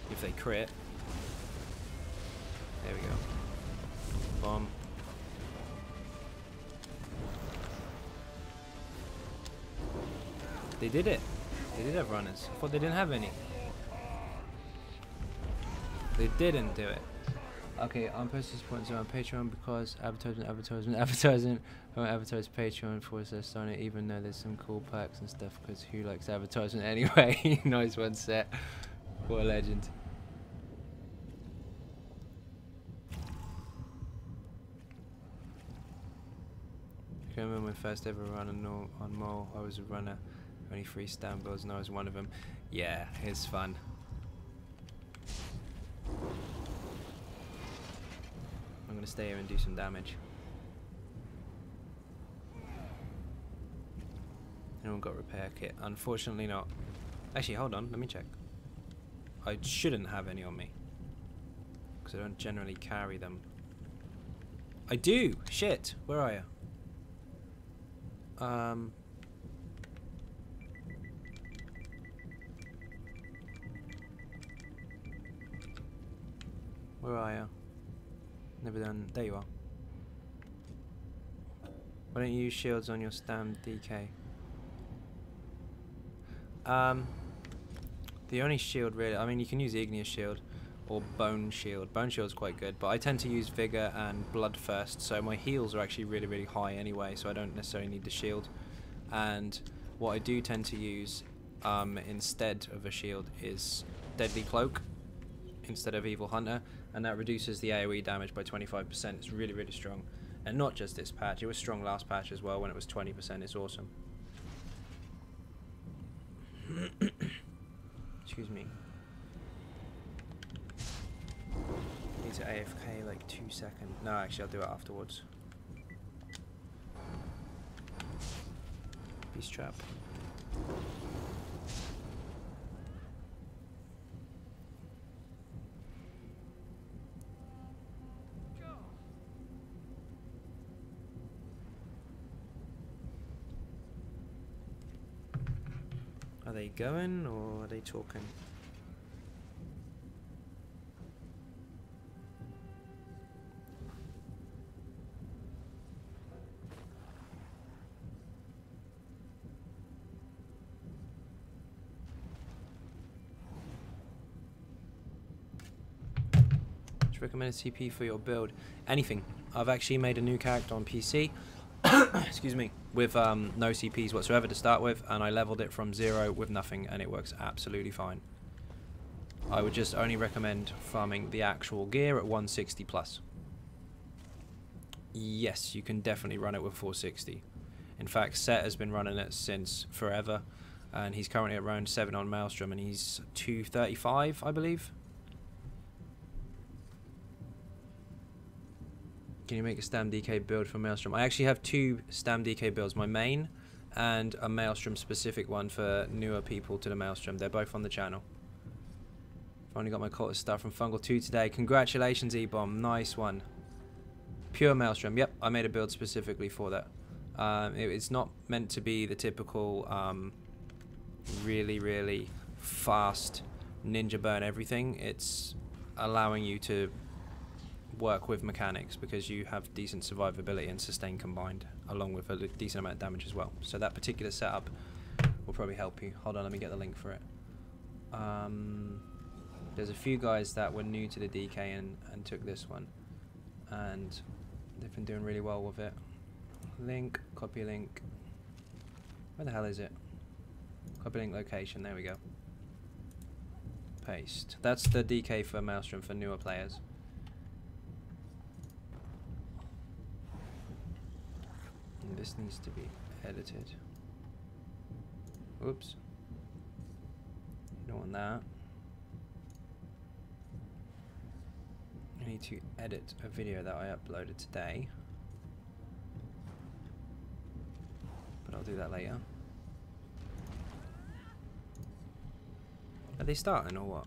If they crit. There we go. Bomb. They did it. They did have runners. I thought they didn't have any. They didn't do it. Okay, I'm posting sponsors on Patreon because advertising. I won't advertise Patreon for us starting it, even though there's some cool perks and stuff. Because who likes advertising anyway? Nice one, Set. What a legend. I remember my first ever run on Mole. I was a runner, only 3 stand builds, and I was one of them. Yeah, it's fun. I'm gonna stay here and do some damage. Anyone got repair kit? Unfortunately not. Actually, hold on, let me check. I shouldn't have any on me, because I don't generally carry them. I do! Shit! Where are you? Where are you? Never done. There you are. Why don't you use shields on your stam DK? The only shield really, I mean you can use Igneous Shield or Bone Shield. Bone Shield's quite good, but I tend to use Vigor and Blood first, so my heals are actually really, really high anyway, so I don't necessarily need the shield. And what I do tend to use instead of a shield is Deadly Cloak instead of Evil Hunter, and that reduces the AoE damage by 25%. It's really, really strong. And not just this patch, it was strong last patch as well when it was 20%. It's awesome. Excuse me. Need to AFK like 2 seconds. No, actually I'll do it afterwards. Beast trap. Are they going or are they talking? Just recommend a CP for your build. Anything. I've actually made a new character on PC. Excuse me, with no CPs whatsoever to start with, and I leveled it from 0 with nothing, and it works absolutely fine. I would just only recommend farming the actual gear at 160 plus. Yes, you can definitely run it with 460. In fact, Set has been running it since forever, and he's currently at round 7 on Maelstrom, and he's 235, I believe. Can you make a Stam DK build for Maelstrom? I actually have 2 Stam DK builds, my main and a Maelstrom specific one for newer people to the Maelstrom. They're both on the channel. Finally got my quarter stuff from Fungal 2 today. Congratulations, E-Bomb. Nice one. Pure Maelstrom. Yep, I made a build specifically for that. It's not meant to be the typical really fast ninja burn everything. It's allowing you to work with mechanics because you have decent survivability and sustain combined, along with a decent amount of damage as well. So that particular setup will probably help you. Hold on, let me get the link for it. There's a few guys that were new to the DK and took this one, and they've been doing really well with it. Link, copy link. Where the hell is it? Copy link location, there we go. Paste. That's the DK for Maelstrom for newer players. And this needs to be edited. Oops. You don't want that. I need to edit a video that I uploaded today. But I'll do that later. Are they starting or what?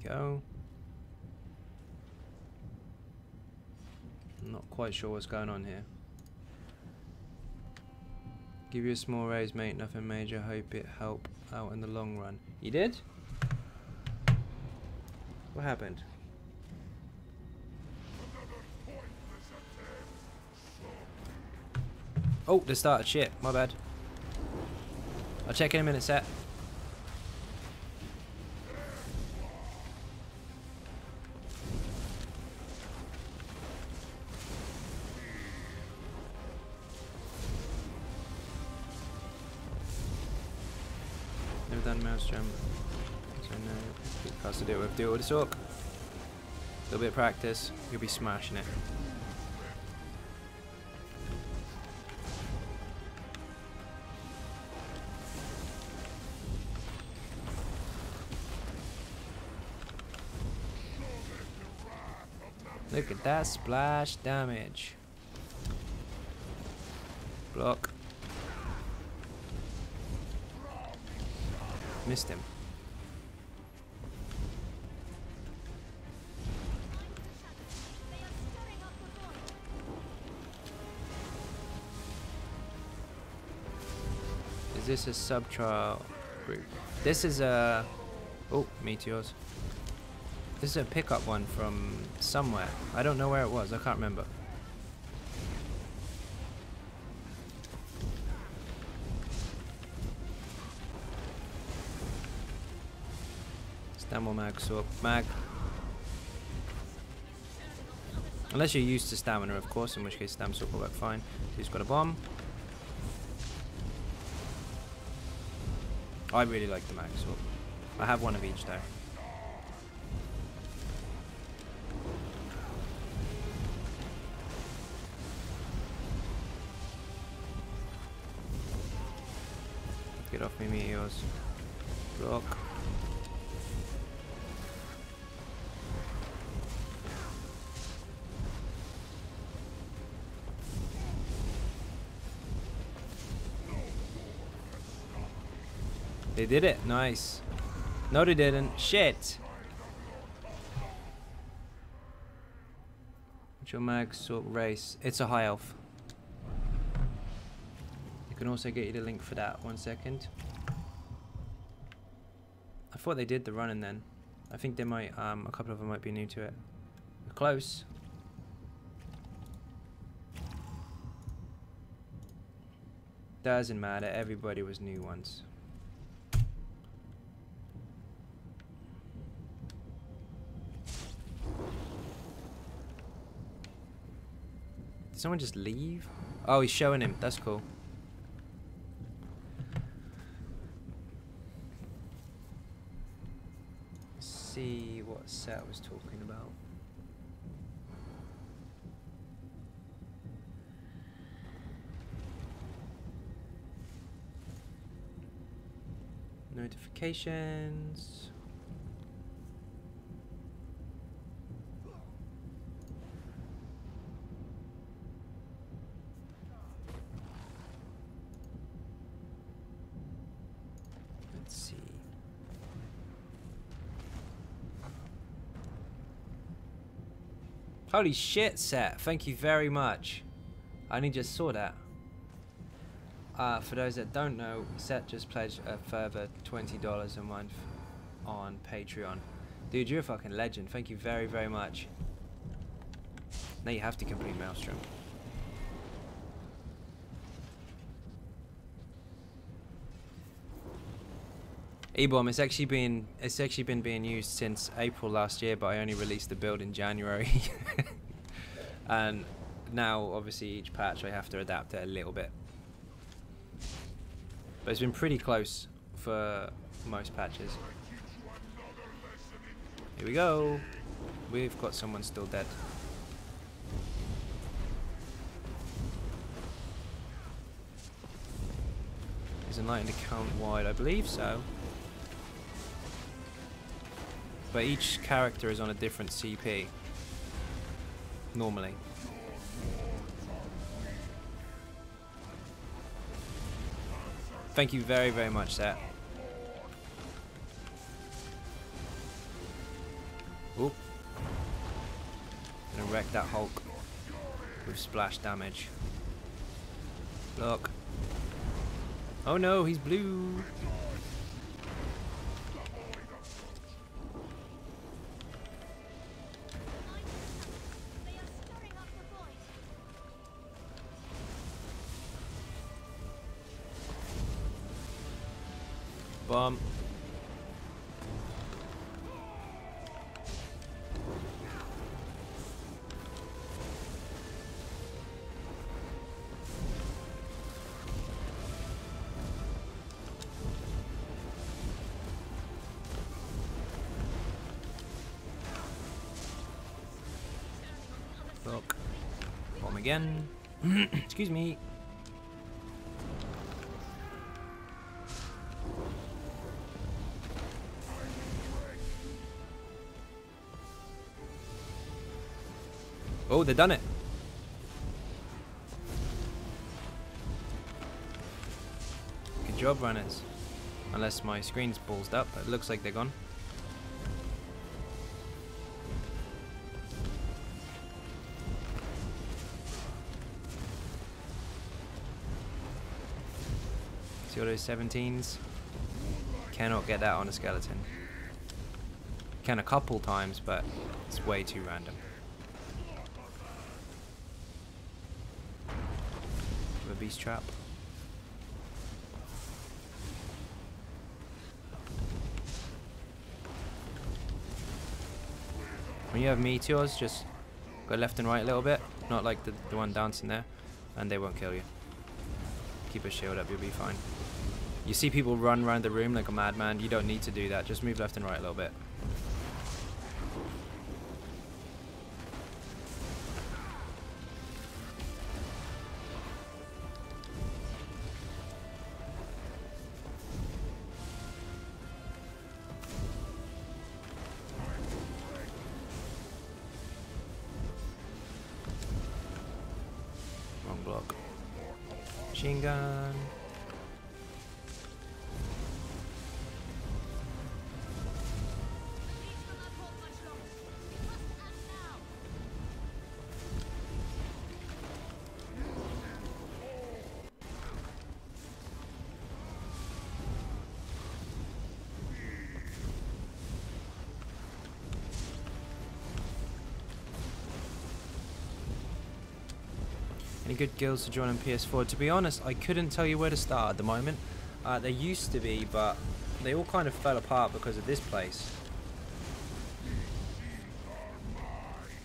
Go. I'm not quite sure what's going on here. Give you a small raise, mate. Nothing major. Hope it help out in the long run. You did? What happened? Oh, they started. Shit. My bad. I'll check in a minute, set. Done Maelstrom, so no, has to do it with the Orc. A little bit of practice, you'll be smashing it. Look at that splash damage. Block. Missed him. Is this a sub-trial group? This is a... Oh, meteors. This is a pickup one from somewhere. I don't know where it was. I can't remember. Stamina mag, swap mag. Unless you're used to stamina, of course, in which case stam swap will work fine. Who's got a bomb? I really like the mag swap. I have one of each though. Get off me, meteors. Block. They did it. Nice. No, they didn't. Shit. What's your mag sort race? It's a high elf. You can also get you the link for that. 1 second. I thought they did the running then. I think they might. A couple of them might be new to it. Close. Doesn't matter. Everybody was new once. someone just leave? Oh, he's showing him. That's cool. Let's see what Set was talking about. Notifications. Let's see. Holy shit, Set. Thank you very much. I only just saw that. For those that don't know, Set just pledged a further $20 a month on Patreon. Dude, you're a fucking legend. Thank you very, very much. Now you have to complete Maelstrom. E-bomb, it's actually been being used since April last year, but I only released the build in January. And now, obviously, each patch I have to adapt it a little bit. But it's been pretty close for most patches. Here we go. We've got someone still dead. Is enlightened account wide? I believe so. But each character is on a different CP. Normally. Thank you very, very much, Set. Oop. Gonna wreck that Hulk with splash damage. Look. Oh no, he's blue. Bomb. Look. Bomb again. Excuse me. Oh, they've done it. Good job, runners. Unless my screen's ballsed up, but it looks like they're gone. See all those 17s? Cannot get that on a skeleton. Can a couple times, but it's way too random. A beast trap. When you have meteors, just go left and right a little bit, not like the one dancing there, and they won't kill you. Keep a shield up, you'll be fine. You see people run around the room like a madman, you don't need to do that, just move left and right a little bit. Block. Machine gun. Any good guilds to join on PS4? To be honest, I couldn't tell you where to start at the moment. There used to be, but they all kind of fell apart because of this place.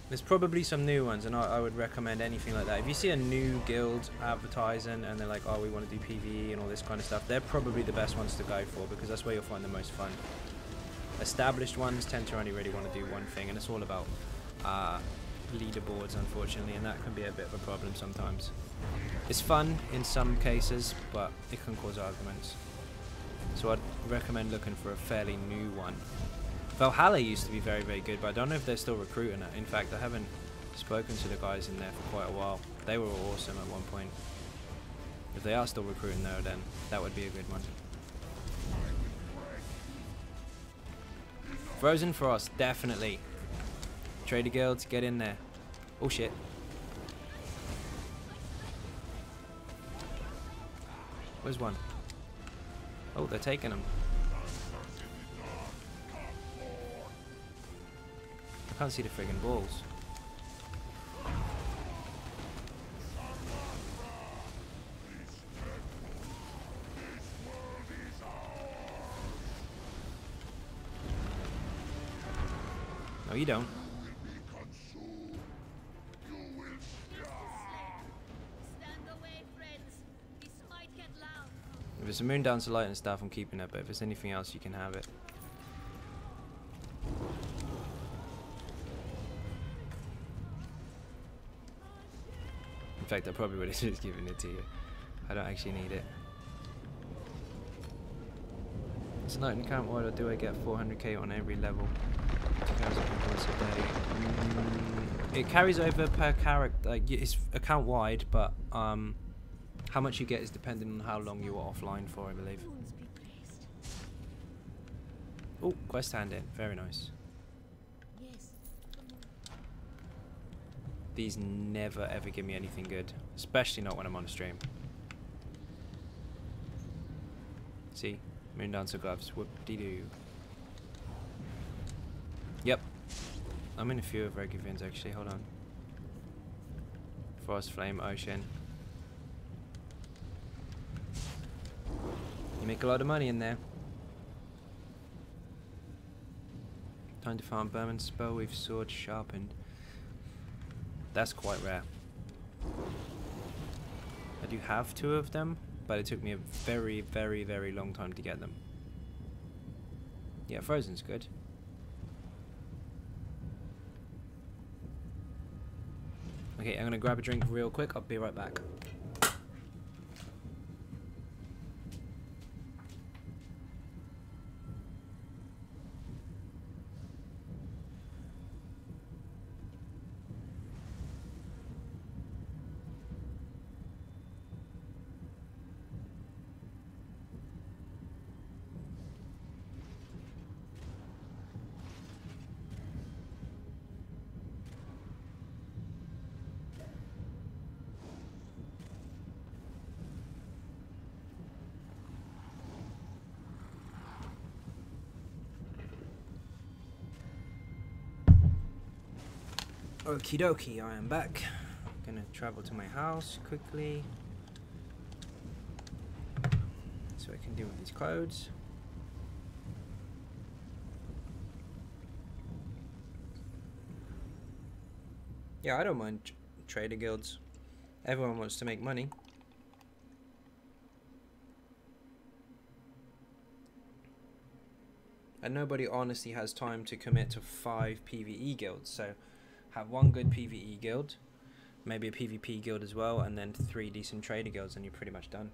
There's probably some new ones, and I would recommend anything like that. If you see a new guild advertising and they're like, oh, we want to do PvE and all this kind of stuff, they're probably the best ones to go for, because that's where you'll find the most fun. Established ones tend to only really want to do one thing, and it's all about leaderboards, unfortunately, and that can be a bit of a problem sometimes. It's fun in some cases, but it can cause arguments. So I'd recommend looking for a fairly new one. Valhalla used to be very, very good, but I don't know if they're still recruiting it. In fact, I haven't spoken to the guys in there for quite a while. They were awesome at one point. If they are still recruiting there, then that would be a good one. Frozen Frost, definitely. Trader Guilds, get in there. Oh shit. Where's one? Oh, they're taking them. I can't see the friggin' balls. No, you don't. If it's a moon dancer light and stuff, I'm keeping it, but if it's anything else, you can have it. In fact, I probably would have just given it to you. I don't actually need it. It's not in count wide, or do I get 400k on every level? It carries over per character, like it's account wide, but how much you get is dependent on how long you are offline for, I believe. Oh, quest hand in, very nice. These never ever give me anything good, especially not when I'm on a stream. See, moon dancer gloves, whoop-de-doo. Yep, I'm in a few of Regivins actually. Hold on. Frost, flame, ocean. You make a lot of money in there. Time to farm Berman spell with sword sharpened. That's quite rare. I do have 2 of them, but it took me a very, very, very long time to get them. Yeah, Frozen's good. Okay, I'm gonna grab a drink real quick. I'll be right back. Okie dokie, I am back. Gonna travel to my house quickly so I can deal with these clothes. Yeah, I don't mind trader guilds. Everyone wants to make money. And nobody honestly has time to commit to 5 PvE guilds, so have 1 good PvE guild, maybe a PvP guild as well, and then 3 decent trader guilds, and you're pretty much done.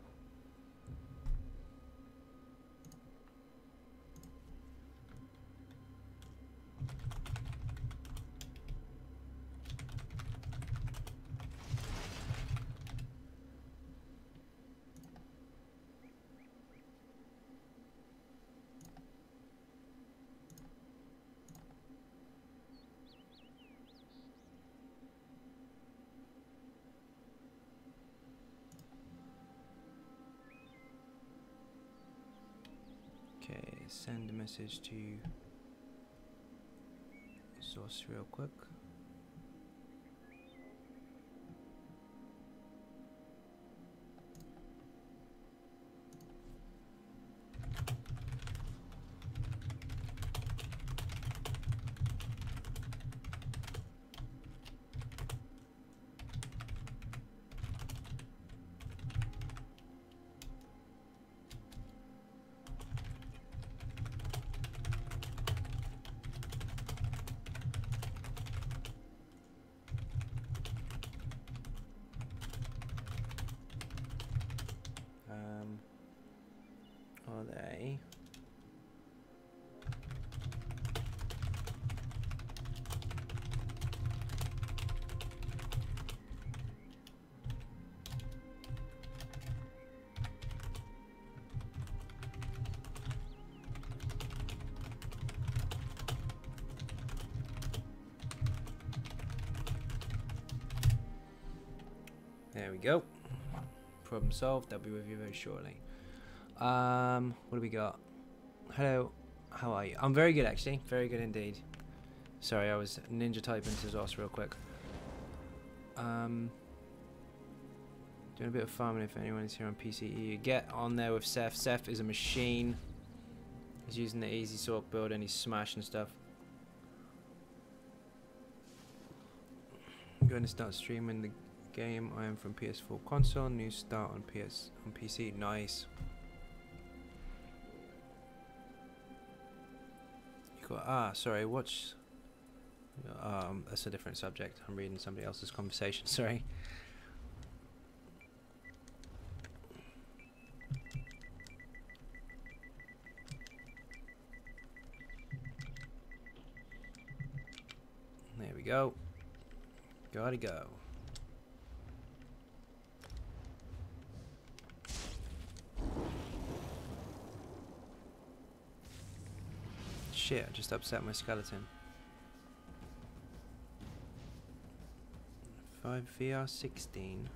Okay, send a message to source real quick. are they? There we go. Problem solved. They'll be with you very shortly. What do we got? Hello. How are you? I'm very good, actually. Very good indeed. Sorry, I was ninja typing to Zos real quick. Doing a bit of farming if anyone is here on PCE. Get on there with Seth. Seth is a machine. He's using the easy sort build and he's smashing stuff. I'm going to start streaming the game. I am from PS4 console. New start on PC. Nice. You got sorry. Watch. That's a different subject. I'm reading somebody else's conversation. Sorry. There we go. Gotta go. Shit, I just upset my skeleton. 5 VR 16.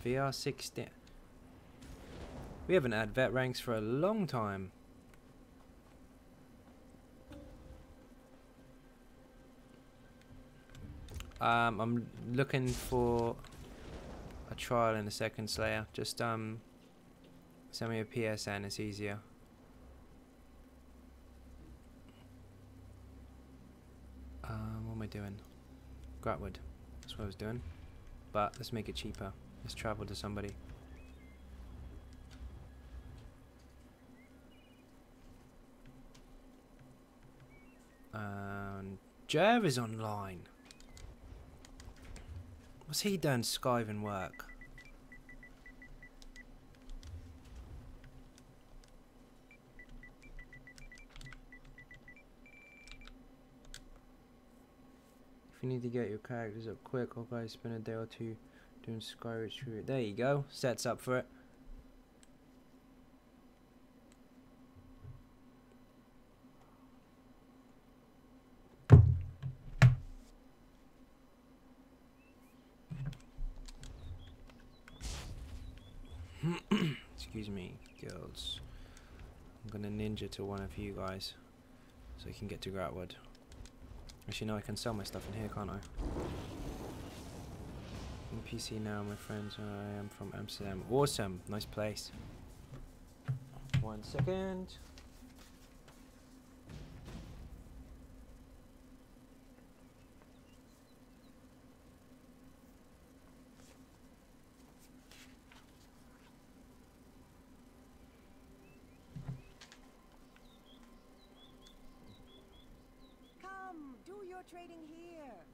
VR 16. We haven't had vet ranks for a long time. I'm looking for a trial in a second, Slayer. Just send me a PSN, it's easier. What am I doing? Gratwood. That's what I was doing. But let's make it cheaper. Let's travel to somebody. Jer is online. What's he done skiving work? If you need to get your characters up quick, or guys spend a day or two doing sky retrieval. There you go. Sets up for it. Excuse me, girls. I'm gonna ninja to one of you guys so I can get to Gratwood. Actually, no, I can sell my stuff in here, can't I? I'm PC now, my friends. I am from Amsterdam. Awesome, nice place. 1 second. Do your trading here.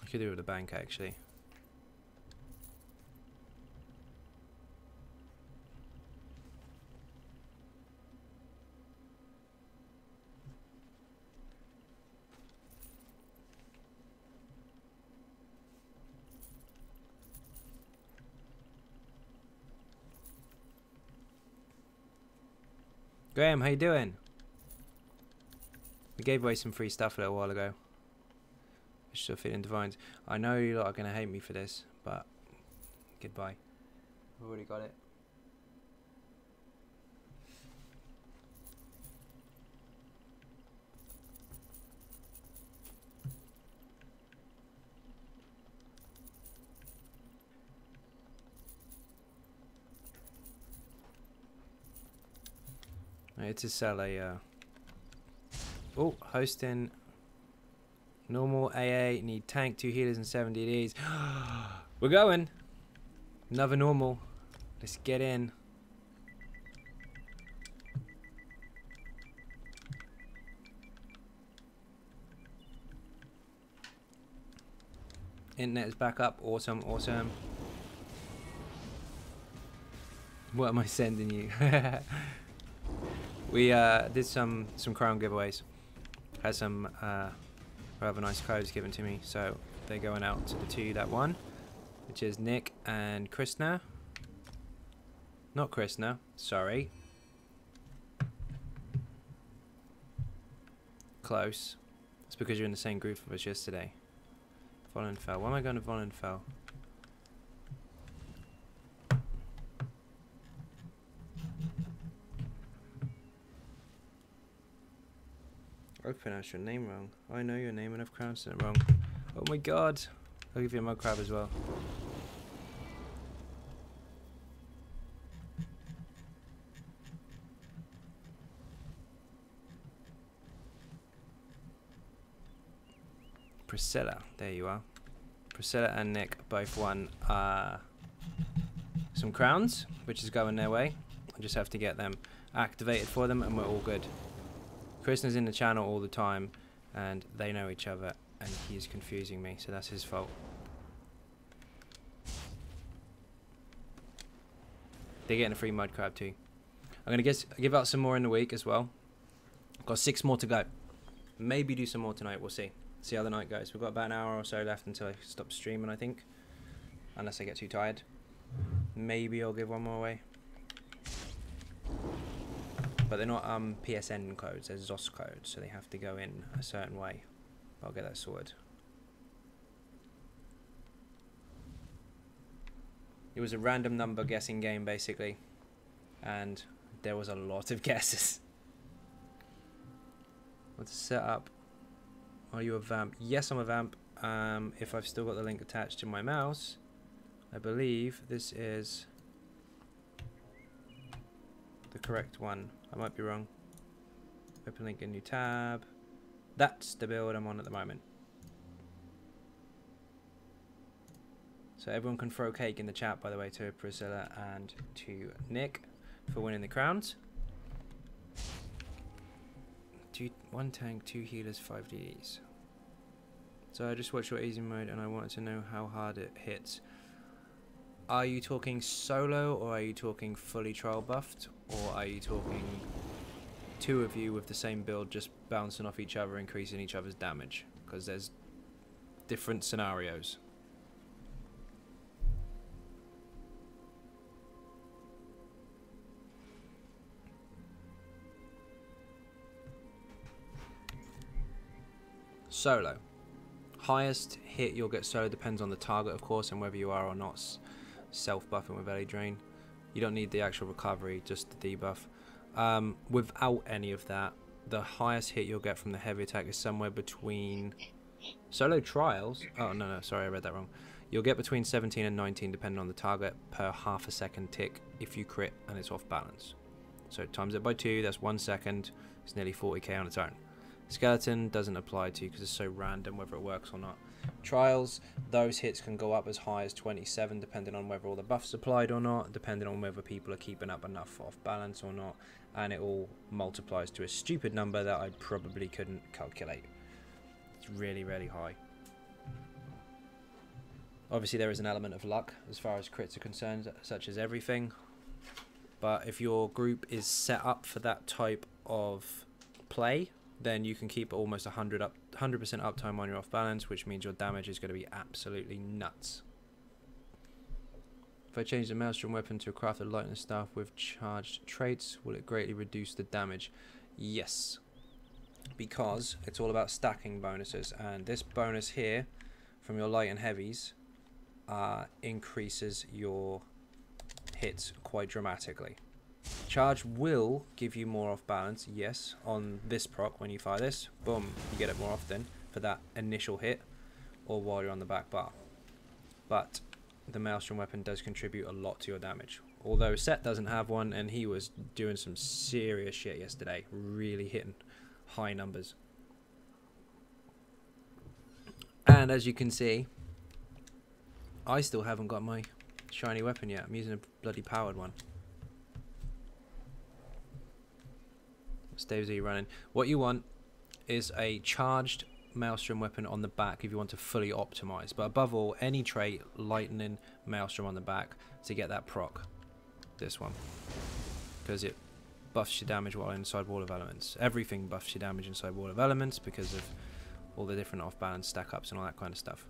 I could do it with a bank, actually. Graham, how you doing? We gave away some free stuff a little while ago. Still feeling divines. I know you lot are going to hate me for this, but goodbye. I've already got it. I had to sell a hosting normal AA, need tank, 2 healers and 70 Ds. We're going. Another normal. Let's get in. Internet is back up. Awesome, awesome. What am I sending you? We did some crown giveaways. Had some rather nice codes given to me, so they're going out to the two that won, which is Nick and Krishna. Not Krishna, sorry. Close. It's because you're in the same group of us yesterday. Vollenfell. Why am I going to Vollenfell? I've pronounced your name wrong. I know your name and I've pronounced it wrong. Oh my god. I'll give you a mud crab as well. Priscilla, there you are. Priscilla and Nick both won some crowns, which is going their way. I just have to get them activated for them and we're all good. Krishna's in the channel all the time and they know each other and he's confusing me, so that's his fault. They're getting a free mud crab too. I'm going to give out some more in the week as well. I've got 6 more to go. Maybe do some more tonight, we'll see. See how the night goes. We've got about an hour or so left until I stop streaming, I think. Unless I get too tired. Maybe I'll give one more away. But they're not PSN codes, they're ZOS codes, so they have to go in a certain way. I'll get that sorted. It was a random number guessing game, basically. And there was a lot of guesses. What's the setup? Are you a vamp? Yes, I'm a vamp. If I've still got the link attached to my mouse, I believe this is the correct one. I might be wrong. Open link in new tab. That's the build I'm on at the moment. So everyone can throw cake in the chat, by the way, to Priscilla and to Nick for winning the crowns. 1 tank, 2 healers, 5 DDs. So I just watched your easy mode and I wanted to know how hard it hits. Are you talking solo or are you talking fully trial buffed? Or are you talking 2 of you with the same build just bouncing off each other, increasing each other's damage? Because there's different scenarios. Solo. Highest hit you'll get solo depends on the target, of course, and whether you are or not self-buffing with Ellie Drain. You don't need the actual recovery, just the debuff. Without any of that, the highest hit you'll get from the heavy attack is somewhere between... Solo trials... Oh, no, sorry, I read that wrong. You'll get between 17 and 19 depending on the target per half a second tick if you crit and it's off balance. So times it by 2, that's 1 second. It's nearly 40k on its own. Skeleton doesn't apply to you because it's so random whether it works or not. Trials, those hits can go up as high as 27 depending on whether all the buffs applied or not, depending on whether people are keeping up enough off balance or not, and it all multiplies to a stupid number that I probably couldn't calculate. It's really, really high. Obviously there is an element of luck as far as crits are concerned, such as everything, but if your group is set up for that type of play, then you can keep almost 100% uptime on your off balance, which means your damage is going to be absolutely nuts. If I change the Maelstrom weapon to a crafted lightning staff with charged traits, will it greatly reduce the damage? Yes, because it's all about stacking bonuses, and this bonus here from your light and heavies increases your hits quite dramatically. Charge will give you more off balance, yes, on this proc. When you fire this, boom, you get it more often for that initial hit or while you're on the back bar. But the Maelstrom weapon does contribute a lot to your damage, although Set doesn't have one and he was doing some serious shit yesterday, really hitting high numbers. And as you can see, I still haven't got my shiny weapon yet. I'm using a bloody powered one. What staves are you running? What you want is a charged Maelstrom weapon on the back if you want to fully optimize. But above all, any trait, lightning, Maelstrom on the back to get that proc. This one. Because it buffs your damage while inside Wall of Elements. Everything buffs your damage inside Wall of Elements because of all the different off-balance stack-ups and all that kind of stuff.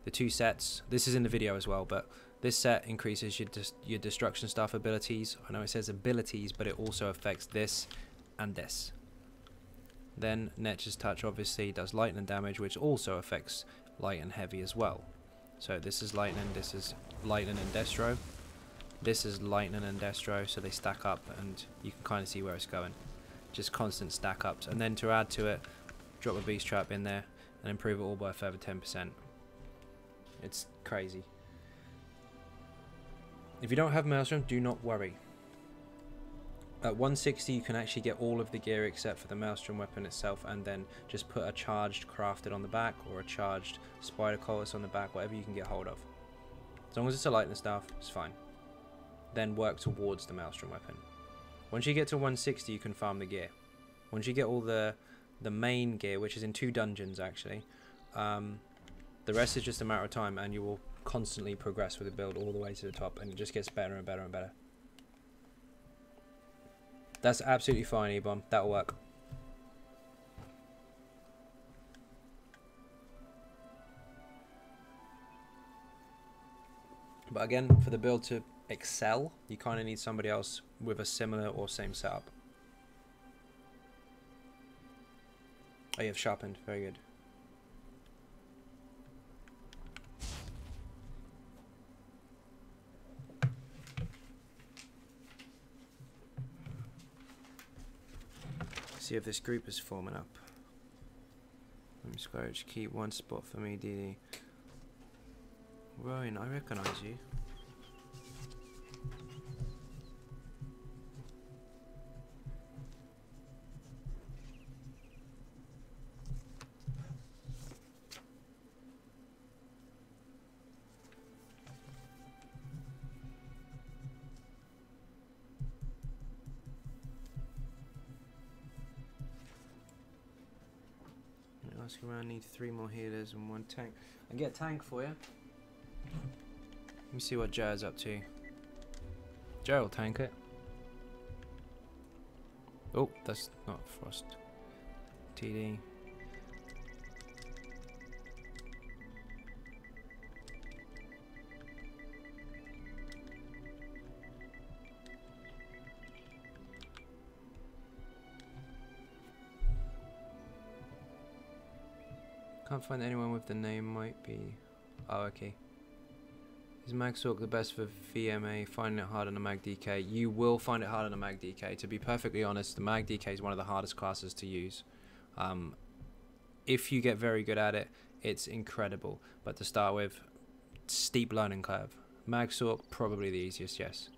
The two sets, this is in the video as well, but this set increases your destruction staff abilities. I know it says abilities, but it also affects this and this. Then Nature's Touch obviously does lightning damage, which also affects light and heavy as well. So this is lightning, this is lightning and destro. This is lightning and destro, so they stack up and you can kind of see where it's going. Just constant stack ups. And then to add to it, drop a beast trap in there and improve it all by a further 10%. It's crazy. If you don't have Maelstrom, do not worry. At 160 you can actually get all of the gear except for the Maelstrom weapon itself, and then just put a charged crafted on the back or a charged spider collis on the back, whatever you can get hold of. As long as it's a lightning staff, it's fine. Then work towards the Maelstrom weapon. Once you get to 160 you can farm the gear. Once you get all the main gear, which is in 2 dungeons actually, the rest is just a matter of time, and you will constantly progress with the build all the way to the top, and it just gets better and better and better. That's absolutely fine, E-Bomb. That'll work. But again, for the build to excel, you kind of need somebody else with a similar or same setup. Oh, you have sharpened. Very good. See if this group is forming up. Let me scratch. Keep one spot for me, DD. Rowan, I recognize you. Ask around, need 3 more healers and 1 tank. I can get a tank for you. Let me see what Jared's up to. Jared will tank it. Oh, that's not Frost. TD. Can't find anyone with the name. Might be. Oh, okay. Is Magsork the best for VMA? Finding it hard on the Mag DK. You will find it hard on the Mag DK. To be perfectly honest, the Mag DK is one of the hardest classes to use. If you get very good at it, it's incredible. But to start with, steep learning curve. Magsork, probably the easiest, yes.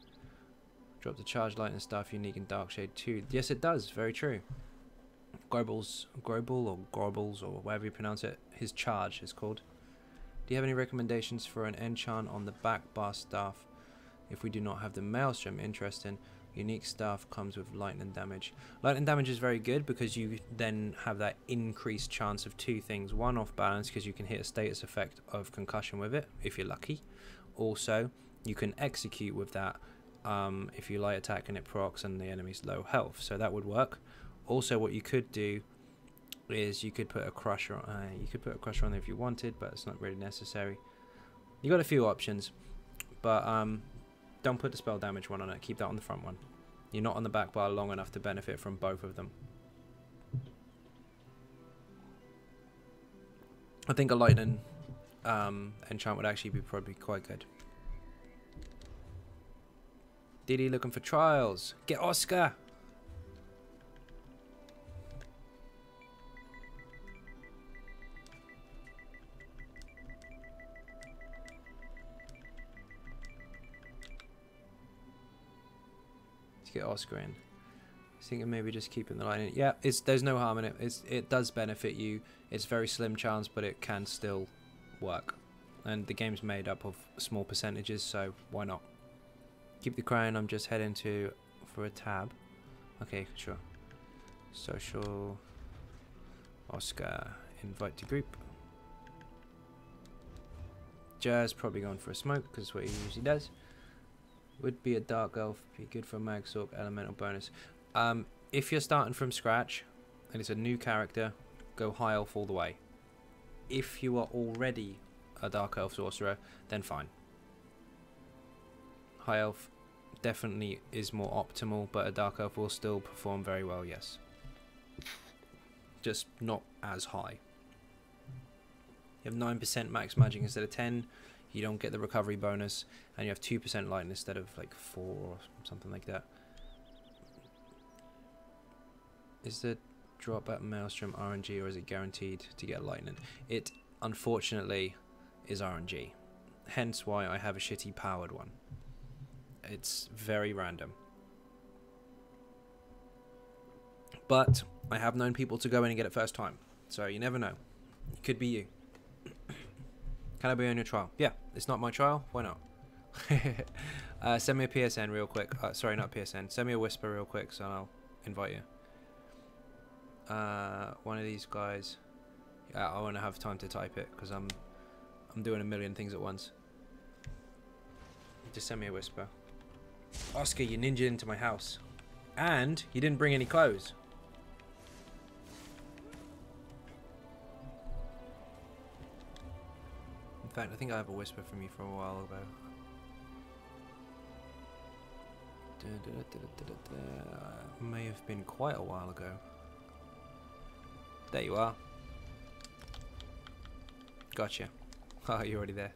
Drop the charge lightning stuff, unique in Darkshade 2. Yes, it does. Very true. Grobel or whatever you pronounce it, his charge is called. Do you have any recommendations for an enchant on the back bar staff if we do not have the Maelstrom? Interesting. Unique staff comes with lightning damage. Lightning damage is very good because you then have that increased chance of 2 things. One, off balance, because you can hit a status effect of concussion with it if you're lucky. Also, you can execute with that if you light attack and it procs and the enemy's low health, so that would work. Also, what you could do is you could put a crusher on. On there if you wanted, but it's not really necessary. You got a few options, but don't put the spell damage one on it. Keep that on the front one. You're not on the back bar long enough to benefit from both of them. I think a lightning enchant would actually be probably quite good. Diddy looking for trials. Get Oscar. Get Oscar in. I think maybe just keeping the line in. Yeah, there's no harm in it. It does benefit you. It's very slim chance, but it can still work. And the game's made up of small percentages, so why not? Keep the crown. I'm just heading for a tab. Okay, sure. Social. Oscar. invite to group. Jazz probably going for a smoke because that's what he usually does. Would be a dark elf, be good for a mag sork elemental bonus. If you're starting from scratch and it's a new character, go high elf all the way. If you are already a dark elf sorcerer, then fine. High elf definitely is more optimal, but a dark elf will still perform very well, yes. Just not as high. You have 9% max magic instead of 10. You don't get the recovery bonus, and you have 2% lightning instead of like 4 or something like that. Is the drop at Maelstrom RNG, or is it guaranteed to get lightning? It unfortunately is RNG, hence why I have a shitty powered one. It's very random, but I have known people to go in and get it first time, so you never know. It could be you. Can I be on your trial? Yeah, it's not my trial. Why not? Send me a PSN real quick. Sorry, not PSN. Send me a whisper real quick, so I'll invite you. One of these guys. Yeah, I won't have time to type it because I'm doing a million things at once. Just send me a whisper. Oscar, you ninja into my house, and you didn't bring any clothes. In fact, I think I have a whisper from you from a while ago. May have been quite a while ago. There you are. Gotcha. Oh, you're already there.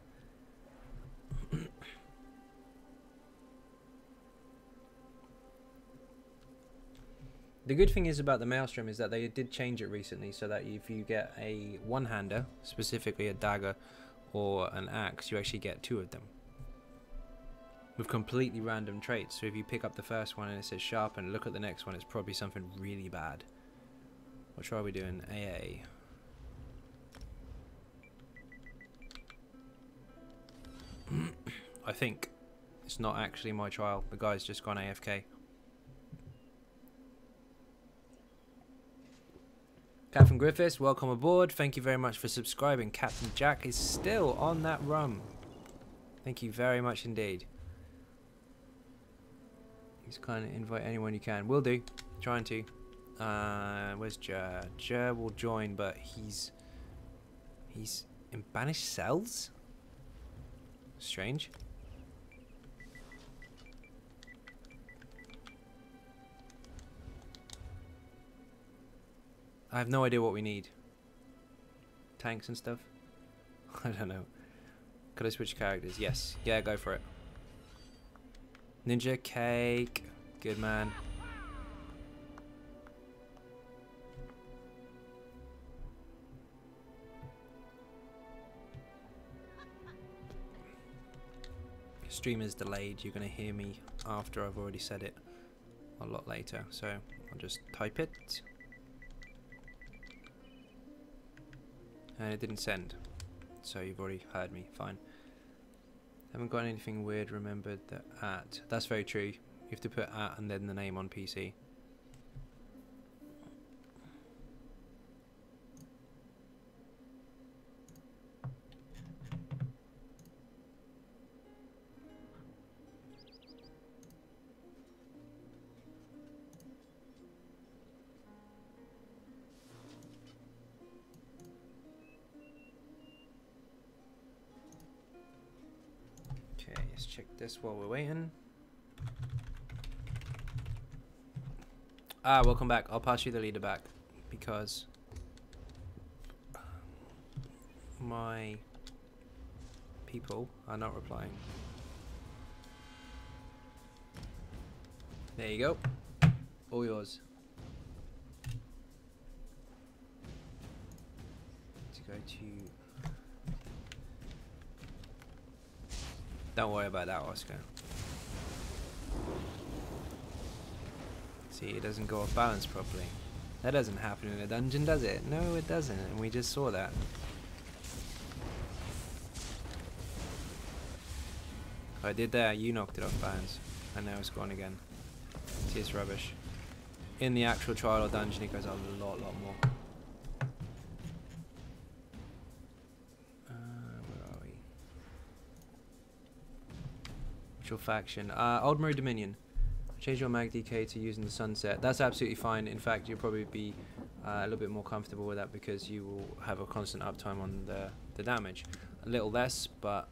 The good thing is about the Maelstrom is that they did change it recently, so that if you get a one-hander, specifically a dagger or an axe, you actually get 2 of them with completely random traits. So if you pick up the first one and it says sharpen, look at the next one, it's probably something really bad. What try are we doing? AA. I think it's not actually my trial. The guy's just gone AFK. Captain Griffiths, welcome aboard. Thank you very much for subscribing. Captain Jack is still on that rum. Thank you very much indeed. Just kind of invite anyone you can. Will do. Trying to. Where's Jer? Jer will join, but he's in banished cells? Strange. I have no idea what we need. Tanks and stuff? I don't know. Could I switch characters? Yes. Yeah, go for it. Ninja cake. Good man. Stream is delayed. You're going to hear me after I've already said it a lot later. So I'll just type it. And it didn't send, so you've already heard me. Fine. Haven't got anything weird remembered. The at. That's very true. You have to put at and then the name on PC. Let's check this while we're waiting. Welcome back. I'll pass you the leader back because my people are not replying. There you go. All yours. To go to... Don't worry about that, Oscar. See, it doesn't go off balance properly. That doesn't happen in a dungeon, does it? No, it doesn't, and we just saw that. I did that, you knocked it off balance, and now it's gone again. See, it's rubbish. In the actual trial or dungeon, it goes a lot more. Which faction? Old Mirror Dominion. Change your mag DK to using the sunset. That's absolutely fine. In fact, you'll probably be a little bit more comfortable with that because you will have a constant uptime on the damage. A little less, but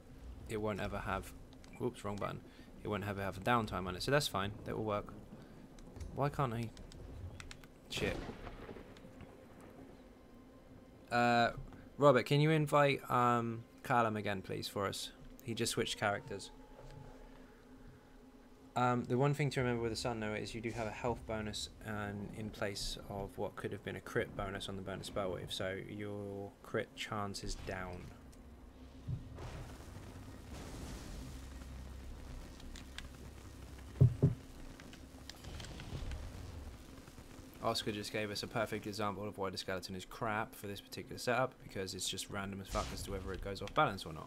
it won't ever have... Whoops, wrong button. It won't ever have a downtime on it, so that's fine. That will work. Why can't I... Shit. Robert, can you invite Callum again, please, for us? He just switched characters. The one thing to remember with the Sun, though, is you do have a health bonus in place of what could have been a crit bonus on the bonus spell wave, so your crit chance is down. Oscar just gave us a perfect example of why the skeleton is crap for this particular setup, because it's just random as fuck as to whether it goes off balance or not.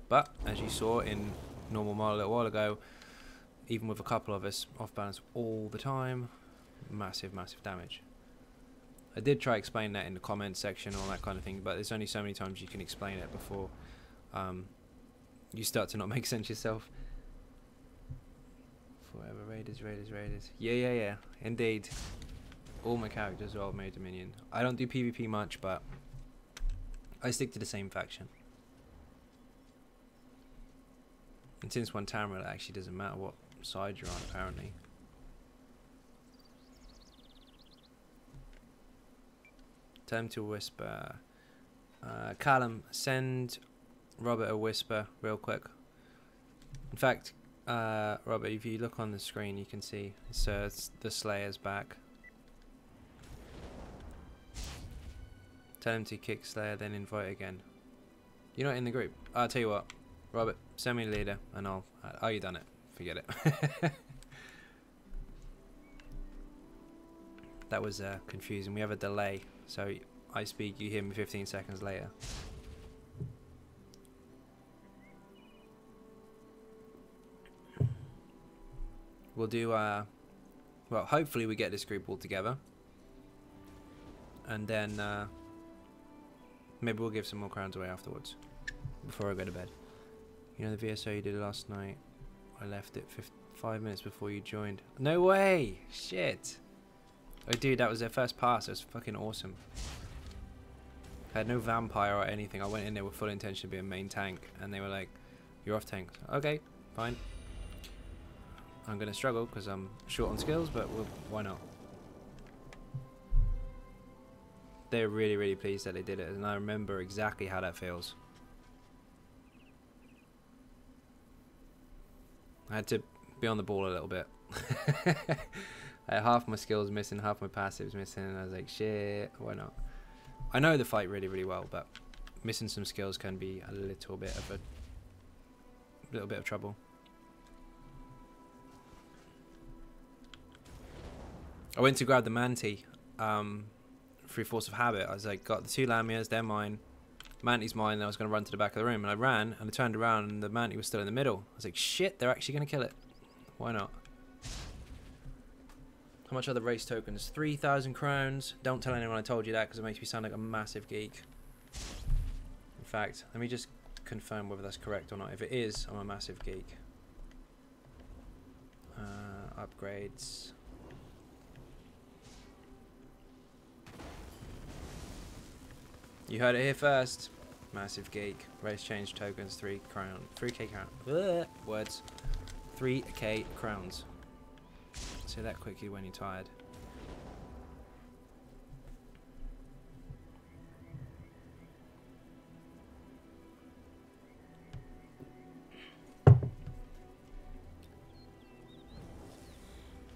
But, as you saw in normal model a little while ago, even with a couple of us off balance all the time, massive, massive damage. I did try explain that in the comments section, all that kind of thing, but there's only so many times you can explain it before you start to not make sense yourself. Forever Raiders, Raiders, Raiders. Yeah, indeed. All my characters are Old Mirror Dominion. I don't do PvP much, but I stick to the same faction. And since one Tamara, it actually doesn't matter what side you're on, apparently. Time to whisper. Callum, send Robert a whisper real quick. In fact, Robert, if you look on the screen, you can see it's the Slayer's back. Tell him to kick Slayer, then invite again. You're not in the group. I'll tell you what, Robert, send me a leader, and I'll... Oh, you done it. Forget it. That was confusing. We have a delay, so I speak, you hear me 15 seconds later. We'll do... well, hopefully we get this group all together. And then... maybe we'll give some more crowns away afterwards, before I go to bed. You know the VSO you did last night? I left it 5 minutes before you joined. No way! Shit! Oh dude, that was their first pass. It was fucking awesome. I had no vampire or anything. I went in there with full intention to be a main tank, and they were like, you're off tank. Okay, fine. I'm gonna struggle because I'm short on skills, but why not? They're really, really pleased that they did it, and I remember exactly how that feels. I had to be on the ball a little bit. I had half my skills missing, half my passives missing, and I was like, shit, why not? I know the fight really, really well, but missing some skills can be a little bit of trouble. I went to grab the Manti through force of habit. I was like, got the 2 Lamias, they're mine. Manti's mine, and I was going to run to the back of the room, and I ran, and I turned around, and the Manti was still in the middle. I was like, shit, they're actually going to kill it. Why not? How much are the race tokens? 3,000 crowns. Don't tell anyone I told you that, because it makes me sound like a massive geek. In fact, let me just confirm whether that's correct or not. If it is, I'm a massive geek. Upgrades. You heard it here first. Massive geek. Race change tokens, 3k crown. Words. 3k crowns. Say that quickly when you're tired.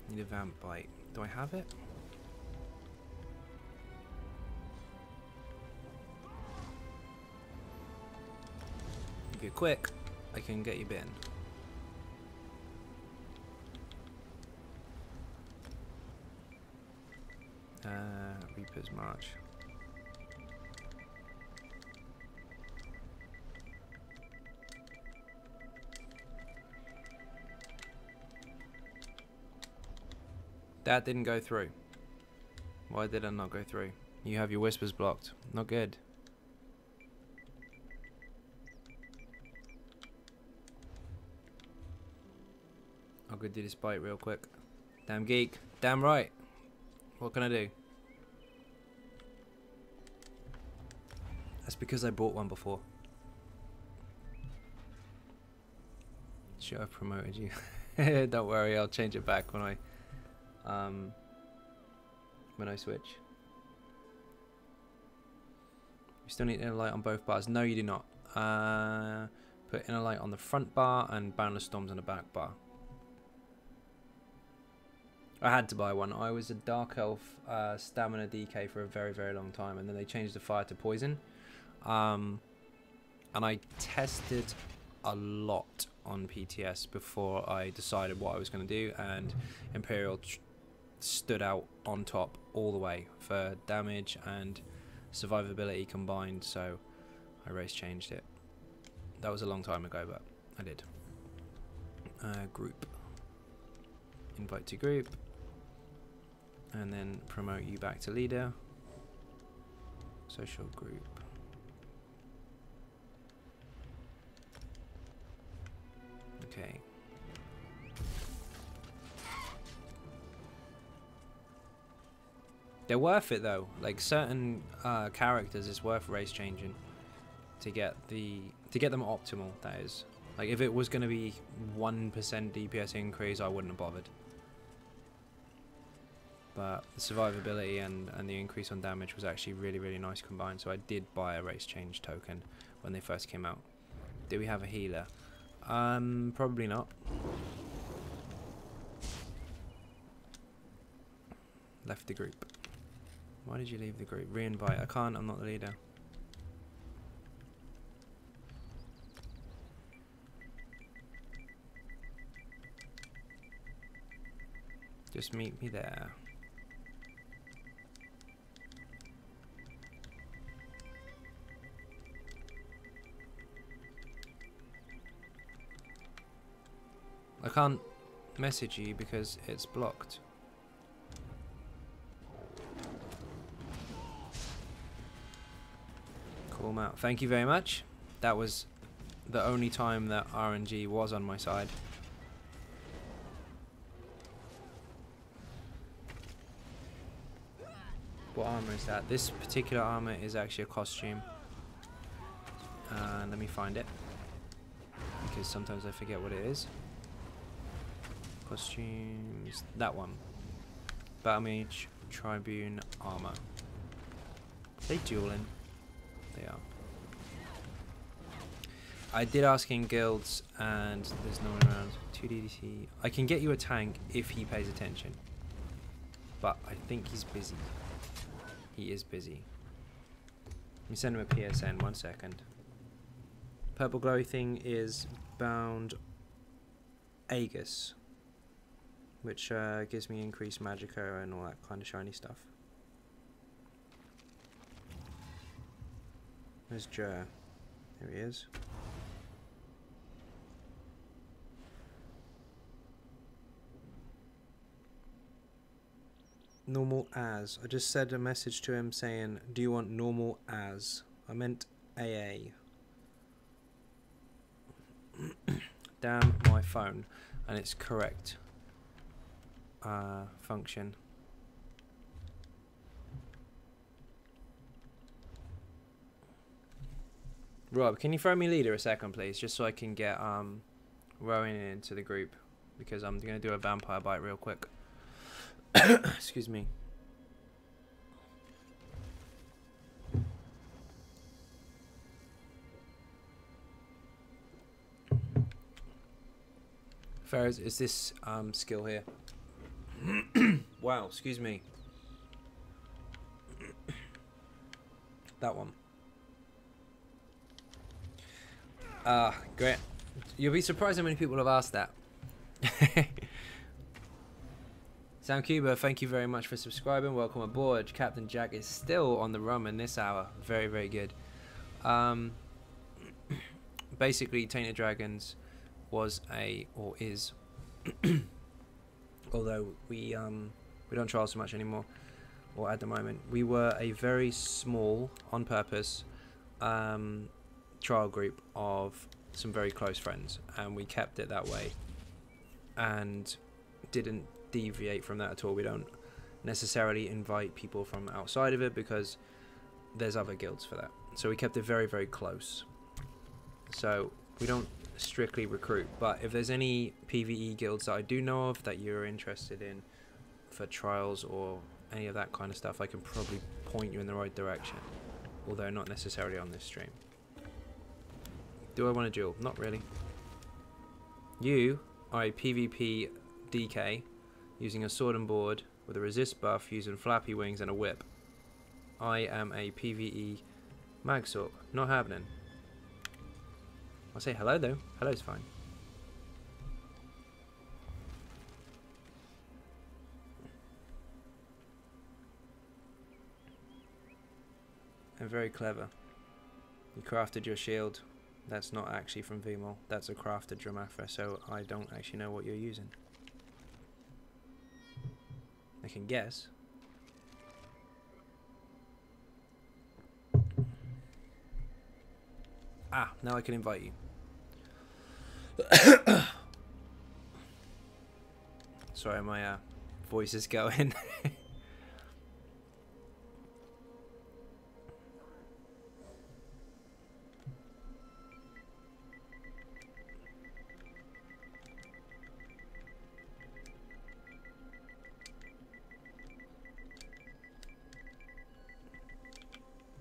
Need a vamp bite. Do I have it? If you're quick, I can get you bitten. Reaper's March. That didn't go through. Why did it not go through? You have your whispers blocked. Not good. go do this bite real quick. Damn geek. Damn right. What can I do? That's because I bought one before. Should have promoted you. Don't worry, I'll change it back when I switch. You still need inner light on both bars. No, you do not. Put inner light on the front bar and boundless storms on the back bar. I had to buy one. I was a dark elf stamina DK for a very, very long time, and then they changed the fire to poison. And I tested a lot on PTS before I decided what I was going to do, and Imperial stood out on top all the way for damage and survivability combined, so I race changed it. That was a long time ago, but I did. Group. Invite to group. And then promote you back to leader. Social group. Okay. They're worth it though. Like certain characters, it's worth race changing to get them optimal. That is. Like if it was going to be 1% DPS increase, I wouldn't have bothered. But the survivability and the increase on damage was actually really, really nice combined. So I did buy a race change token when they first came out. Did we have a healer? Probably not. Left the group. Why did you leave the group? Re-invite. I can't, I'm not the leader. Just meet me there. I can't message you because it's blocked. Call him out. Thank you very much. That was the only time that RNG was on my side. What armor is that? This particular armor is actually a costume. Let me find it, because sometimes I forget what it is. Costumes, that one. Battle Mage, Tribune, armor. Are they dueling? They are. I did ask in guilds and there's no one around. 2 DDT. I can get you a tank if he pays attention. But I think he's busy. He is busy. Let me send him a PSN, 1 second. Purple glowy thing is bound Aegis, which gives me increased magicka and all that kind of shiny stuff. Where's Jer? There he is. Normal as. I just said a message to him saying, do you want normal as? I meant AA. Damn my phone. And it's correct function. Rob, can you throw me leader a second, please, just so I can get Rowan into the group, because I'm gonna do a vampire bite real quick. Excuse me. Ferris, is this skill here? Wow, excuse me. That one. Great. You'll be surprised how many people have asked that. Sam Cuba, thank you very much for subscribing. Welcome aboard. Captain Jack is still on the rum in this hour. Very, very good. Basically, Tainted Dragons was or is, although we don't trial so much anymore, or at the moment, we were a very small, on purpose, trial group of some very close friends, and we kept it that way and didn't deviate from that at all. We don't necessarily invite people from outside of it because there's other guilds for that. So we kept it very, very close. So we don't strictly recruit, but if there's any PvE guilds that I do know of that you're interested in for trials or any of that kind of stuff, I can probably point you in the right direction, although not necessarily on this stream. Do I want a duel? Not really. You are a PvP DK using a sword and board with a resist buff, using flappy wings and a whip. I am a PvE Magsork. Not happening. I'll say hello though. Hello's fine. And very clever. You crafted your shield. That's not actually from Vmol. That's a crafted Dramafra, so I don't actually know what you're using. I can guess. Ah, now I can invite you. Sorry, my voice is going.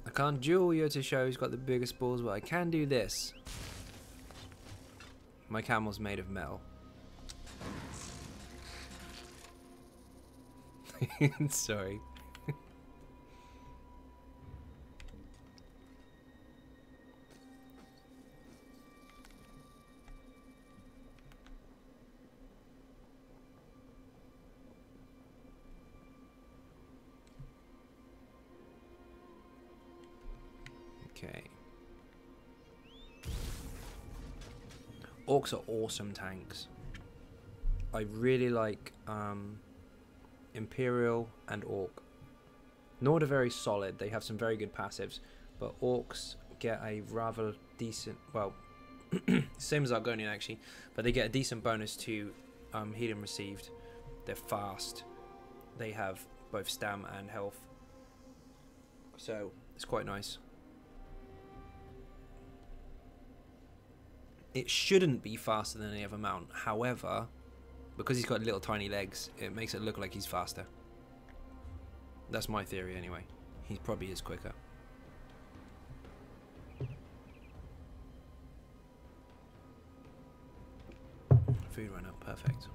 I can't duel you to show who's got the biggest balls, but I can do this. My camel's made of metal. Sorry. Okay. Orcs are awesome tanks. I really like Imperial and Orc. Nord are very solid. They have some very good passives, but Orcs get a rather decent, well, same as Argonian actually, but they get a decent bonus to healing received. They're fast. They have both stam and health, so it's quite nice. It shouldn't be faster than any other mount. However, because he's got little tiny legs, it makes it look like he's faster. That's my theory anyway. He probably is quicker. Food run up, perfect.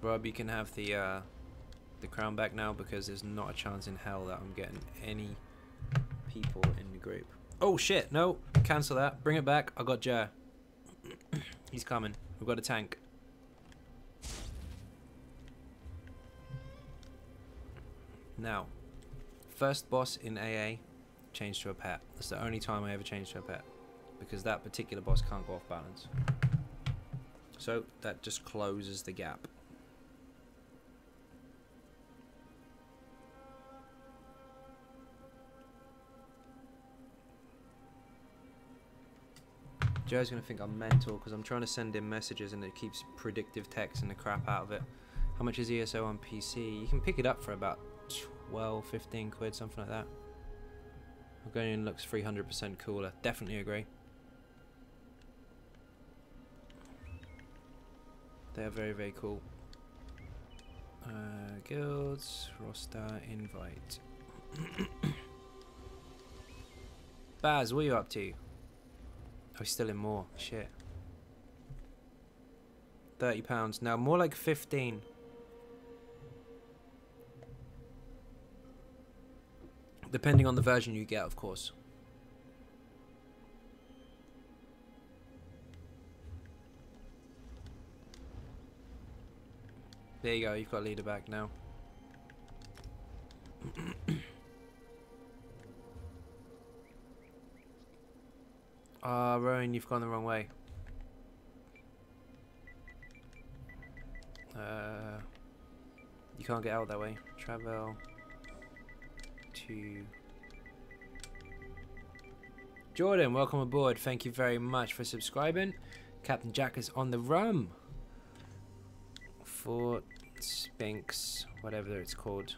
Rob, you can have the crown back now because there's not a chance in hell that I'm getting any people in the group. Oh shit, no, cancel that. Bring it back. I got Jer. He's coming. We've got a tank. Now, first boss in AA, change to a pet. That's the only time I ever changed to a pet, because that particular boss can't go off balance. So that just closes the gap. Joe's going to think I'm mental because I'm trying to send him messages and it keeps predictive text and the crap out of it. How much is ESO on PC? You can pick it up for about 12, 15 quid, something like that. Argonian looks 300% cooler. Definitely agree. They are very, very cool. Guilds, roster, invite. Baz, what are you up to? Oh, he's still in more. Shit. £30. Now, more like 15. Depending on the version you get, of course. There you go. You've got leader back now. Ah, Rowan, you've gone the wrong way. You can't get out that way. Travel to... Jordan, welcome aboard. Thank you very much for subscribing. Captain Jack is on the rum. Fort Sphinx, whatever it's called.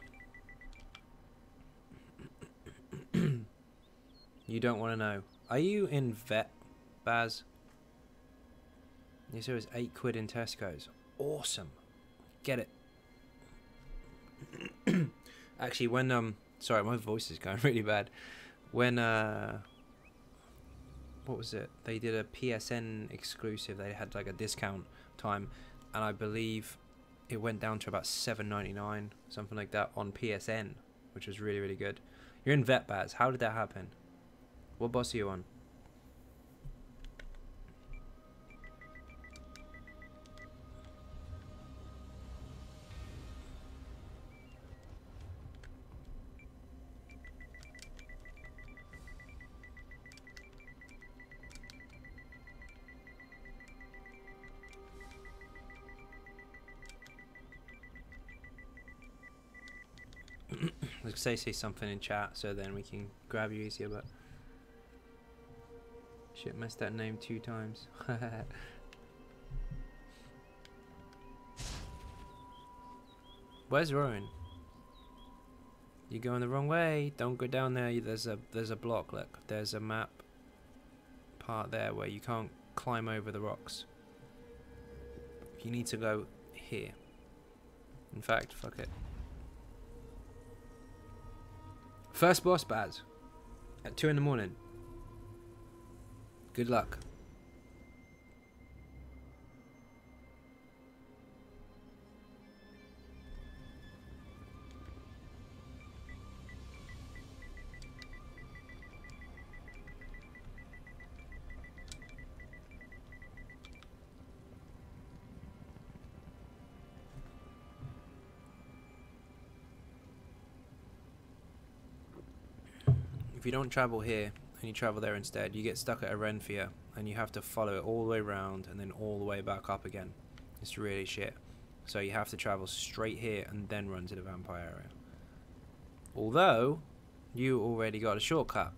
You don't want to know. Are you in vet, Baz? You said it was £8 in Tesco's. Awesome. Get it. Actually, when sorry, my voice is going really bad. When what was it? They did a PSN exclusive. They had like a discount time, and I believe it went down to about $7.99, something like that, on PSN, which was really, really good. You're in vet, Baz. How did that happen? What boss are you on? Let's say something in chat so then we can grab you easier, but shit, messed that name 2 times. Where's Rowan? You're going the wrong way. Don't go down there. There's a block. Look, there's a map part there where you can't climb over the rocks. You need to go here. In fact, fuck it. First boss, Baz. At 2 in the morning. Good luck. If you don't travel here and you travel there instead, you get stuck at a Renfia and you have to follow it all the way around and then all the way back up again. It's really shit. So you have to travel straight here and then run to the vampire area. Although you already got a shortcut.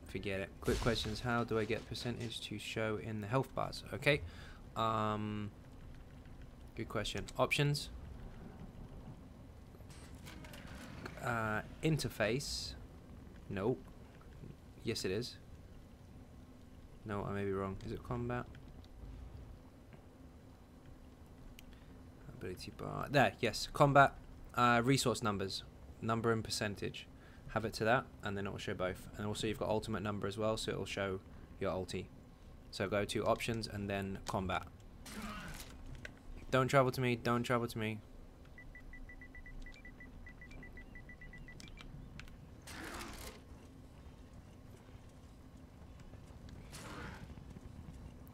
Forget it. Quick questions. How do I get percentage to show in the health bars? Okay. Good question. Options. Interface. No. Yes, it is. No, I may be wrong. Is it combat? Ability bar. There, yes. Combat. Resource numbers. Number and percentage. Have it to that, and then it will show both. And also you've got ultimate number as well, so it will show your ulti. So go to options and then combat. Don't travel to me. Don't travel to me.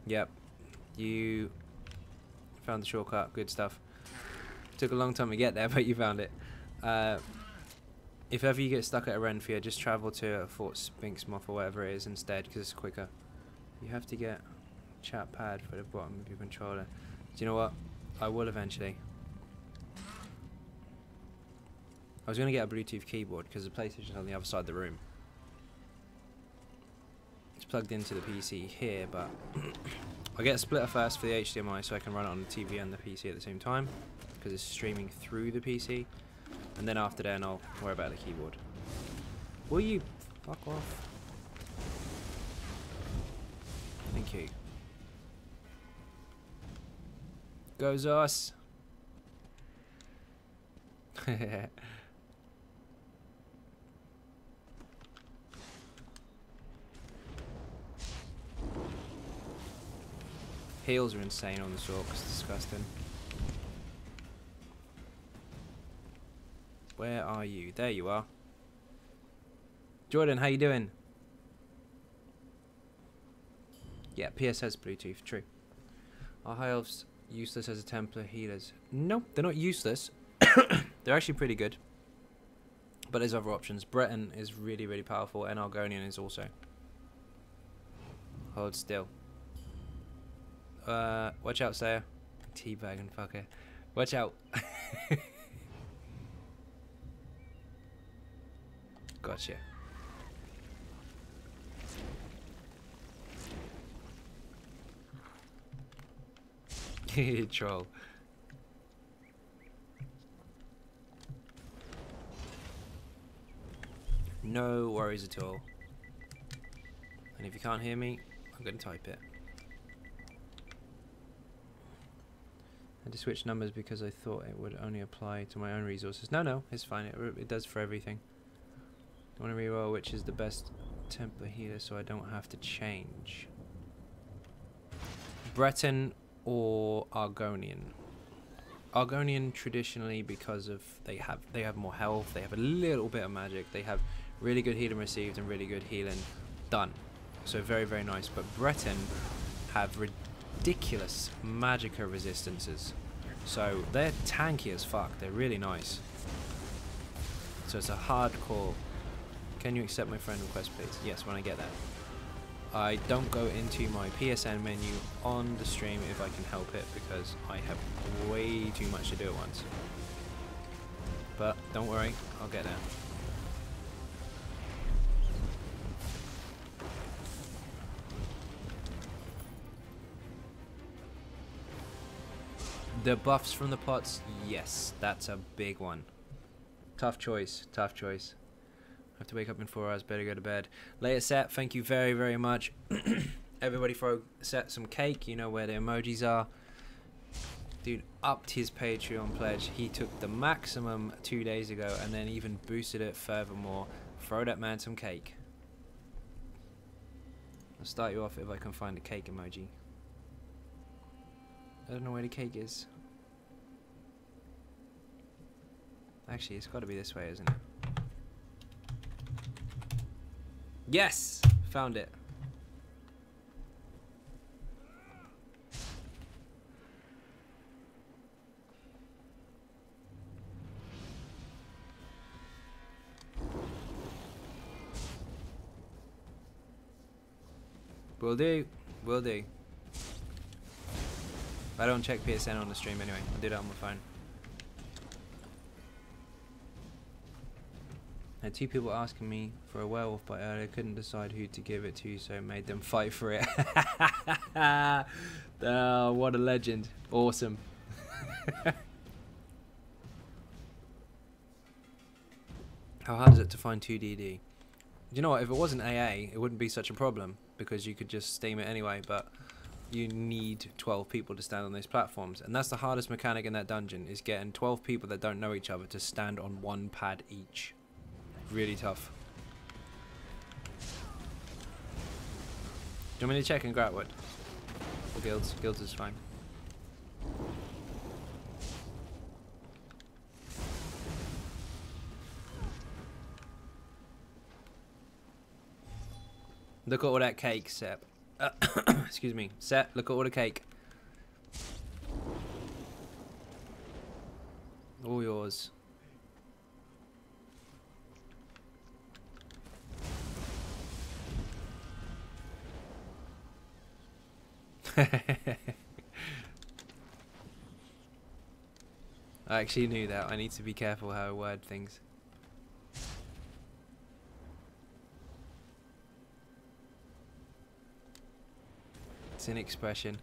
Yep, you found the shortcut. Good stuff. Took a long time to get there, but you found it. If ever you get stuck at a Renfia, just travel to Fort Sphinx or whatever it is instead, because it's quicker. You have to get chat pad for the bottom of your controller. Do you know what? I will eventually. I was going to get a Bluetooth keyboard because the PlayStation's on the other side of the room. It's plugged into the PC here, but I'll get a splitter first for the HDMI so I can run it on the TV and the PC at the same time, because it's streaming through the PC, and then after then I'll worry about the keyboard. Will you fuck off? Thank you. Go Zos! Heals are insane on the Sork, it's disgusting. Where are you? There you are. Jordan, how you doing? Yeah, PS has Bluetooth, true. Are high elves useless as a Templar healers? No, they're not useless. They're actually pretty good. But there's other options. Breton is really, really powerful, and Argonian is also. Hold still. Watch out, Sayer. Teabagging fucker. Watch out. Gotcha. Troll. No worries at all. And if you can't hear me, I'm going to type it. I had to switch numbers because I thought it would only apply to my own resources. No, it's fine. It does for everything. I want to reroll which is the best temper healer so I don't have to change. Breton or Argonian? Argonian traditionally because of they have more health, they have a little bit of magic, they have really good healing received and really good healing done. So very, very nice. But Breton have ridiculous magicka resistances. So they're tanky as fuck. They're really nice. So it's a hardcore. Can you accept my friend request, please? Yes, when I get that. I don't go into my PSN menu on the stream if I can help it because I have way too much to do at once. But don't worry, I'll get there. The buffs from the pots, yes, that's a big one. Tough choice, tough choice. I have to wake up in 4 hours, better go to bed. Later, Set, thank you very, very much. Everybody throw Set some cake, you know where the emojis are. Dude upped his Patreon pledge. He took the maximum 2 days ago and then even boosted it furthermore. Throw that man some cake. I'll start you off if I can find the cake emoji. I don't know where the cake is. Actually, it's got to be this way, isn't it? Yes! Found it. Will do. Will do. I don't check PSN on the stream anyway. I'll do that on my phone. I had 2 people asking me for a werewolf, but I couldn't decide who to give it to, so I made them fight for it. Oh, what a legend. Awesome. How hard is it to find 2DD? You know what, if it wasn't AA, it wouldn't be such a problem, because you could just Steam it anyway, but you need 12 people to stand on those platforms, and that's the hardest mechanic in that dungeon, is getting 12 people that don't know each other to stand on one pad each. Really tough. Do you want me to check in Gratwood? Or Guilds? Guilds is fine. Look at all that cake, Sep. Excuse me. Sep, look at all the cake. All yours. I actually knew that. I need to be careful how I word things. It's an expression.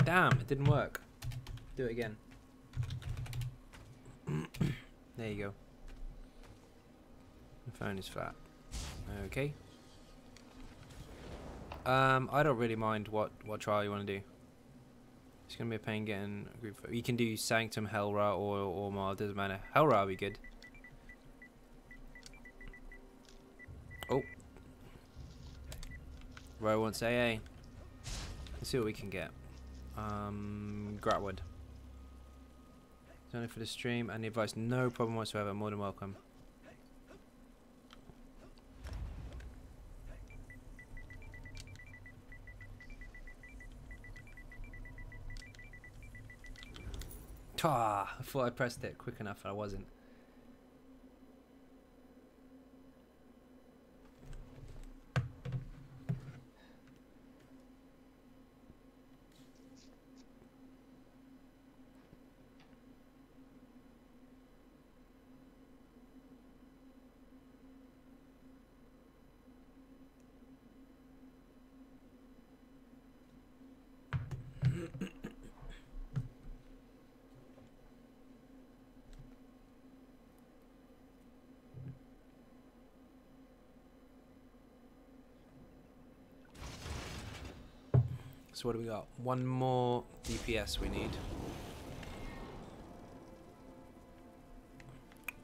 Damn, it didn't work. Do it again. There you go. The phone is flat. Okay. I don't really mind what trial you want to do. It's gonna be a pain getting a group. You can do Sanctum, Hellra, or Ormar. Doesn't matter. Hellra will be good. Oh. Ro wants AA. Let's see what we can get. Gratwood. Only for the stream and the advice. No problem whatsoever. More than welcome. Ah, I thought I pressed it quick enough and I wasn't. So what do we got? One more DPS we need.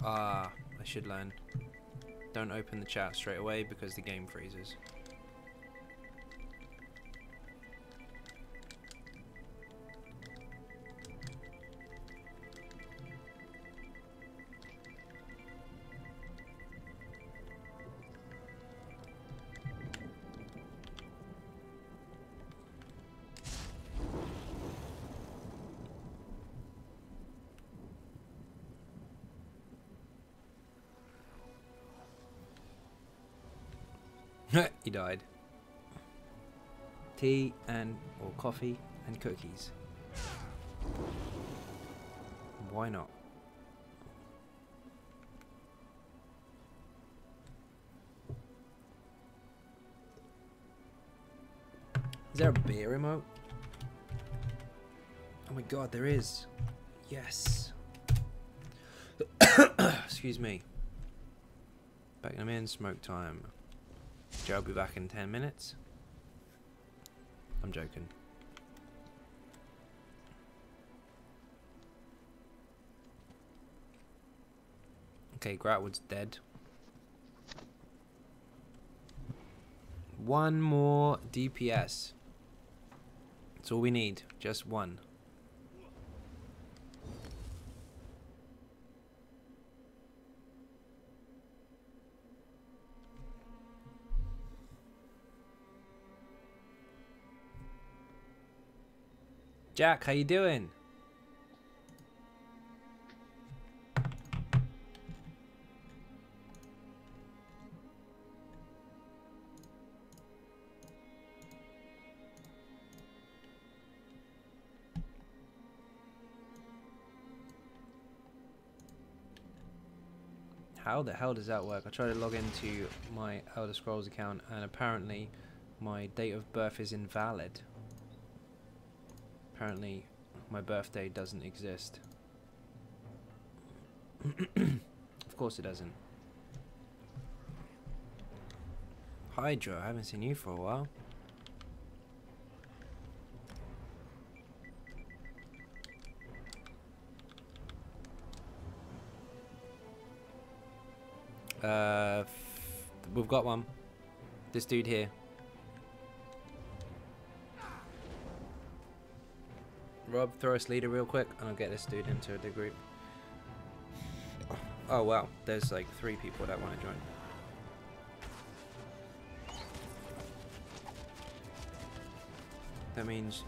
Ah, I should learn. Don't open the chat straight away because the game freezes. He died. Tea or coffee and cookies. Why not? Is there a beer emote? Oh my god, there is. Yes. Excuse me. Backing them in, smoke time. Joe will be back in 10 minutes. I'm joking. Okay, Gratwood's dead. One more DPS. That's all we need. Just one. Jack, how you doing? How the hell does that work? I tried to log into my Elder Scrolls account and apparently my date of birth is invalid. Apparently my birthday doesn't exist. Of course it doesn't. Hydra, I haven't seen you for a while. We've got one. This dude here. Rob, throw us leader real quick and I'll get this dude into the group. Oh wow, there's like 3 people that want to join. That means...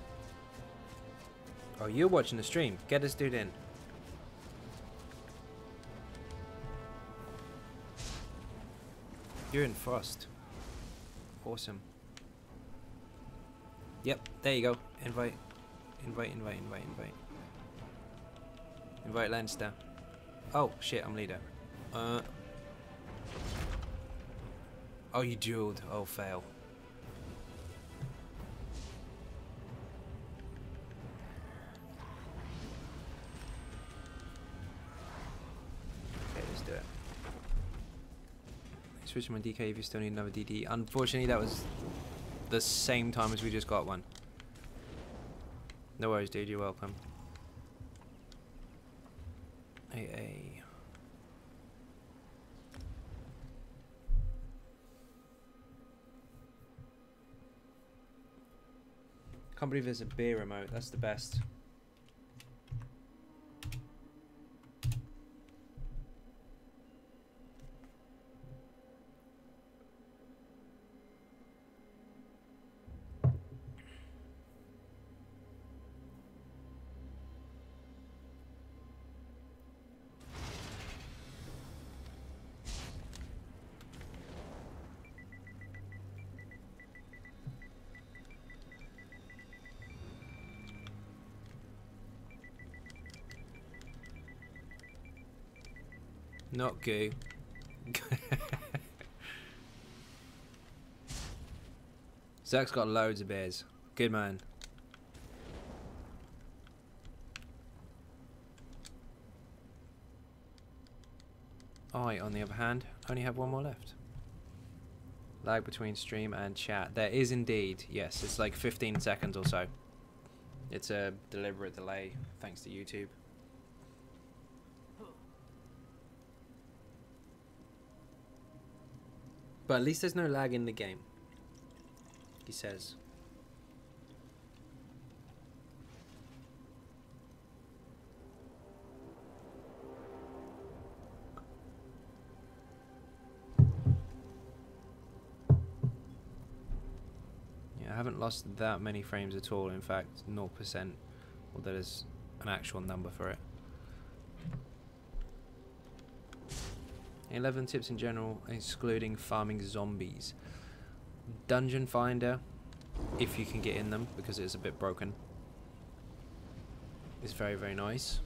Oh, you're watching the stream. Get this dude in. You're in Frost. Awesome. Yep, there you go. Invite. Invite. Invite Leinster. Oh, shit, I'm leader. Oh, you dueled. Oh, fail. Okay, let's do it. Switch my DK if you still need another DD. Unfortunately, that was the same time as we just got one. No worries, dude. You're welcome. AA. Can't believe there's a beer remote. That's the best. Not goo. Zach's got loads of beers. Good man. I, on the other hand, only have one more left. Lag between stream and chat. There is indeed. Yes, it's like 15 seconds or so. It's a deliberate delay thanks to YouTube. But at least there's no lag in the game, he says. Yeah, I haven't lost that many frames at all. In fact, 0%, although there's an actual number for it. 11 tips in general, excluding farming zombies. Dungeon Finder, if you can get in them, because it's a bit broken, is very, very nice.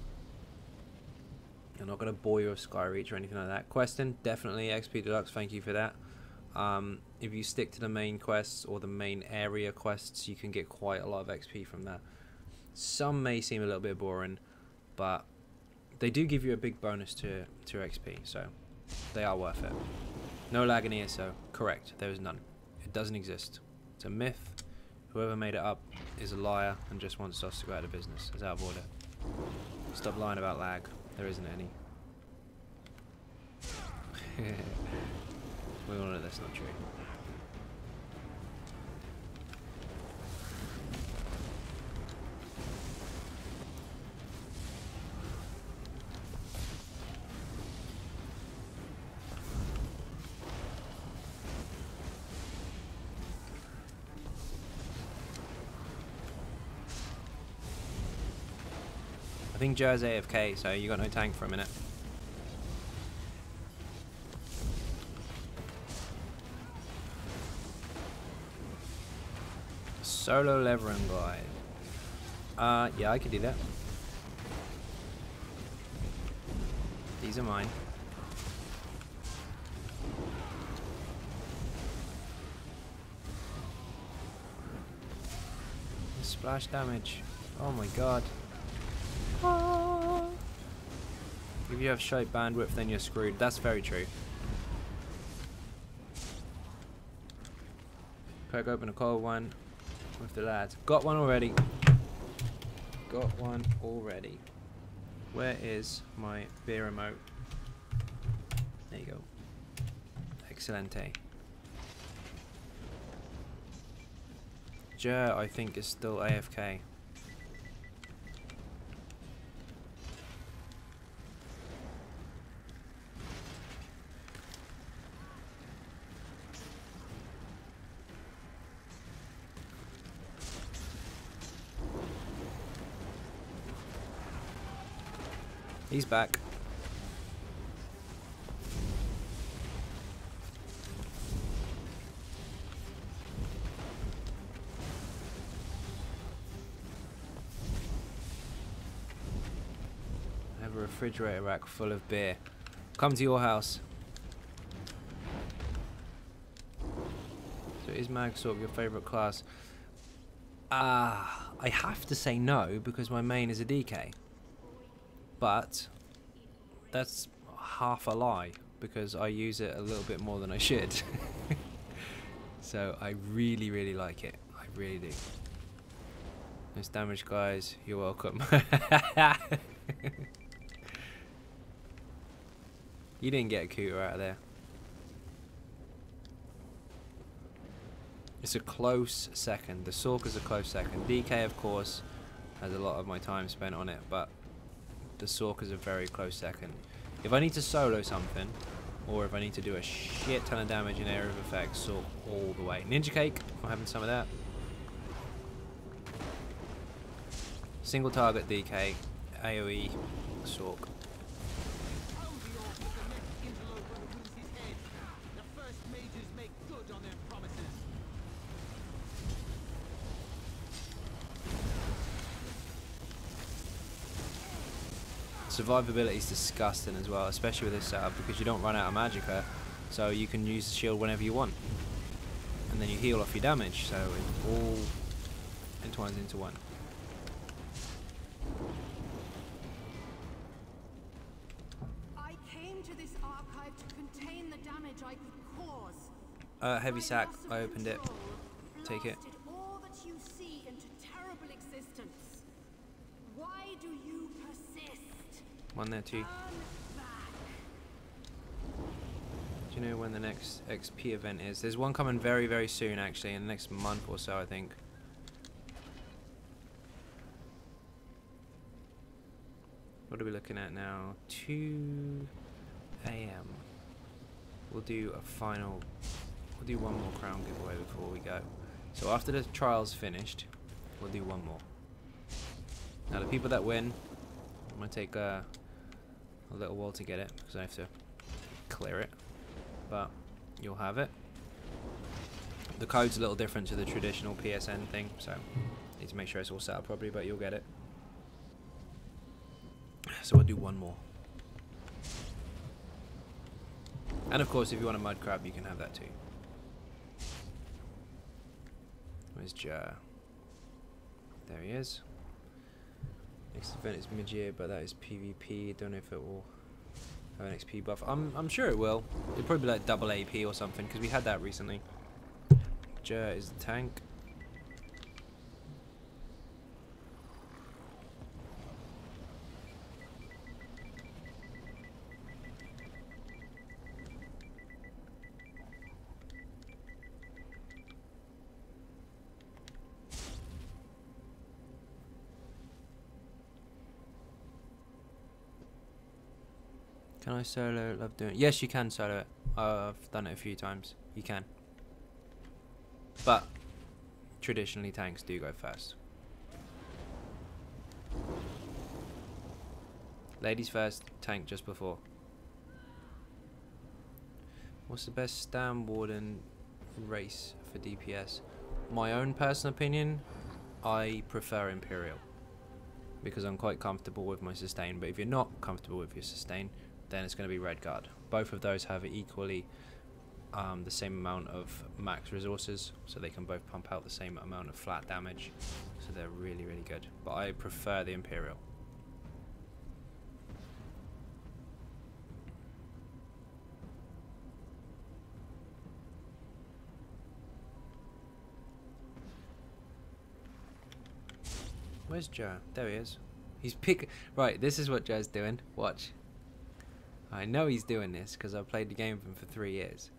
I'm not going to bore you with Skyreach or anything like that. Questing, definitely. XP Deluxe, thank you for that. If you stick to the main quests or the main area quests, you can get quite a lot of XP from that. Some may seem a little bit boring, but they do give you a big bonus to XP, so they are worth it. No lag in ESO. Correct. There is none. It doesn't exist. It's a myth. Whoever made it up is a liar and just wants us to go out of business. It's out of order. Stop lying about lag. There isn't any. We all know that's not true. I think Joe's AFK, so you got no tank for a minute. Solo levering glide. Yeah, I could do that. These are mine. Splash damage. Oh my god. If you have shite bandwidth, then you're screwed. That's very true. Crack open a cold one with the lads. Got one already. Got one already. Where is my beer remote? There you go. Excelente. Jer, I think, is still AFK. He's back. I have a refrigerator rack full of beer. Come to your house. So is Mag sort of your favourite class? I have to say no because my main is a DK. But that's half a lie because I use it a little bit more than I should. So I really, really like it. I really do. Nice damage, guys. You're welcome. You didn't get a cooter out of there. It's a close second. The Sork is a close second. DK, of course, has a lot of my time spent on it, but the Sork is a very close second. If I need to solo something, or if I need to do a shit ton of damage in area of effect, Sork all the way. Ninja Cake, I'm having some of that. Single target DK, AoE, Sork. Survivability is disgusting as well, especially with this setup, because you don't run out of magicka, so you can use the shield whenever you want. And then you heal off your damage, so it all entwines into one. I came to this archive to contain the damage I could cause. Heavy sack. I opened it. Take it. Blasted all that you see into terrible existence. Why do you persist? One there too. Turn back. Do you know when the next XP event is? There's one coming very, very soon, actually, in the next month or so, I think. What are we looking at now? 2 AM. We'll do a final. We'll do one more crown giveaway before we go. So after the trial's finished, we'll do one more. Now the people that win, I'm gonna take a little while to get it because I have to clear it, but you'll have it. The code's a little different to the traditional PSN thing, so need to make sure it's all set up properly, but you'll get it. So we'll do one more. And of course, if you want a mud crab, you can have that too. Where's Jar? There he is. Next event is mid-year, but that is PvP. Don't know if it will have an XP buff. I'm sure it will. It'll probably be like double AP or something, because we had that recently. Jar is the tank. Can I solo it? Love doing it. Yes, you can solo it. I've done it a few times. You can. But traditionally tanks do go first. Ladies first, tank just before. What's the best Stam Warden race for DPS? My own personal opinion, I prefer Imperial. Because I'm quite comfortable with my sustain. But if you're not comfortable with your sustain, then it's going to be Red Guard. Both of those have equally the same amount of max resources, so they can both pump out the same amount of flat damage, so they're really, really good. But I prefer the Imperial. Where's Joe? There he is. He's Right, this is what Joe's doing. Watch. I know he's doing this because I've played the game with him for 3 years.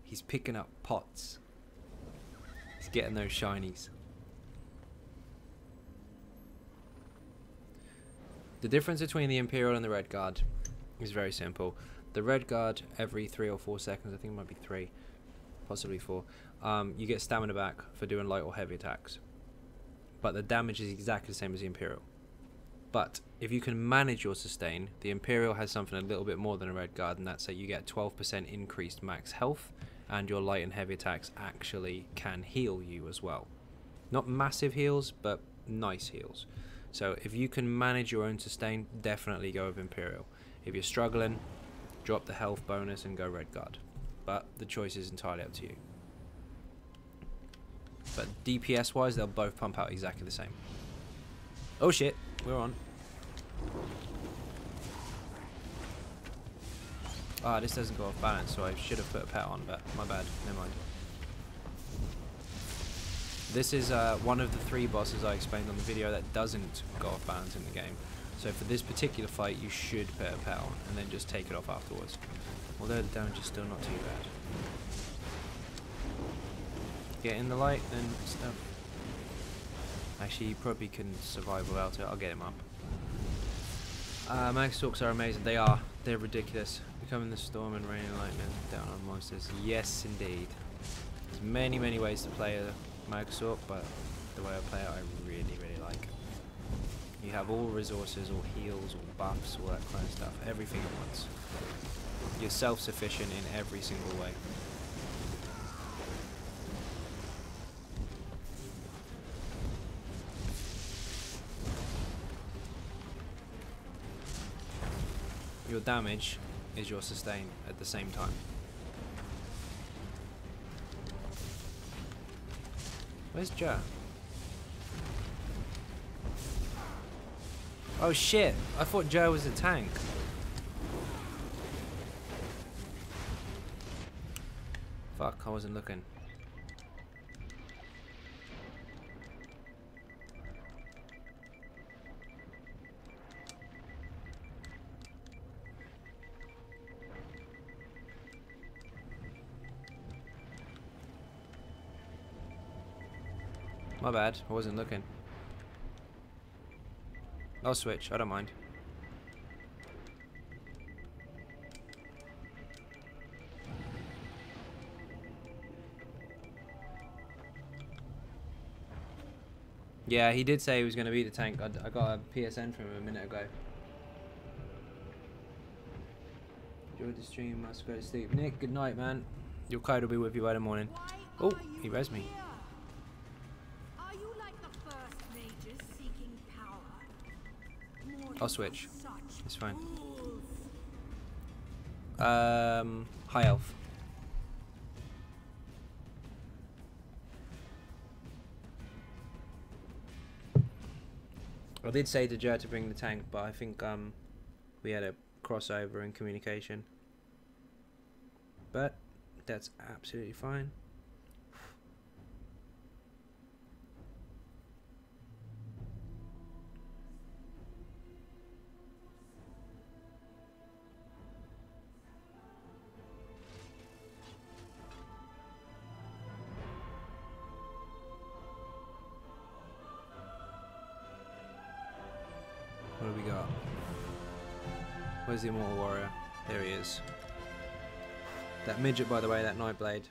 He's picking up pots. He's getting those shinies. The difference between the Imperial and the Red Guard is very simple. The Red Guard, every 3 or 4 seconds, I think it might be 3, possibly 4, you get stamina back for doing light or heavy attacks. But the damage is exactly the same as the Imperial. But if you can manage your sustain, the Imperial has something a little bit more than a Red Guard, and that's that you get 12% increased max health, and your light and heavy attacks actually can heal you as well. Not massive heals, but nice heals. So if you can manage your own sustain, definitely go with Imperial. If you're struggling, drop the health bonus and go Red Guard. But the choice is entirely up to you. But DPS wise, they'll both pump out exactly the same. Oh shit, we're on. Ah, this doesn't go off balance, so I should have put a pet on, but my bad, never mind. This is one of the 3 bosses I explained on the video that doesn't go off balance in the game. So for this particular fight, you should put a pet on, and then just take it off afterwards. Although the damage is still not too bad. Get in the light and stuff. Actually, you probably can survive without it. I'll get him up. Mag Stalks are amazing. They are. They're ridiculous. Becoming the storm and rain and lightning down on monsters. Yes, indeed. There's many, many ways to play a Mag Stalk, but the way I play it, I really, really like. You have all resources, all heals, all buffs, all that kind of stuff. Everything at once. You're self-sufficient in every single way. Your damage is your sustain at the same time. Where's Joe? Oh shit, I thought Joe was a tank. Fuck, I wasn't looking. My bad, I wasn't looking. I'll switch, I don't mind. Yeah, he did say he was going to beat the tank. I got a PSN from him a minute ago. Enjoyed the stream, must go to sleep. Nick, good night, man. Your code will be with you by the morning. Oh, he res me. Are you like the first mages seeking power? More I'll switch. such It's fine. fools. High elf. I did say to Joe to bring the tank, but I think we had a crossover in communication. But that's absolutely fine. What do we got? Where's the Immortal Warrior? There he is. That midget, by the way, that Nightblade,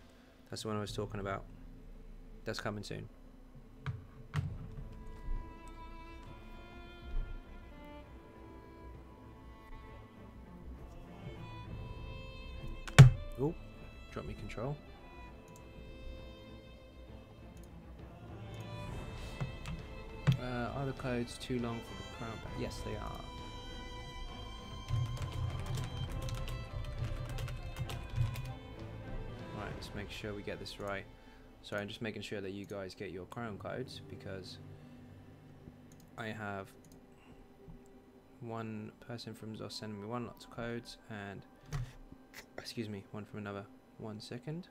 that's the one I was talking about. That's coming soon. Oh, drop me control. Are the codes too long for the crown pack? Yes, they are. Right, let's make sure we get this right. Sorry, I'm just making sure that you guys get your crown codes, because I have one person from Zos sending me lots of codes, and excuse me, one from another. 1 second.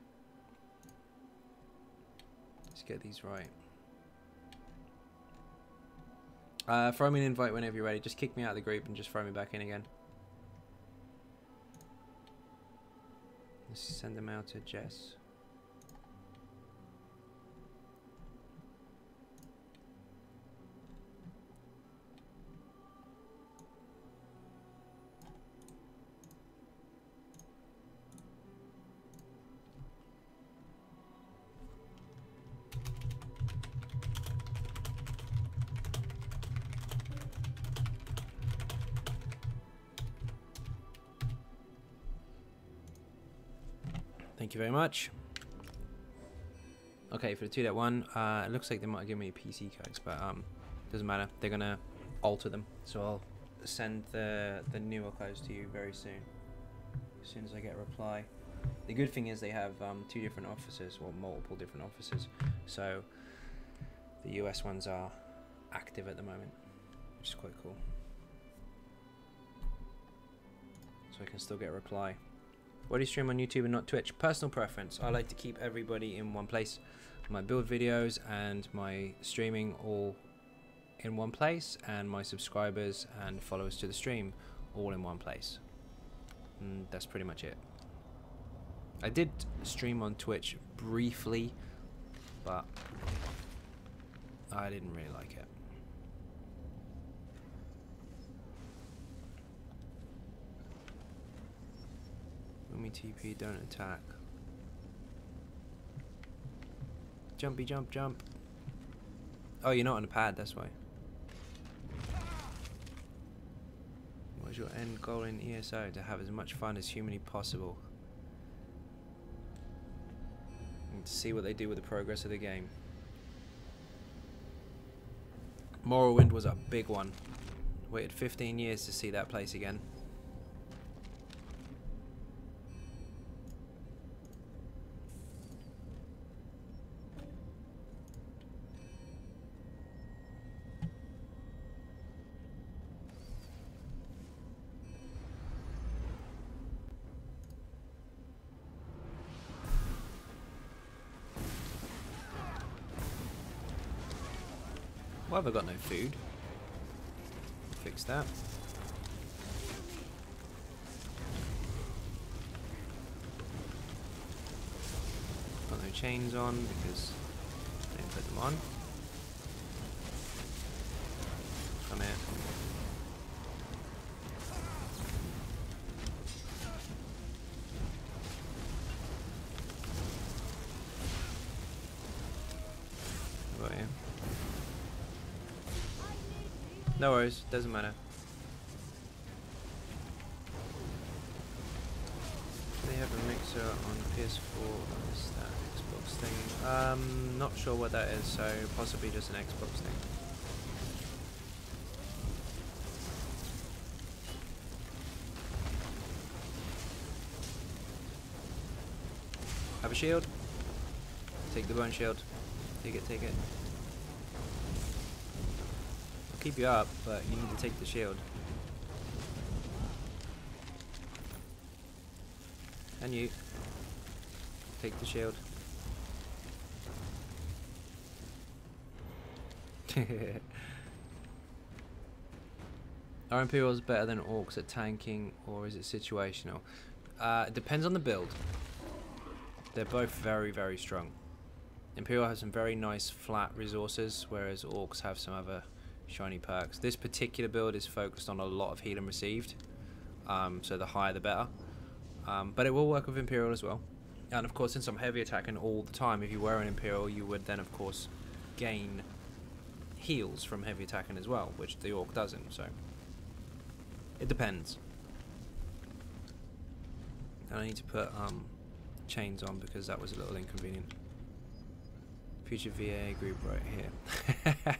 Let's get these right. Throw me an invite whenever you're ready. Just kick me out of the group and just throw me back in again. Let's send them out to Jess. Thank you very much. Okay, for the 2.1, it looks like they might give me PC codes, but doesn't matter. They're gonna alter them, so I'll send the newer codes to you very soon. As soon as I get a reply. The good thing is they have 2 different offices, or multiple different offices. So the US ones are active at the moment, which is quite cool. So I can still get a reply. Why do you stream on YouTube and not Twitch? Personal preference. I like to keep everybody in one place. My build videos and my streaming all in one place, and my subscribers and followers to the stream all in one place. And that's pretty much it. I did stream on Twitch briefly, but I didn't really like it. When we TP, don't attack. Jumpy jump jump. Oh, you're not on a pad, that's why. What's your end goal in ESO? To have as much fun as humanly possible. And to see what they do with the progress of the game. Morrowind was a big one. Waited 15 years to see that place again. Why have I got no food? Fix that. Got no chains on because I didn't put them on. Come here. Got you. No worries, doesn't matter. They have a mixer on PS4. What is that Xbox thing? Not sure what that is, so possibly just an Xbox thing. Have a shield. Take the bone shield. Take it, take it. I'll keep you up, but you need to take the shield. And you. Take the shield. Are Imperials better than Orcs at tanking, or is it situational? It depends on the build. They're both very, very strong. Imperial has some very nice flat resources, whereas Orcs have some other shiny perks. This particular build is focused on a lot of healing received, so the higher the better. But it will work with Imperial as well. And of course, since I'm heavy attacking all the time, if you were an Imperial, you would then of course gain heals from heavy attacking as well, which the Orc doesn't, so it depends. And I need to put chains on because that was a little inconvenient. Future VA group right here.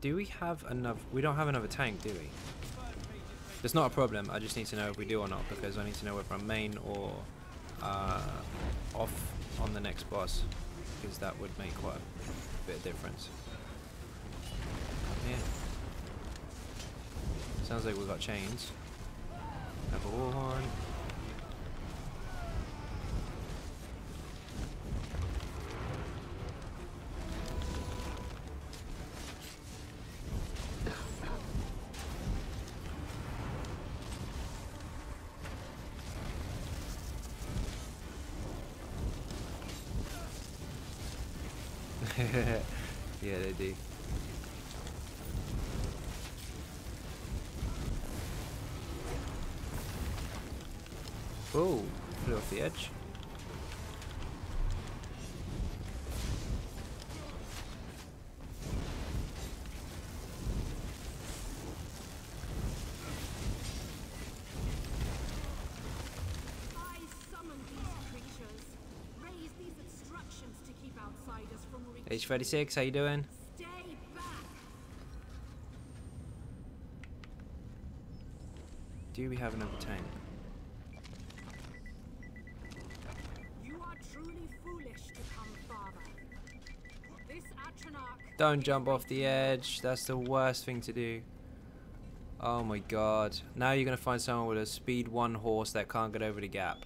Do we have enough? We don't have another tank, do we? It's not a problem. I just need to know if we do or not, because I need to know whether I'm main or off on the next boss, because that would make quite a bit of difference. Yeah. Sounds like we've got chains. Have a warhorn. Yeah, they do. Oh, flew off the edge. I summoned these creatures. Raise these obstructions to keep outsiders from reaching. H36, how you doing? Stay back. Do we have another tank? You are truly foolish to come farther. This Atronach. Don't jump off the edge. That's the worst thing to do. Oh my god. Now you're going to find someone with a speed 1 horse that can't get over the gap.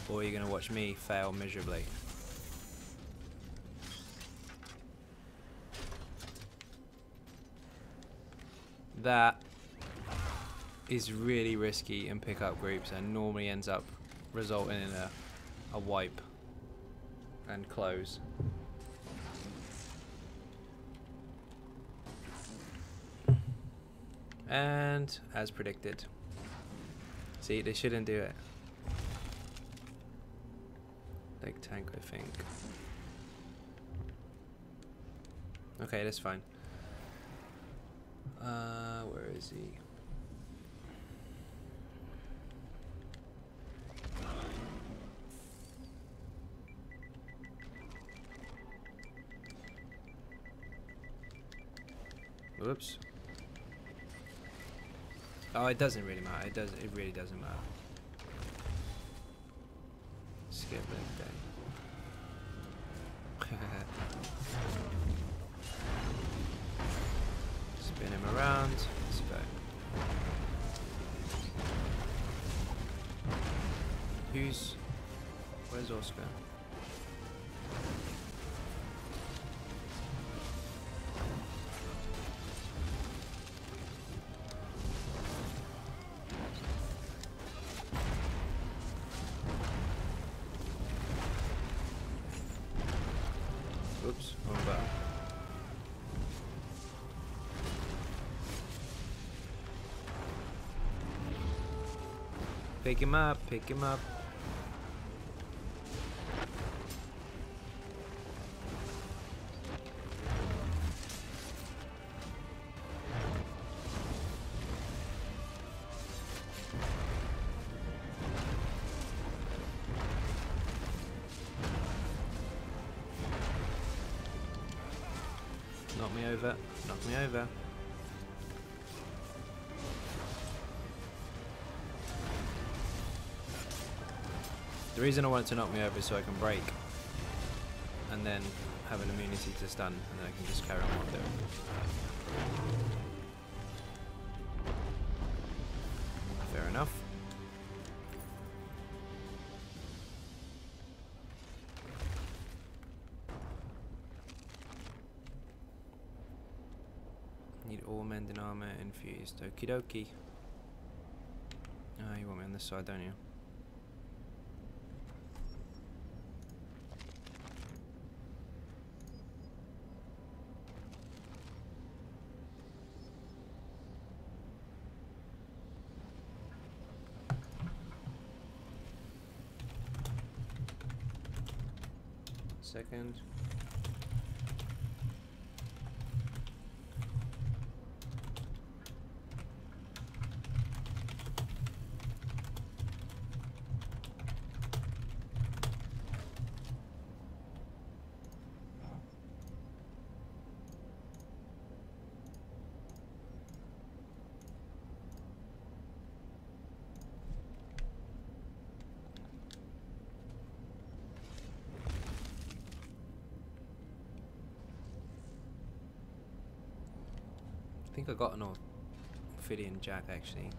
Or you're going to watch me fail miserably. That is really risky in pickup groups and normally ends up resulting in a wipe and close. And as predicted. See, they shouldn't do it. Like tank, I think. Okay, that's fine. Where is he? Whoops. Oh, it doesn't really matter. It really doesn't matter. Skip that day. around. Let's go. Where's Oscar? Oops, wrong button. Pick him up, pick him up. Knock me over, knock me over. The reason I want it to knock me over is so I can break and then have an immunity to stun, and then I can just carry on what I'm doing. Fair enough. Need all mending armor infused. Okie dokie. Ah, you want me on this side, don't you? Second. I think I got an Ophidian jack actually.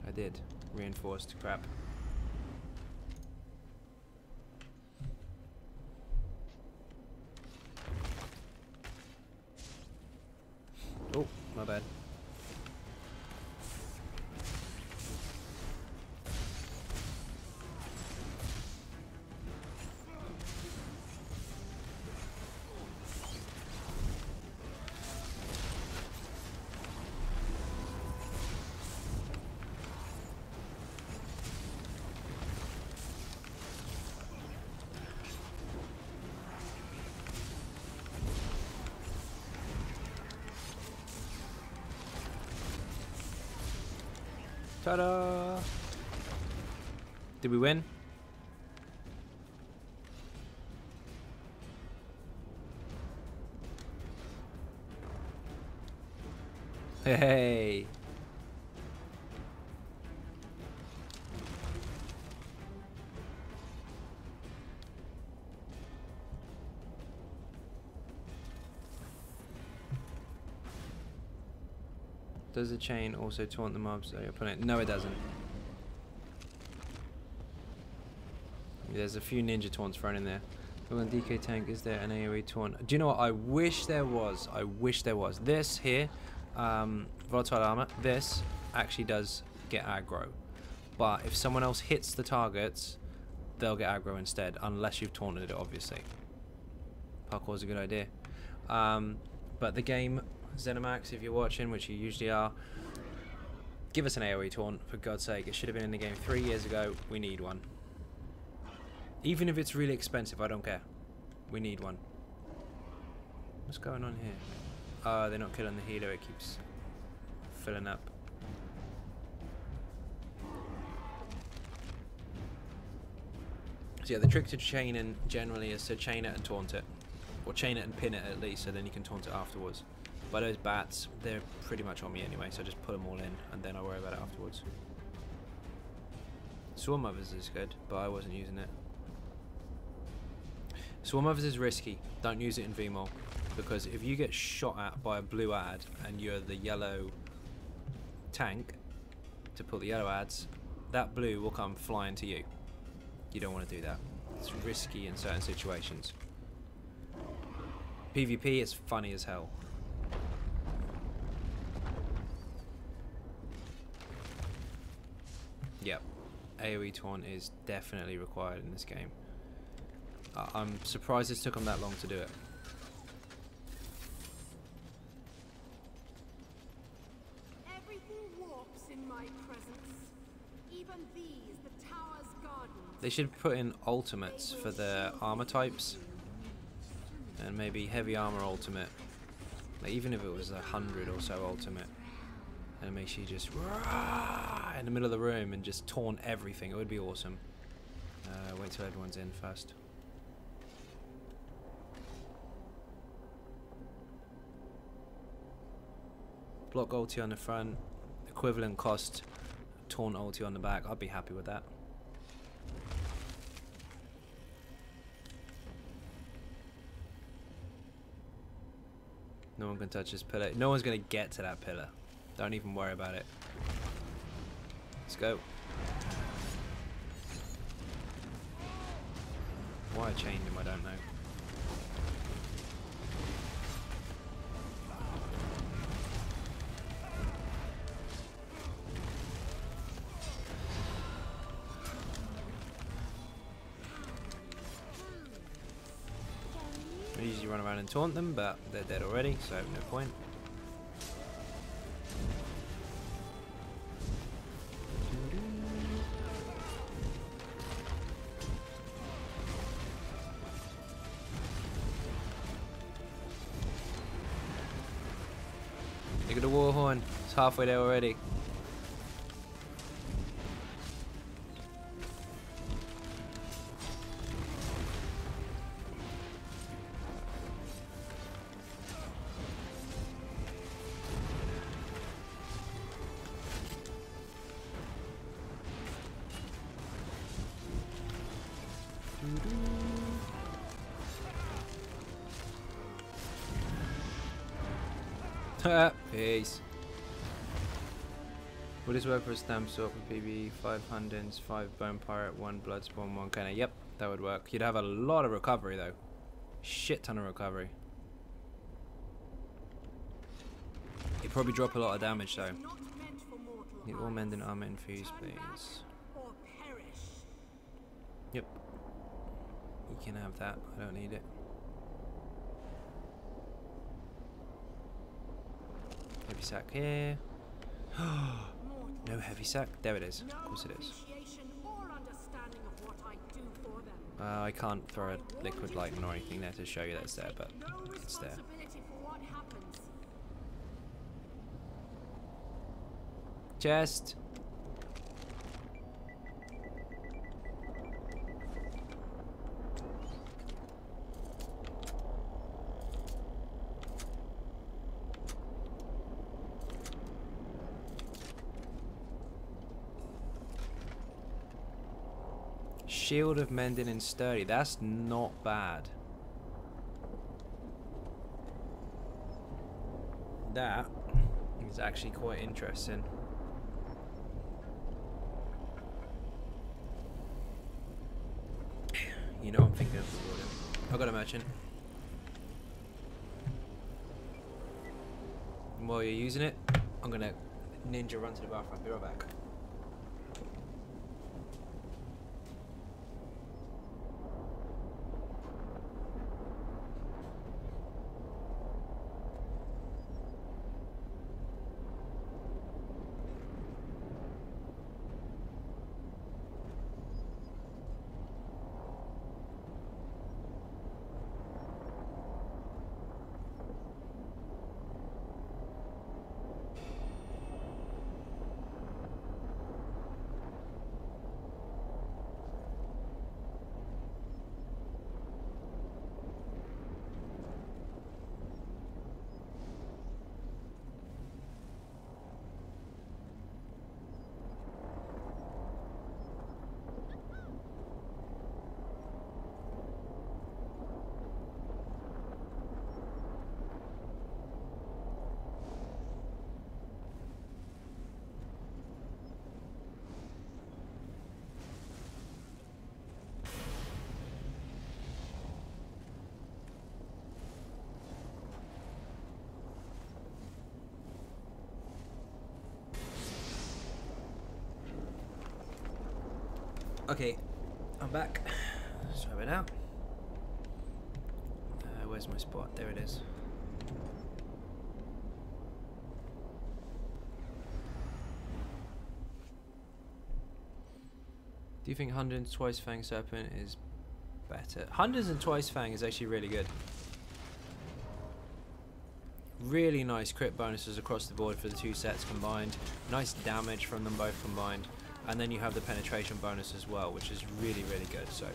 I did. Reinforced crap. Oh, my bad. Ta-da! Did we win? Hey! Does the chain also taunt the mobs that you're opponent? No, it doesn't. There's a few ninja taunts thrown in there. On DK tank, is there an AoE taunt? Do you know what? I wish there was. I wish there was. This here, volatile armor, this actually does get aggro. But if someone else hits the targets, they'll get aggro instead, unless you've taunted it, obviously. Parkour's a good idea. But the game, Zenimax, if you're watching, which you usually are, give us an AoE taunt, for God's sake. It should have been in the game 3 years ago. We need one. Even if it's really expensive, I don't care. We need one. What's going on here? Oh, they're not killing the healer. It keeps filling up. So yeah, the trick to chaining generally is to chain it and taunt it. Or chain it and pin it at least, so then you can taunt it afterwards. But those bats, they're pretty much on me anyway, so I just put them all in and then I worry about it afterwards. Swarm Mothers is good, but I wasn't using it. Swarm Others is risky. Don't use it in VMOL. Because if you get shot at by a blue ad and you're the yellow tank to pull the yellow ads, that blue will come flying to you. You don't want to do that. It's risky in certain situations. PvP is funny as hell. Yep, AoE taunt is definitely required in this game. I'm surprised it took them that long to do it. Everything warps in my presence. Even these, the tower's gardens. They should put in ultimates for their armor types. And maybe heavy armor ultimate. Like even if it was 100 or so ultimate. And make sure you just in the middle of the room and just taunt everything. It would be awesome. Wait till everyone's in first. Block ulti on the front, equivalent cost, taunt ulti on the back. I'd be happy with that. No one can touch this pillar. No one's gonna get to that pillar. Don't even worry about it. Let's go. Why I chained him, I don't know. I usually run around and taunt them, but they're dead already, so no point. Look at the war horn, it's halfway there already. Peace. Will this work for a stamp sword for PB? 5 Hundens, 5 Bone Pirate, 1 Bloodspawn, 1 Cannon. Yep, that would work. You'd have a lot of recovery though. Shit ton of recovery. You'd probably drop a lot of damage though. Need all mend and armor infused, please. Yep. You can have that. I don't need it. Heavy sack here. No heavy sack. There it is. Of course it is. I can't throw a liquid lightning or anything there to show you that it's there, but it's there. Chest. Shield of Mending and Sturdy. That's not bad. That is actually quite interesting. You know I'm thinking of the building. I've got a merchant. And while you're using it, I'm gonna ninja run to the bathroom. Be right back. Okay, I'm back. Sorry about that. Where's my spot? There it is. Do you think Hundred's Twice Fang Serpent is better? Hundreds and Twice Fang is actually really good. Really nice crit bonuses across the board for the two sets combined. Nice damage from them both combined. And then you have the penetration bonus as well, which is really, really good. So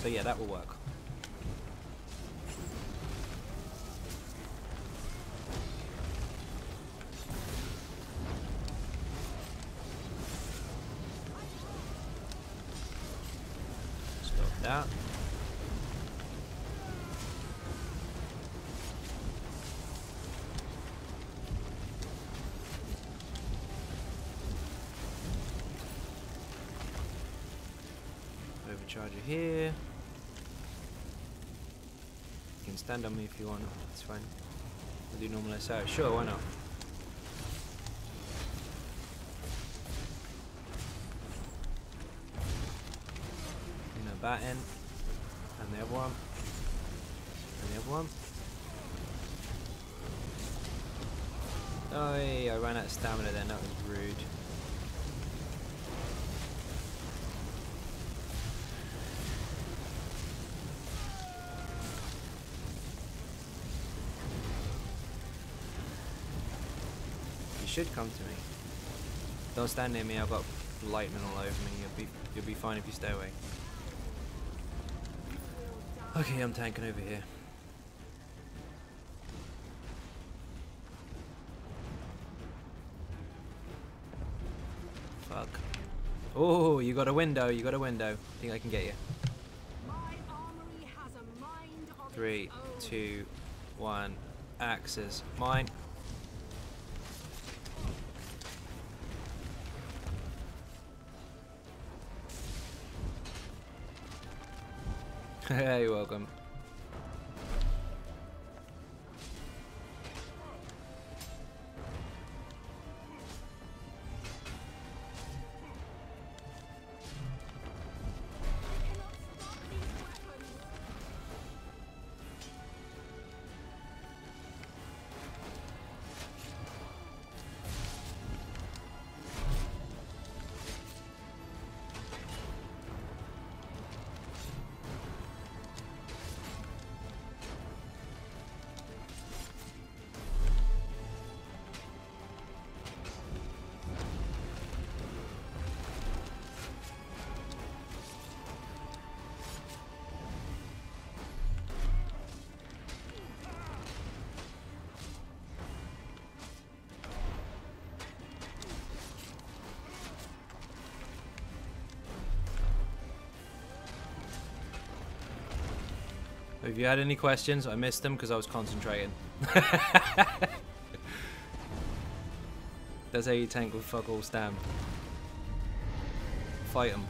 yeah, that will work. Stop that. Overcharger here. You can stand on me if you want. It's fine. I'll do normal SO. Sure, why not? Bat in, and the other one, and the other one. Oh, hey, I ran out of stamina then, that was rude. You should come to me. Don't stand near me, I've got lightning all over me, you'll be fine if you stay away. Okay, I'm tanking over here. Fuck. Oh, you got a window, you got a window. Think I can get you. My armory has a mind of 3, its own. 2, 1. Axes. Mine. You're welcome. If you had any questions, I missed them because I was concentrating. That's how you tank with fuck all stam. Fight them.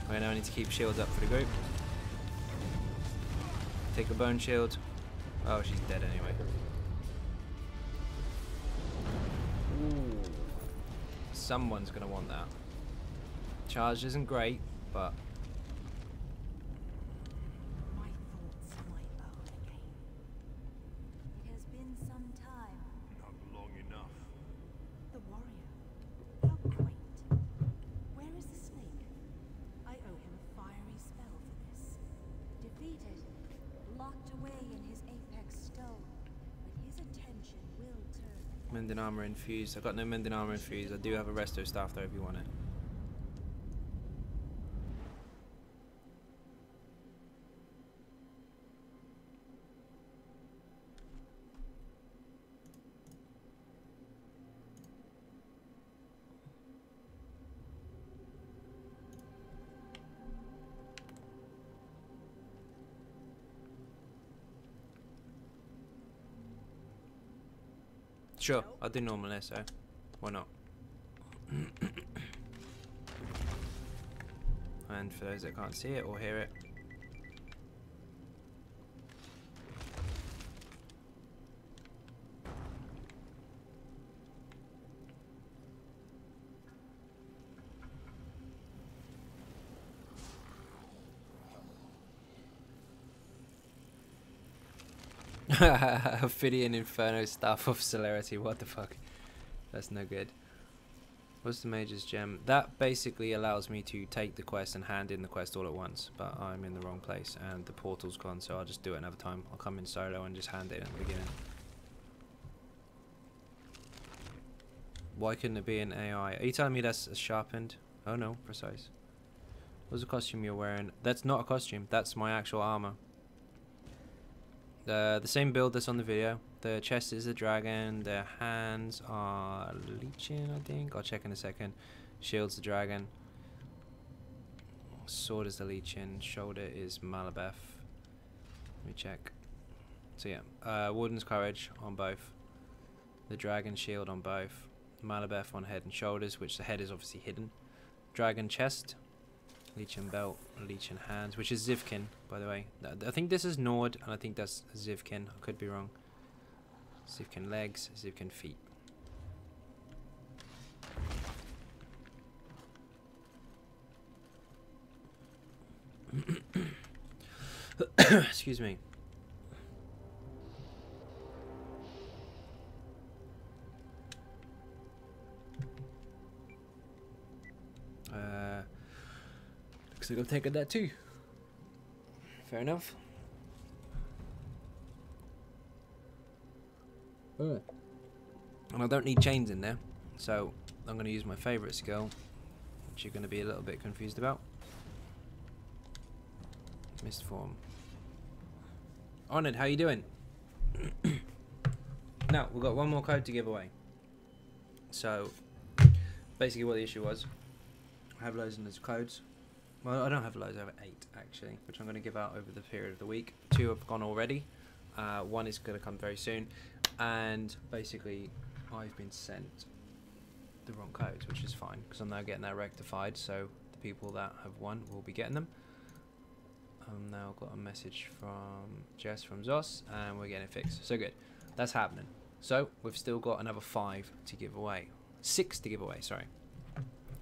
Okay, now I need to keep shields up for the group. Take a bone shield. Oh, she's dead anyway. Ooh. Someone's gonna want that. Charge isn't great, but My thoughts are my own again. It has been some time. Not long enough. The warrior. How quaint. Where is the snake? I owe him a fiery spell for this. Defeated, locked away in his apex stone. But his attention will turn. mending armor infused. I've got no mending armor infused. I do have a resto staff though if you want it. Sure, I'll do normal SO. Why not? And for those that can't see it or hear it, Ophidian Inferno Staff of Celerity. What the fuck? That's no good. What's the Mage's Gem? That basically allows me to take the quest and hand in the quest all at once, but I'm in the wrong place and the portal's gone, so I'll just do it another time. I'll come in solo and just hand it in at the beginning. Why couldn't it be an AI? Are you telling me that's sharpened? Oh no, precise. What's the costume you're wearing? That's not a costume, that's my actual armor. The same build that's on the video. The chest is the dragon, the hands are leeching, I think. I'll check in a second. Shield's the dragon. Sword is the leeching. Shoulder is Malabeth. Let me check. So yeah, Warden's Courage on both. The dragon shield on both. Malabeth on head and shoulders, which the head is obviously hidden. Dragon chest. Leechin belt, Leechin hands, which is Zivkin, by the way. I think this is Nord, and I think that's Zivkin. I could be wrong. Zivkin legs, Zivkin feet. Excuse me. Looks like I've taken that too. Fair enough. And I don't need chains in there, so I'm going to use my favourite skill, which you're going to be a little bit confused about. Mist form. Honoured, how you doing? Now, we've got one more code to give away. So, basically what the issue was, I have loads of those codes. Well, I don't have loads, I have 8 actually, which I'm going to give out over the period of the week. 2 have gone already, 1 is going to come very soon, and basically I've been sent the wrong codes, which is fine, because I'm now getting that rectified, so the people that have won will be getting them. I've now got a message from Jess from Zos, and we're getting it fixed, so good. That's happening. So, we've still got another 5 to give away. 6 to give away, sorry.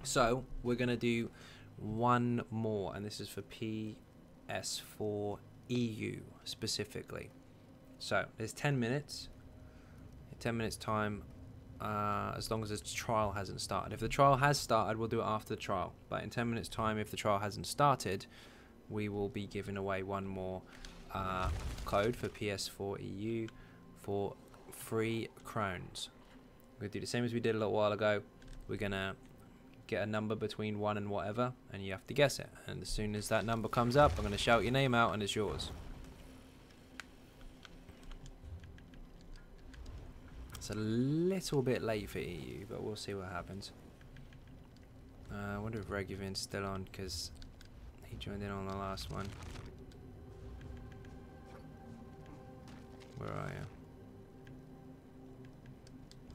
So, we're going to do 1 more, and this is for PS4 EU specifically. So there's 10 minutes. In 10 minutes time, as long as the trial hasn't started. If the trial has started, we'll do it after the trial. But in 10 minutes time, if the trial hasn't started, we will be giving away 1 more code for PS4 EU for 3 crowns. We're going to do the same as we did a little while ago. We're going to get a number between 1 and whatever, and you have to guess it. And as soon as that number comes up, I'm going to shout your name out and it's yours. It's a little bit late for EU, but we'll see what happens. I wonder if Reguvin's still on, because he joined in on the last one. Where are you?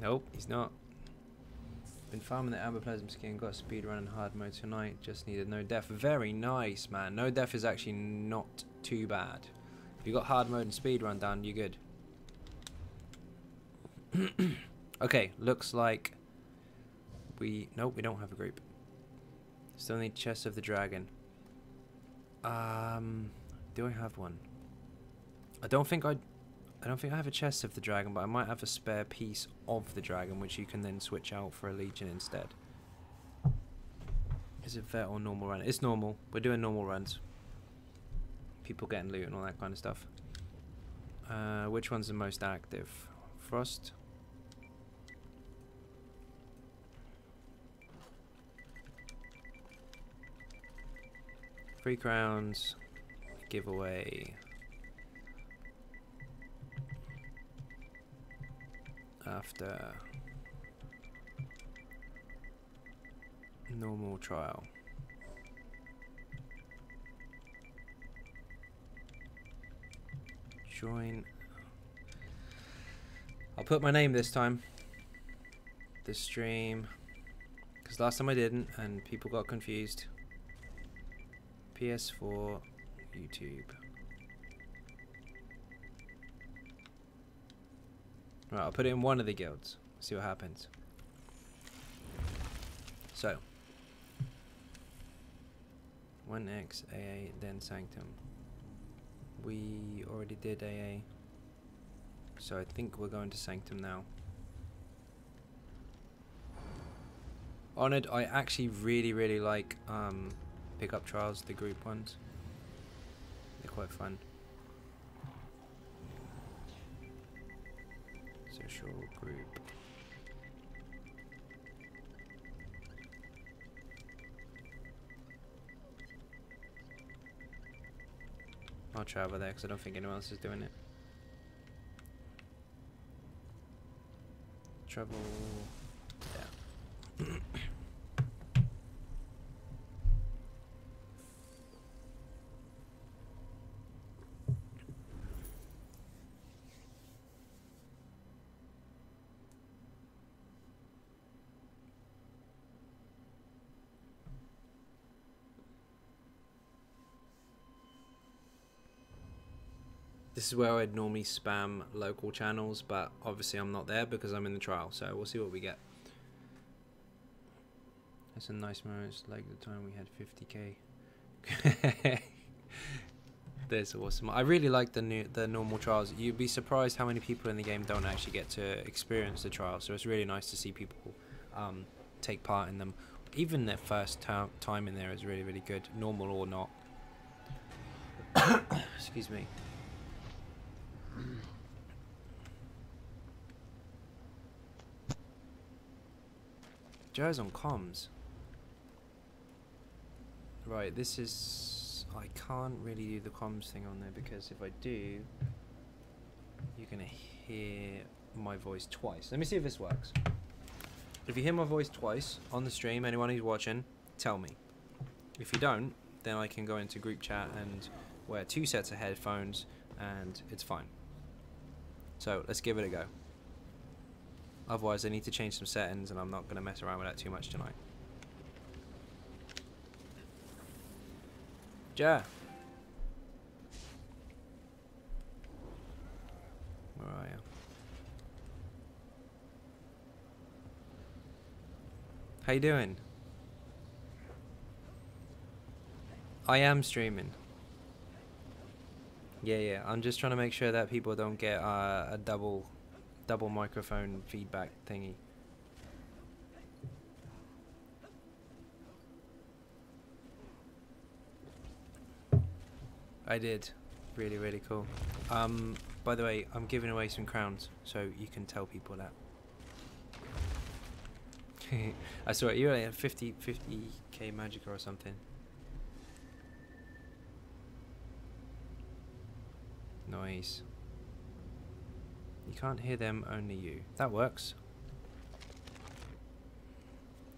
Nope, he's not. Been farming the Amber Plasm skin, got speed run and hard mode tonight, just needed no death. Very nice, man. No death is actually not too bad. If you got hard mode and speed run down, you're good. Okay, looks like nope, we don't have a group. Still need Chest of the Dragon. Do I have one? I don't think I have a Chest of the Dragon, but I might have a spare piece of the dragon, which you can then switch out for a Legion instead. Is it vet or normal run? It's normal. We're doing normal runs. People getting loot and all that kind of stuff. Which one's the most active? Frost? Free crowns. Giveaway. After normal trial. Join. I'll put my name this time. The stream, because last time I didn't and people got confused. PS4 YouTube. Right, I'll put it in one of the guilds. See what happens. So 1x AA then Sanctum. We already did AA. So I think we're going to Sanctum now. Honored, I actually really like pickup trials, the group ones. They're quite fun. Social group. I'll try over there because I don't think anyone else is doing it. Travel. Yeah. This is where I'd normally spam local channels, but obviously I'm not there because I'm in the trial, so we'll see what we get. That's a nice moment. It's like the time we had 50k. That's awesome. I really like the normal trials. You'd be surprised how many people in the game don't actually get to experience the trial, so it's really nice to see people take part in them. Even their first time in there is really good, normal or not. Excuse me. Joe's on comms. Right, this is... I can't really do the comms thing on there because if I do, you're gonna hear my voice twice. Let me see if this works. If you hear my voice twice on the stream, anyone who's watching, tell me. If you don't, then I can go into group chat and wear 2 sets of headphones and it's fine. So let's give it a go. Otherwise I need to change some settings and I'm not going to mess around with that too much tonight. Ja. Where are you? How you doing? I am streaming. Yeah, I'm just trying to make sure that people don't get a double microphone feedback thingy. I did. Really cool. By the way, I'm giving away some crowns, so you can tell people that. I saw it. You're like 50k magic or something. Nice. You can't hear them, only you. That works.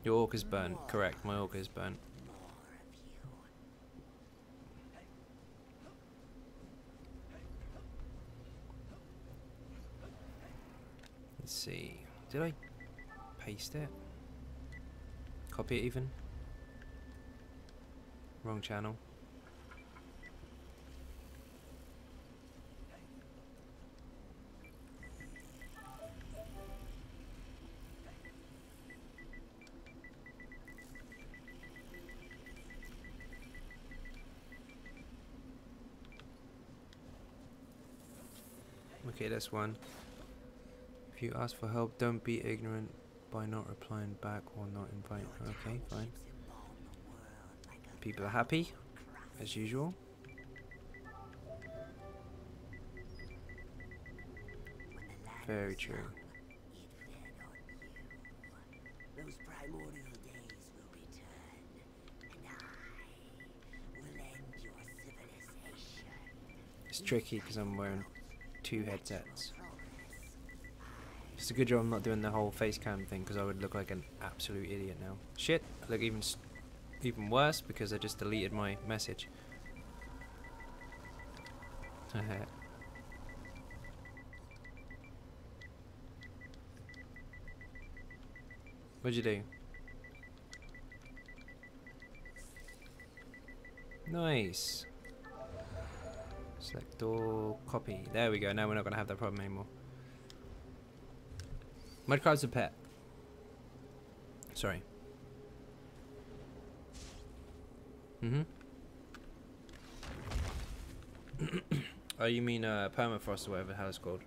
Your orc is burnt. Correct, my orc is burnt. Let's see. Did I paste it? Copy it even? Wrong channel. Okay, that's one. If you ask for help, don't be ignorant by not replying back or not inviting. Okay, fine. People are happy, as usual. Very true. Those primordial days will return, and I will end your civilization. It's tricky because I'm wearing 2 headsets. It's a good job I'm not doing the whole face cam thing because I would look like an absolute idiot now. Shit, I look even worse because I just deleted my message. What'd you do? Nice. Select all, copy. There we go. Now we're not going to have that problem anymore. Mudcrab's a pet. Sorry. Oh, you mean permafrost or whatever the hell it's called.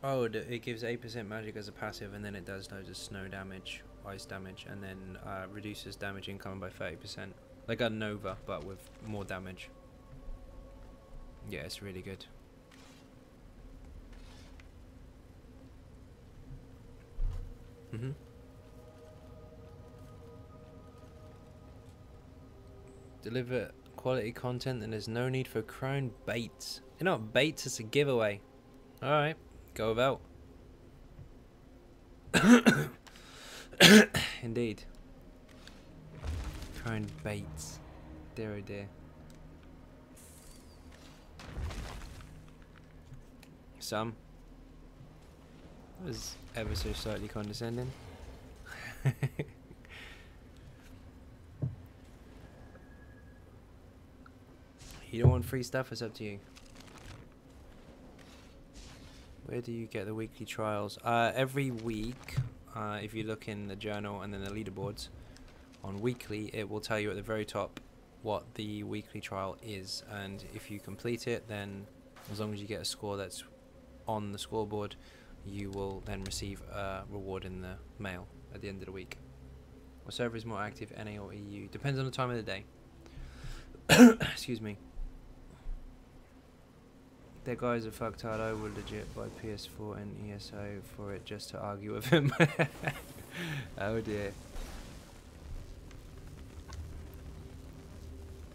Oh, it gives 8% magic as a passive, and then it does loads of snow damage, ice damage, and then reduces damage incoming by 30%. Like a Nova, but with more damage. Yeah, it's really good. Deliver quality content, and there's no need for crown baits. They're not baits, it's a giveaway. Alright, go about. Indeed. Crown baits. Dear oh dear. Some. That was ever so slightly condescending. You don't want free stuff, it's up to you. Where do you get the weekly trials? Every week, if you look in the journal and then the leaderboards, on weekly it will tell you at the very top what the weekly trial is, and if you complete it, then as long as you get a score that's on the scoreboard, you will then receive a reward in the mail at the end of the week. What server is more active, NA or EU? Depends on the time of the day. Excuse me. That guy's a fucktard. I would legit buy PS4 and ESO for it just to argue with him. Oh dear.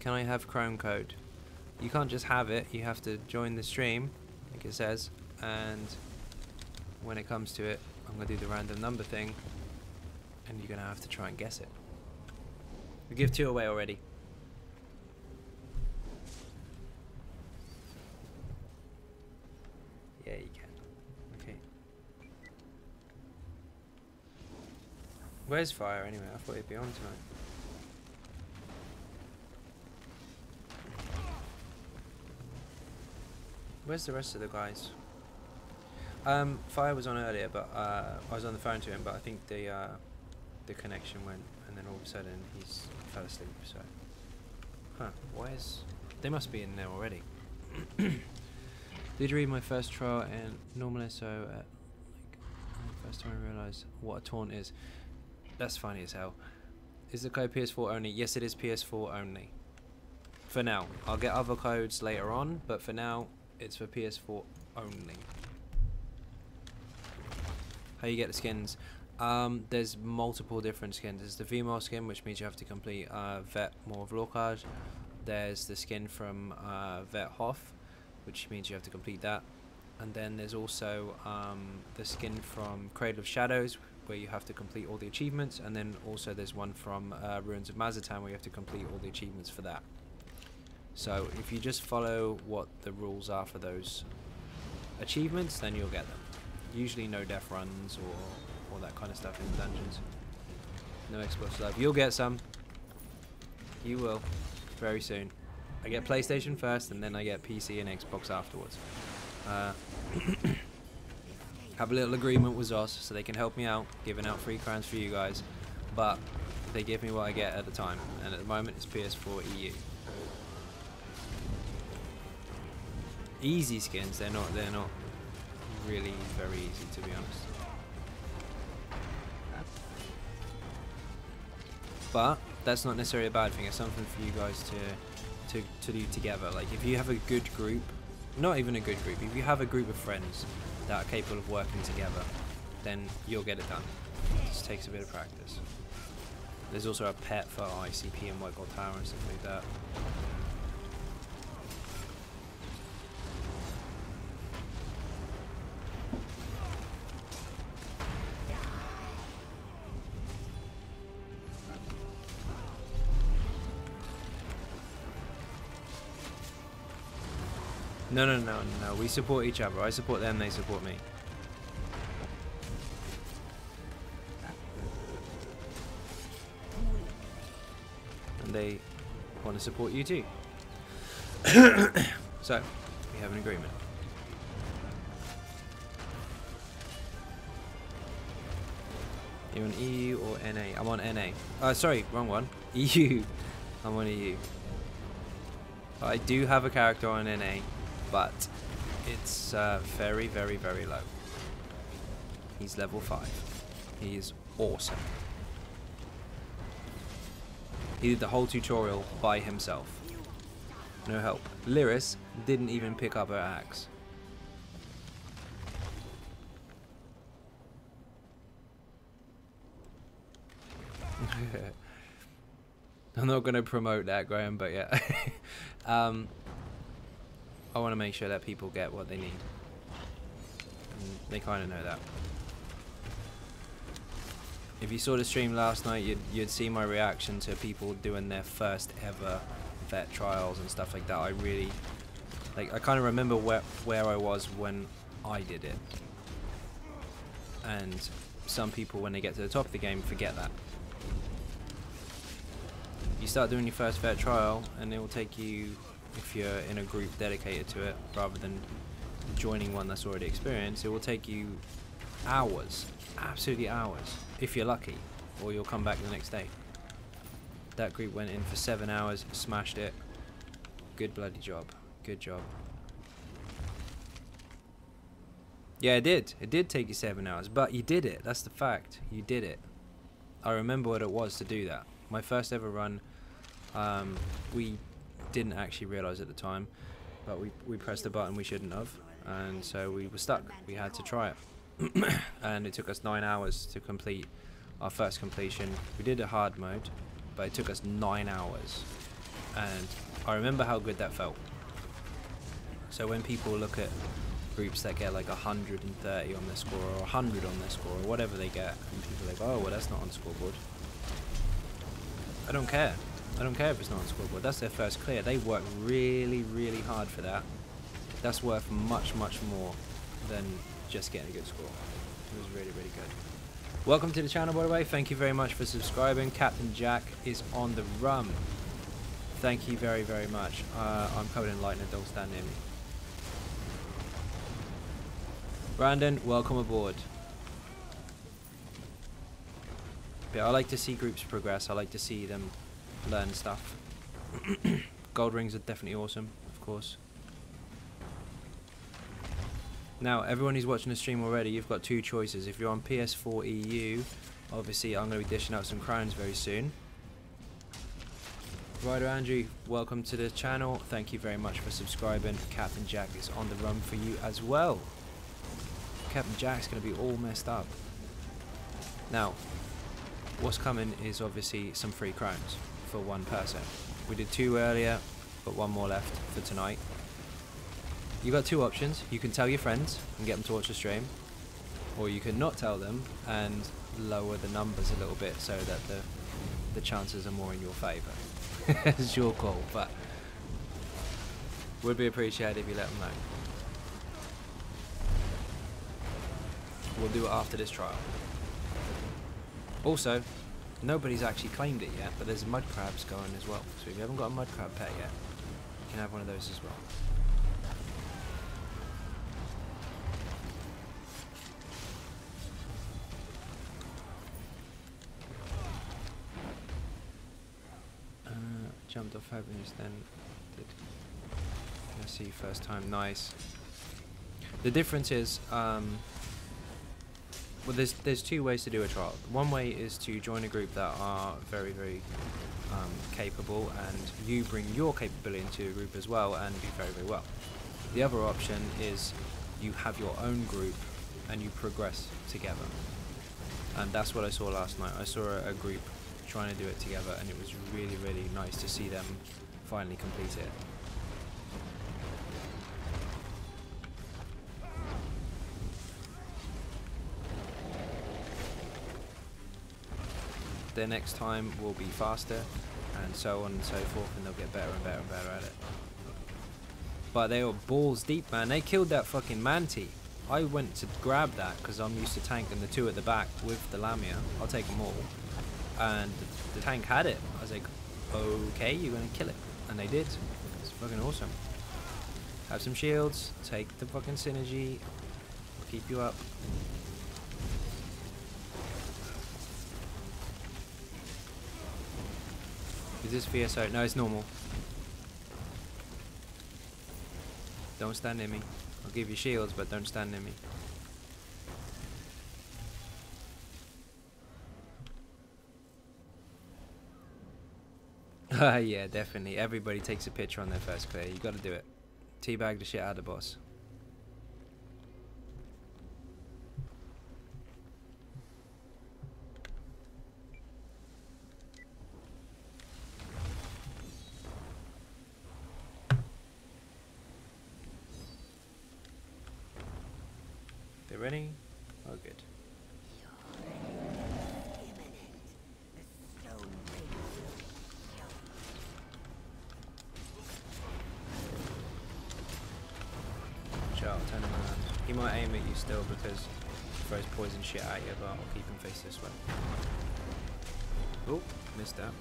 Can I have Chrome code? You can't just have it, you have to join the stream, like it says, and when it comes to it, I'm going to do the random number thing, and you're going to have to try and guess it. We give 2 away already. Yeah, you can. Okay. Where's Fire anyway? I thought he'd be on tonight. Where's the rest of the guys? Fire was on earlier, but I was on the phone to him, but I think the connection went, and then all of a sudden he's fell asleep. So, where's? They must be in there already. Did you read my first trial and normal ESO at first time I realised what a taunt is? That's funny as hell. Is the code PS4 only? Yes, it is PS4 only. For now. I'll get other codes later on, but for now, it's for PS4 only. How you get the skins? There's multiple different skins. There's the female skin, which means you have to complete Vet More Vlorkage. There's the skin from Vet Hoff, which means you have to complete that. And then there's also the skin from Cradle of Shadows, where you have to complete all the achievements. And then also there's one from Ruins of Mazatan, where you have to complete all the achievements for that. So if you just follow what the rules are for those achievements, then you'll get them. Usually no death runs or all that kind of stuff in dungeons. No explosive love. You'll get some. You will. Very soon. I get PlayStation first, and then I get PC and Xbox afterwards. Have a little agreement with ZOS so they can help me out, giving out free crowns for you guys. But they give me what I get at the time, and at the moment it's PS4 EU. Easy skins, they're not really very easy, to be honest. But that's not necessarily a bad thing. It's something for you guys to do together. Like if you have a good group, not even a good group, if you have a group of friends that are capable of working together, then you'll get it done. It just takes a bit of practice. There's also a pet for ICP and White Gold Tower and stuff like that. No. We support each other. I support them, they support me. And they want to support you too. So, we have an agreement. You're on EU or NA? I'm on NA. Sorry, wrong one. EU. I'm on EU. I do have a character on NA, but it's very, very, very low. He's level 5. He is awesome. He did the whole tutorial by himself. No help. Lyris didn't even pick up her axe. I'm not going to promote that, Graham, but yeah. I want to make sure that people get what they need. And they kind of know that. If you saw the stream last night, you'd see my reaction to people doing their first ever vet trials and stuff like that. I really, like, I kind of remember where I was when I did it. And some people, when they get to the top of the game, forget that. You start doing your first vet trial, and it will take you, if you're in a group dedicated to it, rather than joining one that's already experienced, it will take you hours, absolutely hours, if you're lucky, or you'll come back the next day. That group went in for 7 hours, smashed it. Good bloody job. Good job. Yeah, it did. It did take you 7 hours, but you did it. That's the fact. You did it. I remember what it was to do that. My first ever run, we didn't actually realise at the time, but we pressed the button we shouldn't have, and so we were stuck. We had to try it. And it took us 9 hours to complete our first completion. We did a hard mode, but it took us 9 hours, and I remember how good that felt. So when people look at groups that get like 130 on their score, or 100 on their score, or whatever they get, and people are like, oh well, that's not on the scoreboard. I don't care. I don't care if it's not on the scoreboard. That's their first clear. They work really, really hard for that. That's worth much, much more than just getting a good score. It was really, really good. Welcome to the channel, by the way. Thank you very much for subscribing. Captain Jack is on the run. Thank you very, very much. I'm covered in lightning. Don't stand near me. Brandon, welcome aboard. But I like to see groups progress. I like to see them learn stuff. Gold rings are definitely awesome, of course. Now, everyone who's watching the stream already, you've got two choices. If you're on PS4 EU, obviously I'm going to be dishing out some crowns very soon. Ryder Andrew, welcome to the channel. Thank you very much for subscribing. Captain Jack is on the run for you as well. Captain Jack's going to be all messed up. Now, what's coming is obviously some free crowns for one person. We did 2 earlier, but 1 more left for tonight. You got 2 options. You can tell your friends and get them to watch the stream, or you can not tell them and lower the numbers a little bit so that the chances are more in your favour. It's your call, but would be appreciated if you let them know. We'll do it after this trial. Also, nobody's actually claimed it yet, but there's mud crabs going as well. So if you haven't got a mud crab pet yet, you can have one of those as well. Jumped off happiness, then did. Let's see, first time, nice. The difference is, well, there's 2 ways to do a trial. One way is to join a group that are very, very capable, and you bring your capability into a group as well and do very, very well. The other option is you have your own group and you progress together. And that's what I saw last night. I saw a group trying to do it together, and it was really, really nice to see them finally complete it. Their next time will be faster, and so on and so forth, and they'll get better and better and better at it. But they were balls deep, man. They killed that fucking Manti. I went to grab that because I'm used to tanking the 2 at the back with the Lamia. I'll take them all. And the tank had it. I was like, okay, you're gonna kill it. And they did. It's fucking awesome. Have some shields, take the fucking synergy, keep you up. Is this VSO? No, it's normal. Don't stand near me. I'll give you shields, but don't stand near me. Yeah, definitely. Everybody takes a picture on their first clear. You got to do it. Teabag the shit out of the boss. They ready? Oh, good. I'll turn him around. He might aim at you still because he throws poison shit at you, but I'll keep him face this way. Oh, missed that.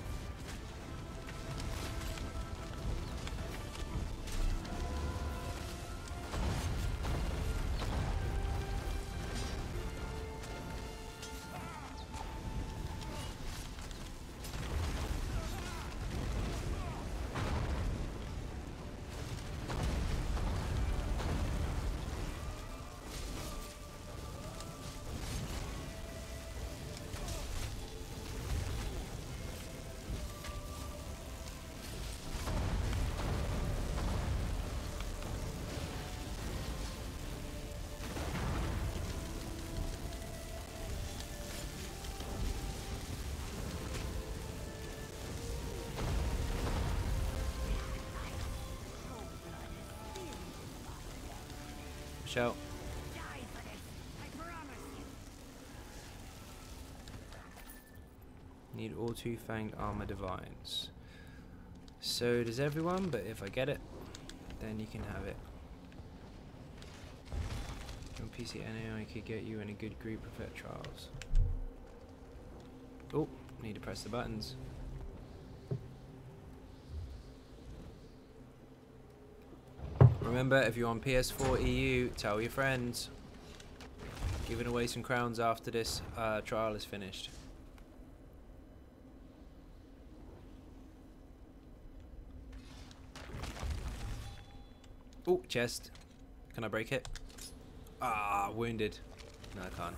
Shout. Need all two-fanged armor divines. So does everyone, but if I get it, then you can have it. On PC NAI could get you in a good group of vet trials. Oh, need to press the buttons. Remember, if you're on PS4 EU, tell your friends. Giving away some crowns after this trial is finished. Oh, chest. Can I break it? Ah, wounded. No, I can't.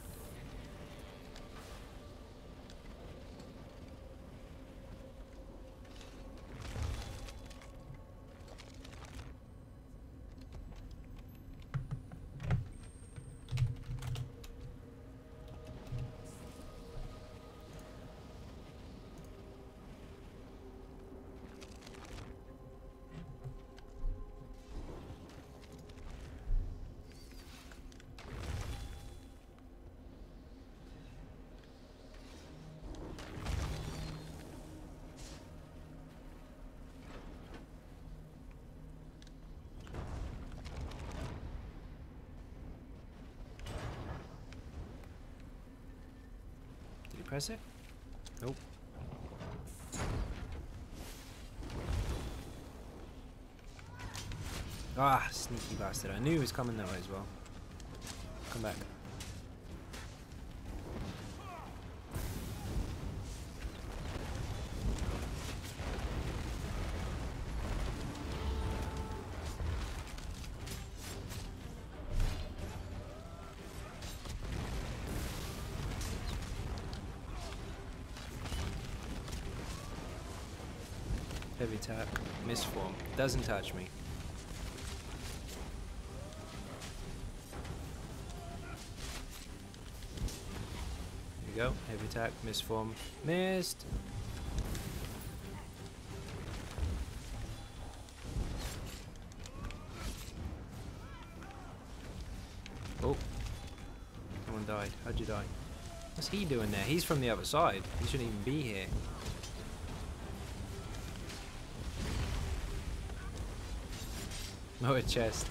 Press it? Nope. Ah, sneaky bastard. I knew he was coming that way as well. Come back. Heavy attack, misform, doesn't touch me. There you go, heavy attack, misform, missed. Oh, someone died. How'd you die? What's he doing there? He's from the other side. He shouldn't even be here. Oh, a chest.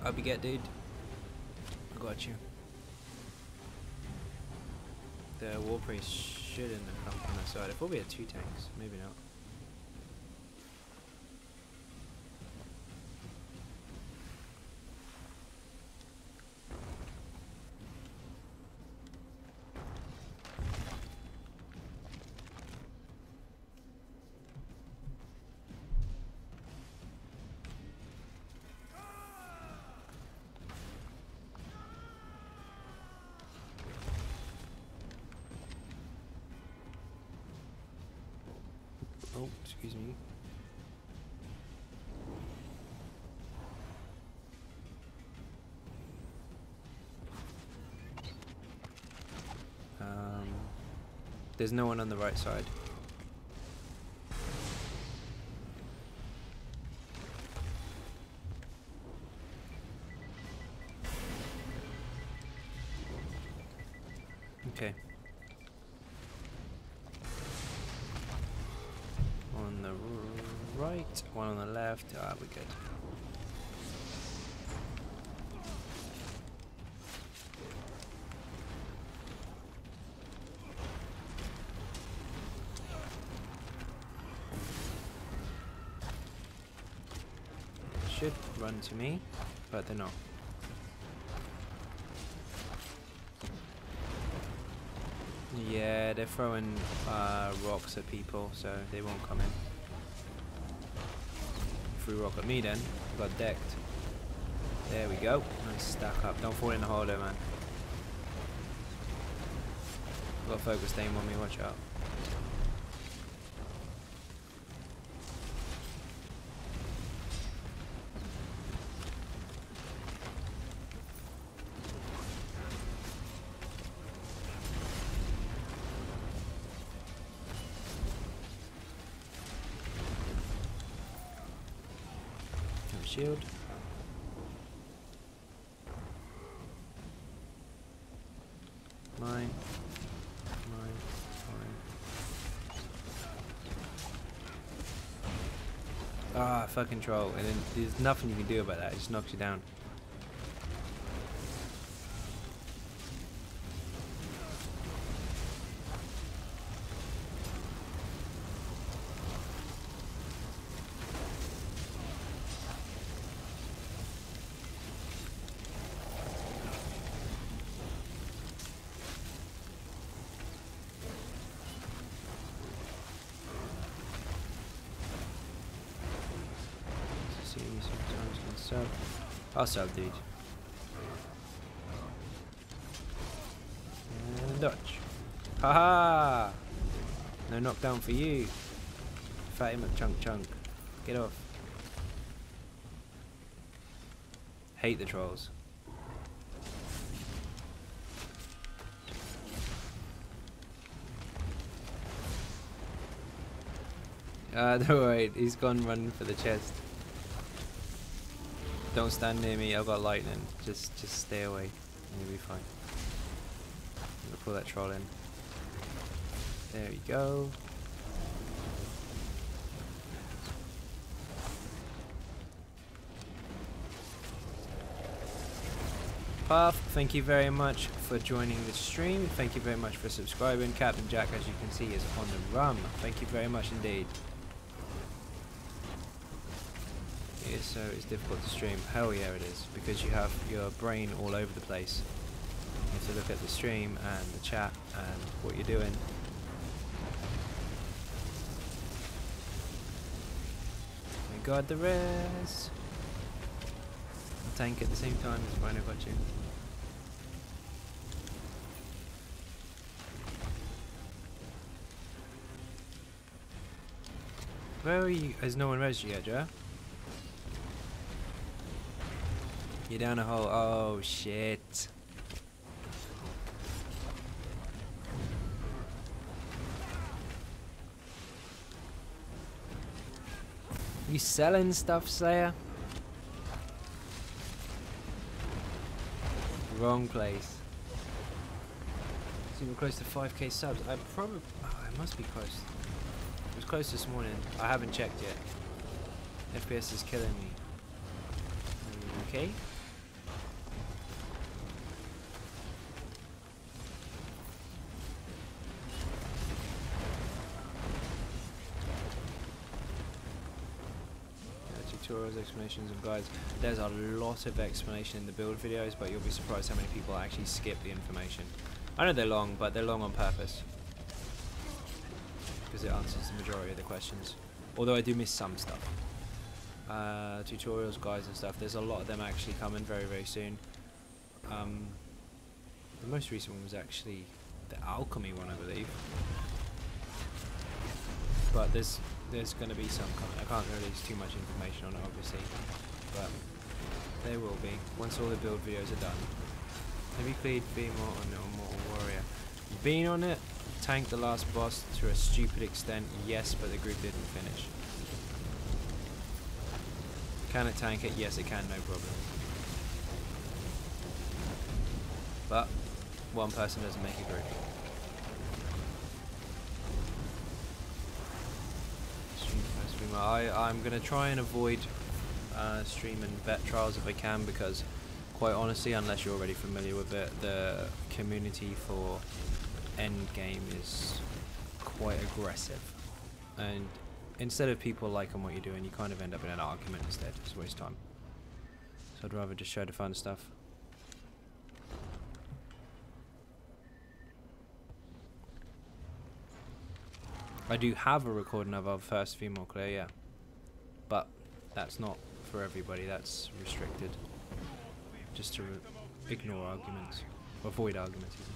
Up you get, dude. I got you. The war priest shouldn't have come from that side. I thought we had 2 tanks. Maybe not. Excuse me. There's no one on the right side. Okay. On the right, one on the left. Ah, we're good. Should run to me, but they're not. Yeah, they're throwing rocks at people, so they won't come in. Threw a rock at me then, got decked. There we go. Nice stack up. Don't fall in the hole though, man. Got focused aim on me, watch out. Shield. Mine. Ah, fucking troll. And then there's nothing you can do about that. It just knocks you down. Sometimes can sub. I'll sub, dude. And dodge. Haha! No knockdown for you. Fatty McChunk. Get off. Hate the trolls. Don't worry, he's gone running for the chest. Don't stand near me, I've got lightning. Just stay away and you'll be fine. I'm gonna pull that troll in. There you go. Puff, thank you very much for joining the stream. Thank you very much for subscribing. Captain Jack, as you can see, is on the run. Thank you very much indeed. So it's difficult to stream. Hell yeah it is, because you have your brain all over the place. You have to look at the stream and the chat and what you're doing. We got the res. And tank at the same time as Rhino got you. Where are you? Has no one res you yet, Joe? You're down a hole. Oh shit. You selling stuff, Slayer? Wrong place. So we're close to 5k subs. I probably... Oh, I must be close. It was close this morning. I haven't checked yet. FPS is killing me. Okay. Tutorials, explanations and guides. There's a lot of explanation in the build videos, but you'll be surprised how many people actually skip the information. I know they're long, but they're long on purpose, because it answers the majority of the questions. Although I do miss some stuff. Tutorials, guides and stuff, there's a lot of them actually coming very, very soon. The most recent one was actually the alchemy one, I believe. But there's there's going to be some kind. I can't release too much information on it, obviously, but there will be once all the build videos are done. Have you played Female on Mortal Warrior? Been on it, tanked the last boss to a stupid extent, yes, but the group didn't finish. Can it tank it? Yes, it can, no problem. But one person doesn't make a group. I'm going to try and avoid streaming vet trials if I can, because quite honestly, unless you're already familiar with it, the community for endgame is quite aggressive, and instead of people liking what you're doing, you kind of end up in an argument instead. It's a waste of time. So I'd rather just show the fun stuff. I do have a recording of our first female clear, yeah, but that's not for everybody. That's restricted, just to ignore arguments, avoid arguments even.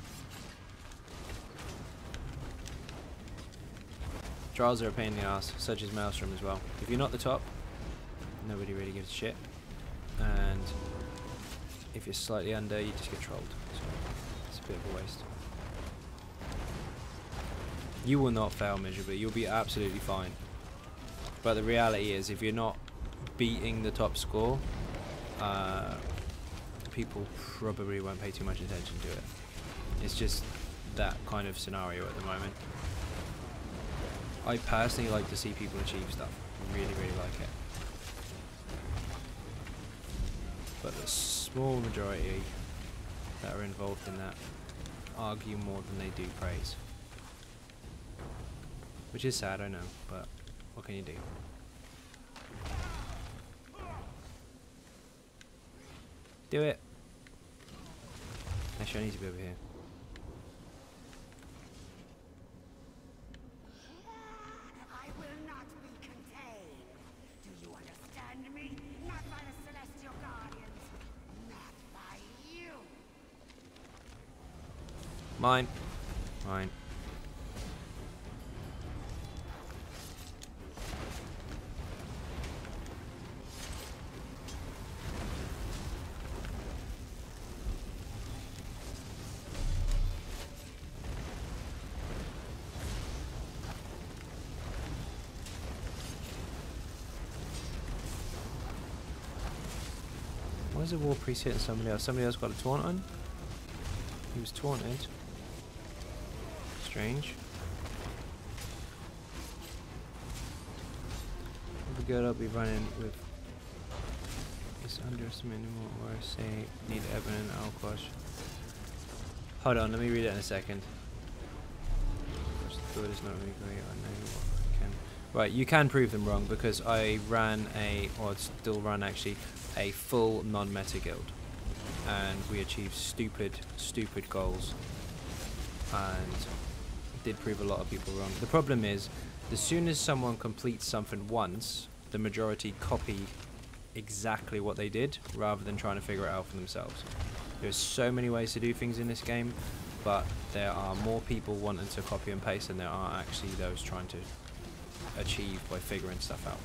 Trials are a pain in the ass, such as Maelstrom as well. If you're not the top, nobody really gives a shit, and if you're slightly under, you just get trolled, so it's a bit of a waste. You will not fail miserably, you'll be absolutely fine. But the reality is, if you're not beating the top score, people probably won't pay too much attention to it. It's just that kind of scenario at the moment. I personally like to see people achieve stuff. I really, really like it. But the small majority that are involved in that argue more than they do praise. Which is sad, I know, but what can you do? Do it! Actually, I need to be over here. I will not be contained. Do you understand me? Not by the Celestial Guardians. Not by you. Mine. Mine. Why is the War Priest hitting somebody else? Somebody else got a taunt on? He was taunted. Strange. If we go, I'll be running with. It's underestimating what I say. Need Eben and Alquash. Hold on, let me read it in a second. The thought is not really great. I know what I can. Right, you can prove them wrong because I ran a, or still run actually, a full non-meta guild, and we achieved stupid goals, and did prove a lot of people wrong. The problem is, as soon as someone completes something once, the majority copy exactly what they did rather than trying to figure it out for themselves. There's so many ways to do things in this game, but there are more people wanting to copy and paste than there are actually those trying to achieve by figuring stuff out.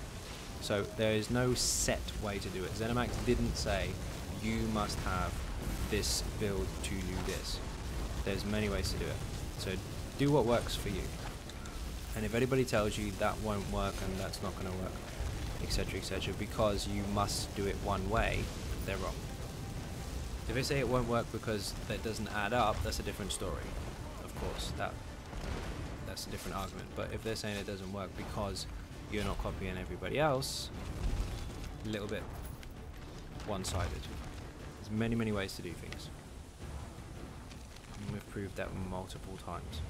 So there is no set way to do it. ZeniMax didn't say you must have this build to do this. There's many ways to do it. So do what works for you. And if anybody tells you that won't work and that's not going to work, etc., because you must do it one way, they're wrong. If they say it won't work because that doesn't add up, that's a different story. Of course, that's a different argument. But if they're saying it doesn't work because you're not copying everybody else, a little bit one-sided. There's many ways to do things, and we've proved that multiple times.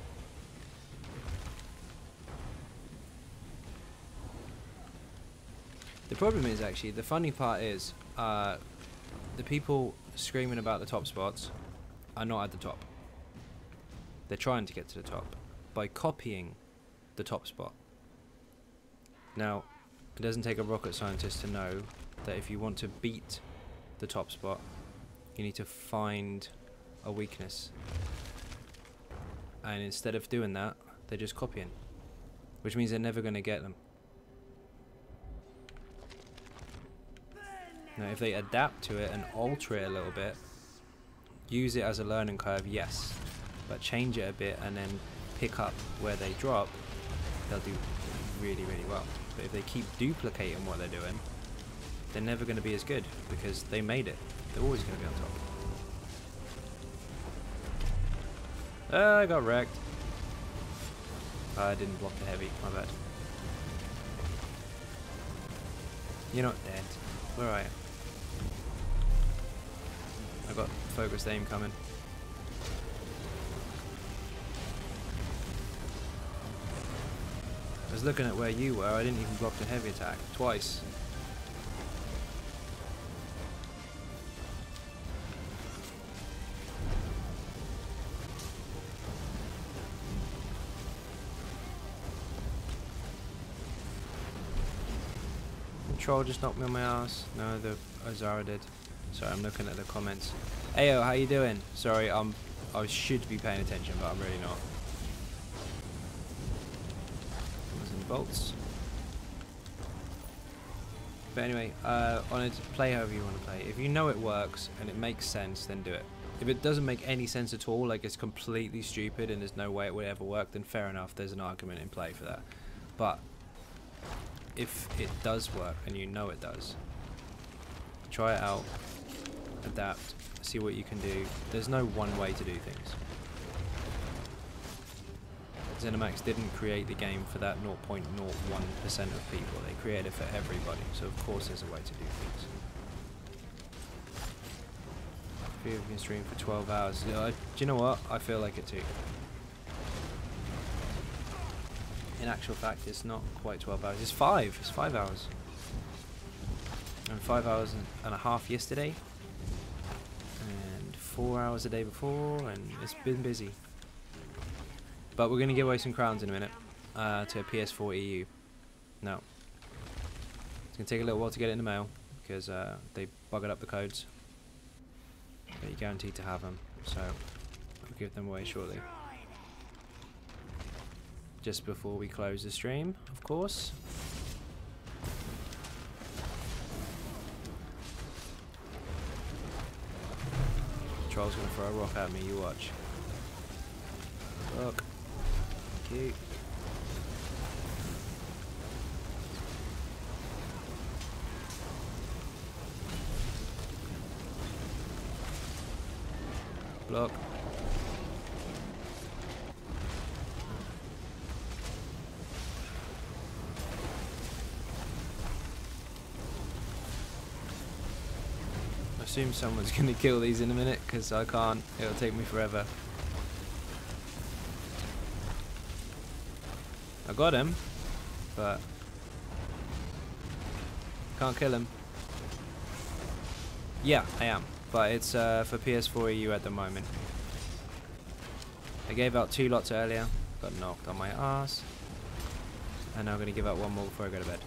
The problem is, actually, the funny part is, the people screaming about the top spots are not at the top. They're trying to get to the top by copying the top spot. Now, it doesn't take a rocket scientist to know that if you want to beat the top spot, you need to find a weakness. And instead of doing that, they're just copying, which means they're never going to get them. Now, if they adapt to it and alter it a little bit, use it as a learning curve, yes, but change it a bit and then pick up where they drop, they'll do really, really well. But if they keep duplicating what they're doing, they're never going to be as good because they made it. They're always going to be on top. I got wrecked. I didn't block the heavy, my bad. You're not dead. Where are you? I got focused aim coming. I was looking at where you were, I didn't even block the heavy attack. Twice. Troll just knocked me on my ass. No, the Azara did. Sorry, I'm looking at the comments. Ayo, how you doing? Sorry, I should be paying attention, but I'm really not. Some bolts. But anyway, on it, play however you want to play. If you know it works and it makes sense, then do it. If it doesn't make any sense at all, like it's completely stupid and there's no way it would ever work, then fair enough, there's an argument in play for that. But if it does work and you know it does, try it out, adapt, see what you can do. There's no one way to do things. ZeniMax didn't create the game for that 0.01% of people. They created it for everybody, so of course there's a way to do things. If you can stream for 12 hours, do you know what? I feel like it too. In actual fact, it's not quite 12 hours. It's 5. It's 5 hours. And 5 hours and a half yesterday. And 4 hours a day before. And it's been busy. But we're going to give away some crowns in a minute. To a PS4 EU. No. It's going to take a little while to get it in the mail. Because they buggered up the codes. But you're guaranteed to have them. So, I'll give them away shortly. Just before we close the stream, of course. Troll's gonna throw a rock at me, you watch. Look. Thank you. Look. I assume someone's gonna kill these in a minute because I can't. It'll take me forever. I got him, but can't kill him. Yeah, I am, but it's for PS4 EU at the moment. I gave out 2 lots earlier, got knocked on my ass, and now I'm gonna give out 1 more before I go to bed.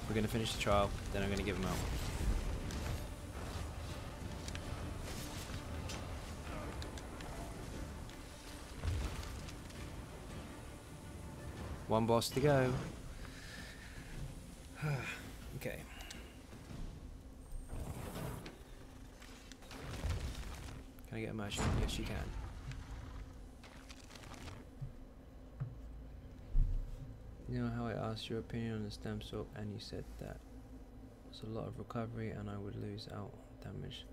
We're going to finish the trial, then I'm going to give them out. One boss to go. Okay. Can I get a motion? Yes, you can. You know how I asked your opinion on the stem swap and you said that it's a lot of recovery and I would lose out damage.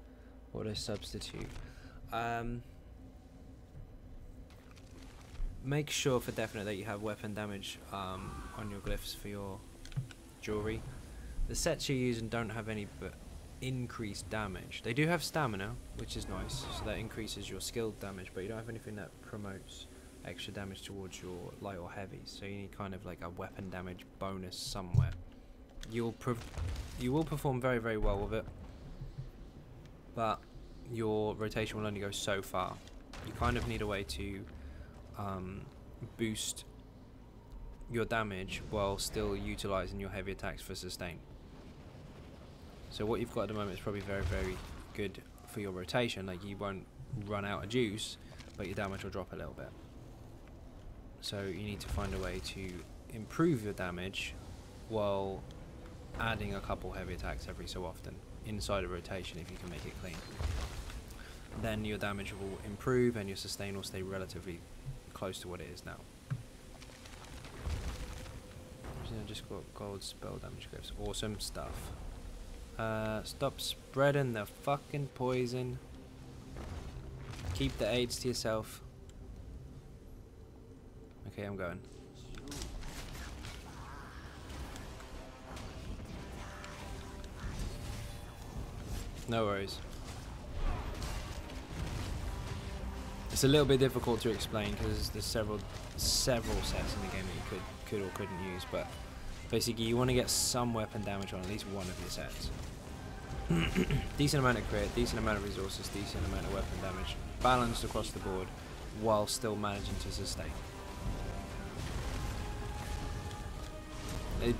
What a substitute. Make sure for definite that you have weapon damage on your glyphs for your jewelry. The sets you're using don't have any but increased damage. They do have stamina, which is nice, so that increases your skill damage, but you don't have anything that promotes extra damage towards your light or heavy, so you need kind of like a weapon damage bonus somewhere. You will perform very, very well with it, but your rotation will only go so far. You kind of need a way to boost your damage while still utilizing your heavy attacks for sustain. So what you've got at the moment is probably very, very good for your rotation. Like, you won't run out of juice, but your damage will drop a little bit. So you need to find a way to improve your damage while adding a couple heavy attacks every so often inside a rotation if you can make it clean. Then your damage will improve and your sustain will stay relatively close to what it is now. I just got gold spell damage glyphs. Awesome stuff. Stop spreading the fucking poison. Keep the aids to yourself. Okay, I'm going. No worries. It's a little bit difficult to explain because there's several sets in the game that you could or couldn't use, but basically you want to get some weapon damage on at least one of your sets. Decent amount of crit, decent amount of resources, decent amount of weapon damage, balanced across the board while still managing to sustain.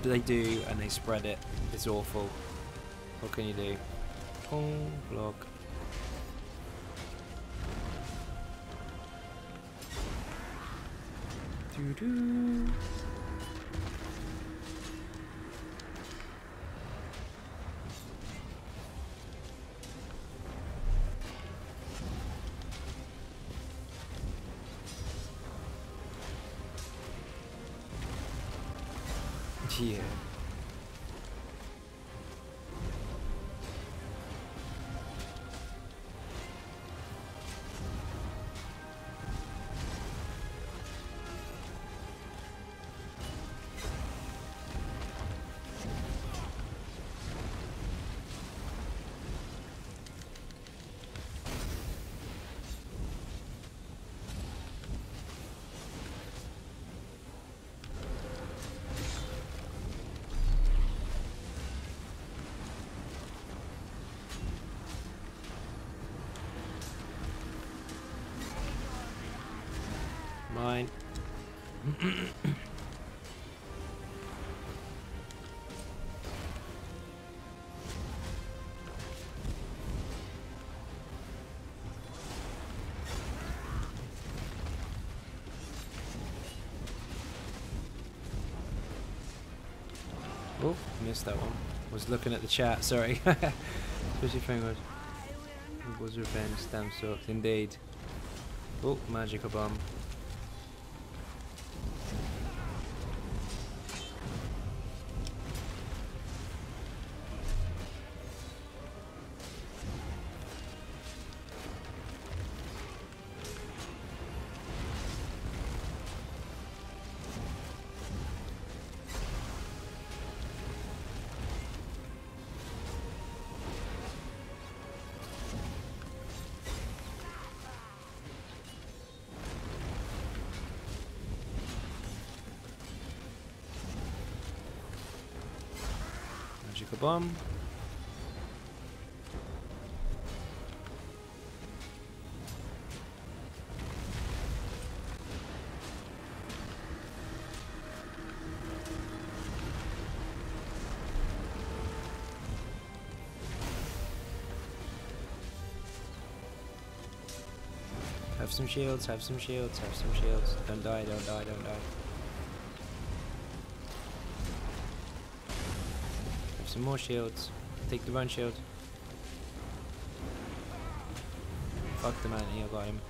They do, and they spread it. It's awful. What can you do? Oh, block. Doo-doo. Yeah. Mine. Oh, missed that one. Was looking at the chat, sorry. Especially fingers. It was revenge, damn sucked, indeed. Oh, magical bomb. Magical bomb. Have some shields, have some shields, have some shields. Don't die, don't die, don't die. Have some more shields. Take the bone shield. Fuck the man, I got him.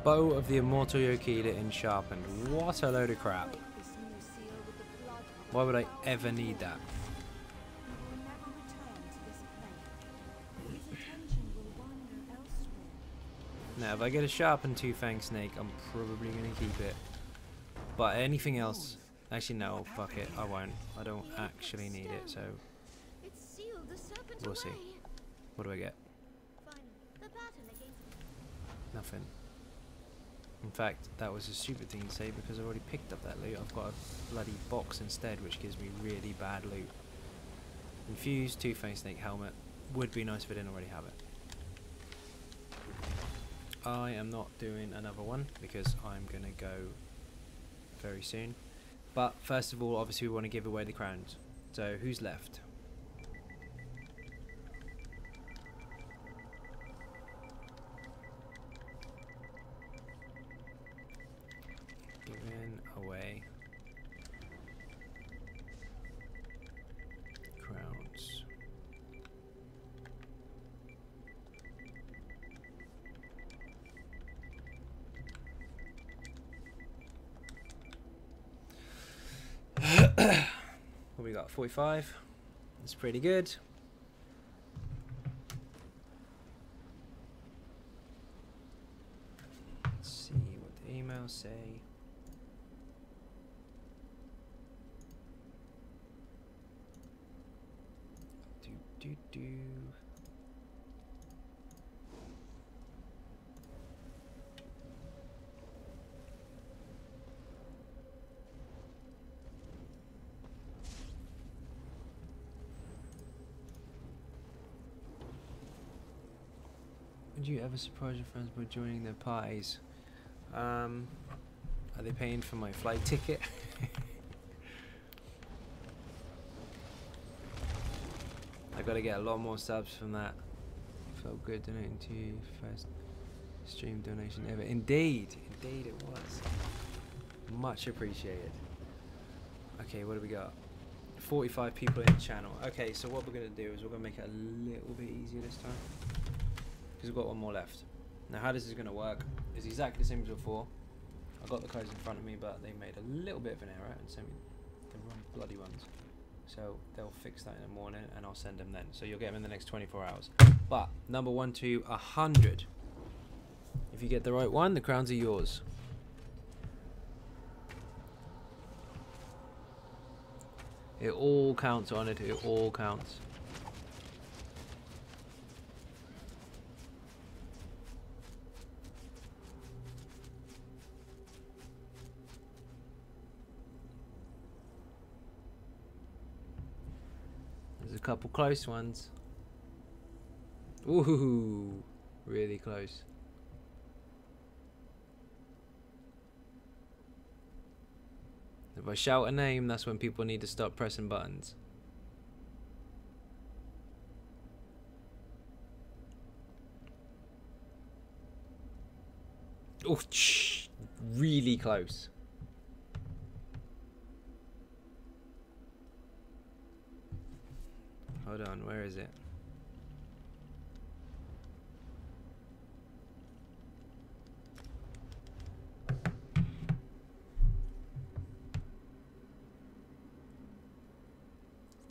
Bow of the Immortal Yokida in sharpened. What a load of crap. Why would I ever need that? Now, if I get a sharpened two-fang snake, I'm probably going to keep it. But anything else... Actually, no, fuck it, I won't. I don't actually need it, so... We'll see. What do I get? Nothing. In fact, that was a stupid thing to say because I already picked up that loot. I've got a bloody box instead, which gives me really bad loot. Infused two-face snake helmet. Would be nice if I didn't already have it. I am not doing another one because I'm going to go very soon. But first of all, obviously we want to give away the crowns. So who's left? Giving away crowns. What we got? 45. That's pretty good. Let's see what the emails say. Do. Would you ever surprise your friends by joining their parties? Are they paying for my flight ticket? I gotta get a lot more subs from that. Felt good donating to you. First stream donation ever. Indeed, indeed it was. Much appreciated. Okay, what do we got? 45 people in the channel. Okay, so what we're gonna do is we're gonna make it a little bit easier this time. Because we've got one more left. Now how this is going to work is exactly the same as before. I got the codes in front of me, but they made a little bit of an error and sent me the wrong bloody ones. So they'll fix that in the morning and I'll send them then. So you'll get them in the next 24 hours. But number 1 to 100. If you get the right one, the crowns are yours. It all counts on it. It all counts. There's a couple close ones. Ooh, really close. If I shout a name, that's when people need to stop pressing buttons. Oh, really close. Hold on, where is it?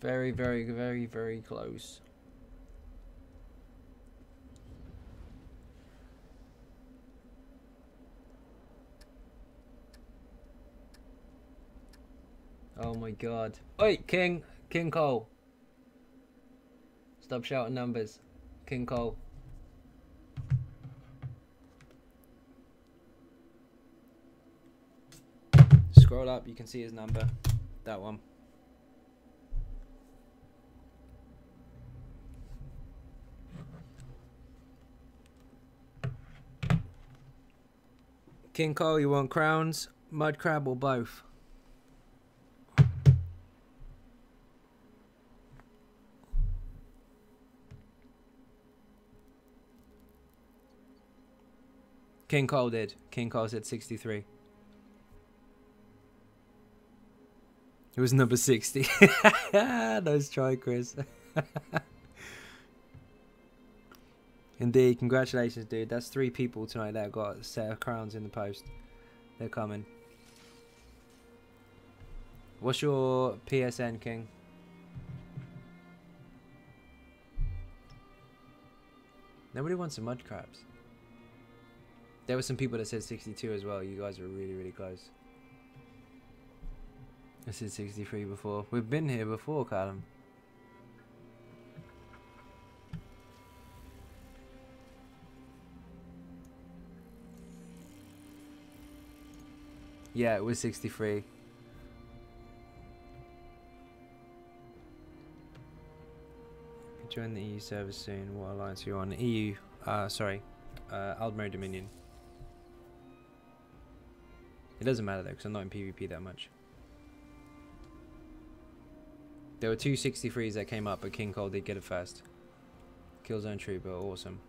Very, very, very, very close. Oh my god. Oi, King Cole. Stop shouting numbers. King Cole. Scroll up, you can see his number. That one. King Cole, you want crowns, mud crab, or both? King Cole did. King Cole said 63. It was number 60. Nice try, Chris. Indeed, congratulations, dude. That's 3 people tonight that got a set of crowns in the post. They're coming. What's your PSN, King? Nobody wants some mud crabs. There were some people that said 62 as well. You guys were really, really close. I said 63 before. We've been here before, Callum. Yeah, it was 63. Join the EU service soon. What alliance are you on? EU. Aldmeri Dominion. It doesn't matter though, because I'm not in PvP that much. There were 2 63s that came up, but King Cole did get it first. Killzone Trooper, awesome.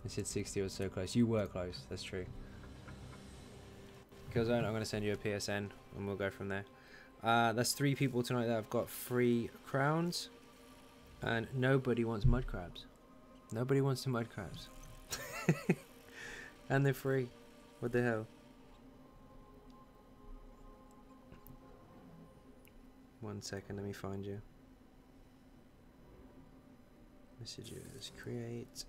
I said 60 was so close. You were close, that's true. Killzone, I'm going to send you a PSN and we'll go from there. That's 3 people tonight that have got free crowns. And nobody wants mud crabs. Nobody wants the mud crabs. And they're free. What the hell? One second, let me find you. Messages, create.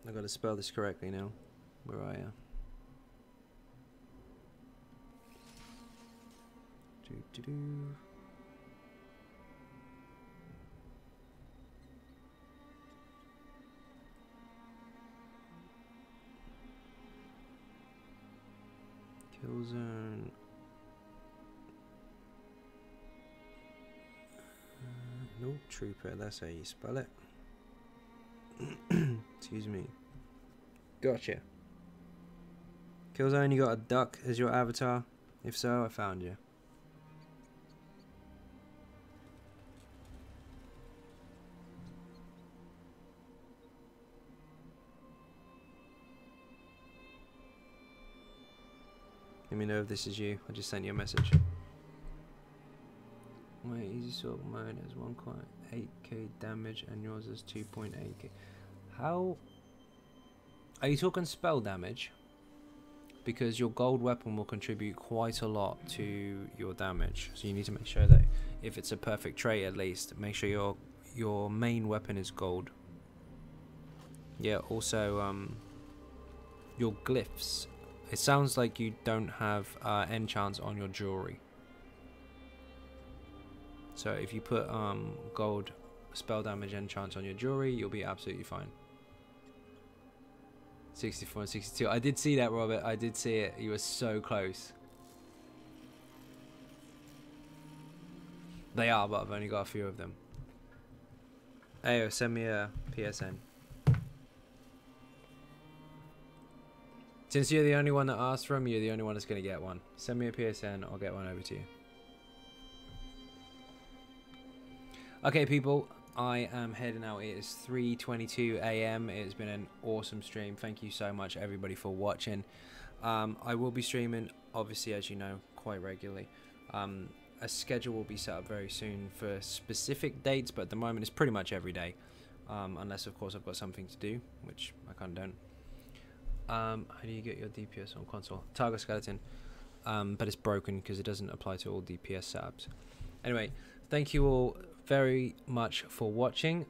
I gotta spell this correctly now. Where are you? Do. Killzone. No, Trooper, that's how you spell it. Excuse me. Gotcha. Killzone, you got a duck as your avatar? If so, I found you. Let me know if this is you. I just sent you a message. My easy sword mode has 1.8k damage and yours is 2.8k. How? Are you talking spell damage? Because your gold weapon will contribute quite a lot to your damage. So you need to make sure that if it's a perfect trait at least, make sure your main weapon is gold. Yeah, also your glyphs. It sounds like you don't have enchants on your jewelry. So if you put gold spell damage enchants on your jewelry, you'll be absolutely fine. 64 and 62. I did see that, Robert. I did see it. You were so close. They are, but I've only got a few of them. Ayo, send me a PSN. Since you're the only one that asked for them, you're the only one that's going to get one. Send me a PSN, I'll get one over to you. Okay, people, I am heading out. It is 3:22 AM. It's been an awesome stream. Thank you so much, everybody, for watching. I will be streaming, obviously, as you know, quite regularly. A schedule will be set up very soon for specific dates, but at the moment it's pretty much every day. Unless, of course, I've got something to do, which I kind of don't. How do you get your DPS on console? Target skeleton, but it's broken because it doesn't apply to all DPS setups. Anyway, thank you all very much for watching.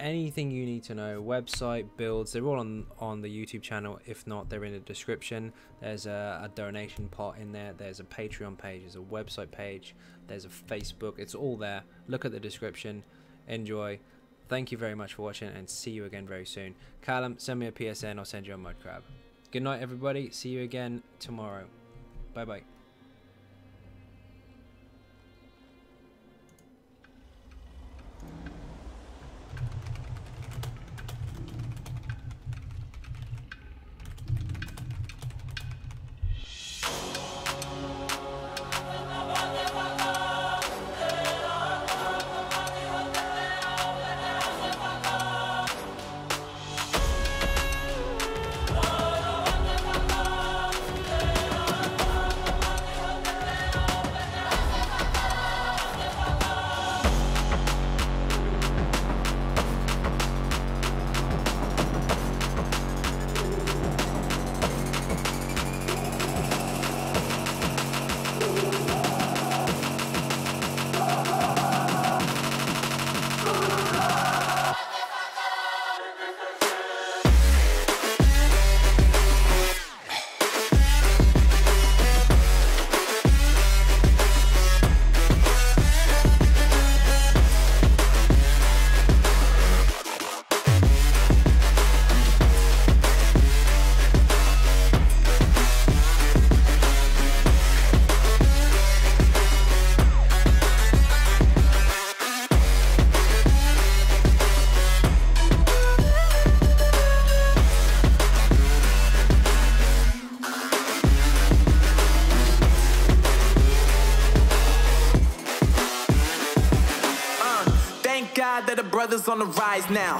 Anything you need to know, website, builds, they're all on the YouTube channel. If not, they're in the description. There's a donation pot in there. There's a Patreon page. There's a website page. There's a Facebook. It's all there. Look at the description. Enjoy. Thank you very much for watching, and see you again very soon. Callum, send me a PSN. I'll send you a mud crab. Good night, everybody. See you again tomorrow. Bye bye. God that the brothers on the rise now.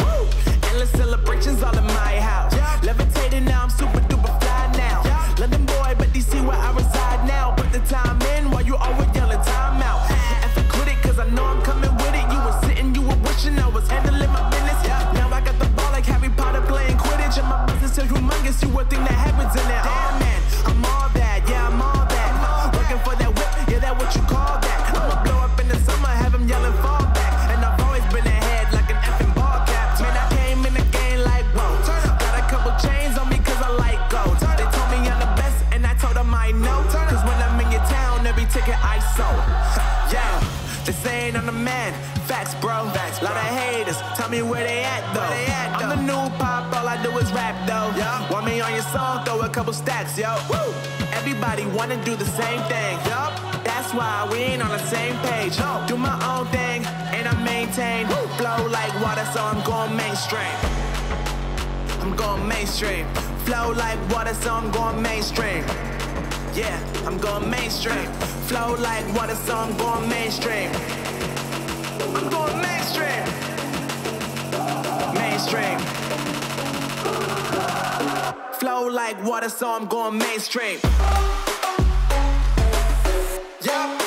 Endless celebrations all in my house. Levitating now, I'm super duper fly now. London boy, but DC where I reside now. Put the time in while you always yelling time out. And for quit it, cause I know I'm coming with it. You were sitting, you were wishing I was handling my business. Now I got the ball like Harry Potter playing Quidditch. And my business is humongous, you would think that happens in there. Damn man, I'm all that, yeah, I'm all that. Working for that whip, yeah, that what you call that. I'ma blow up in the summer, have them yelling fall back. And I've always been ahead like an effing ball cap. Man, I came in the game like, whoa. Got a couple chains on me cause I like gold. They told me I'm the best and I told them I know. Cause when I'm in your town, every ticket I sold. Yeah, they saying I'm the man. Facts, bro. Facts, lot of haters. Tell me where they at, though. I'm the new pop, all I do is rap, though. Want me on your song, throw a couple stacks, yo. Woo! Everybody wanna do the same thing. That's why we ain't on the same page. Do my own thing, and I maintain. Flow like water, so I'm going mainstream. I'm going mainstream. Flow like water, so I'm going mainstream. Yeah, I'm going mainstream. Flow like water, so I'm going mainstream. I'm going mainstream. Mainstream. Flow like water, so I'm going mainstream. Yeah.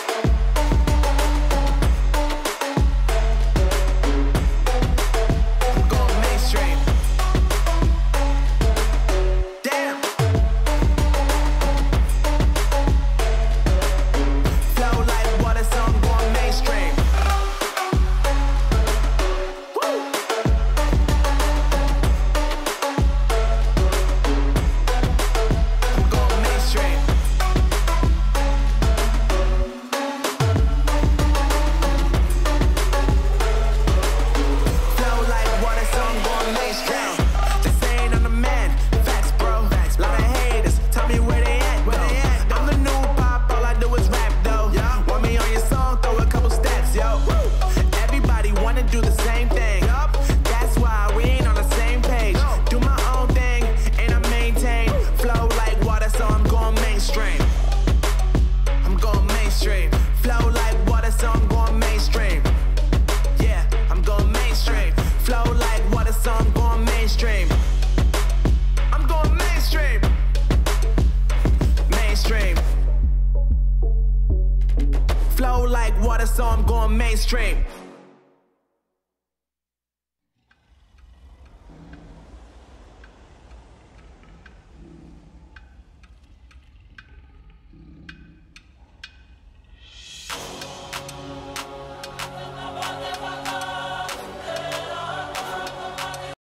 I'm going mainstream. Damn. Flow like water, so I'm going mainstream. Flow like water, so I'm going mainstream.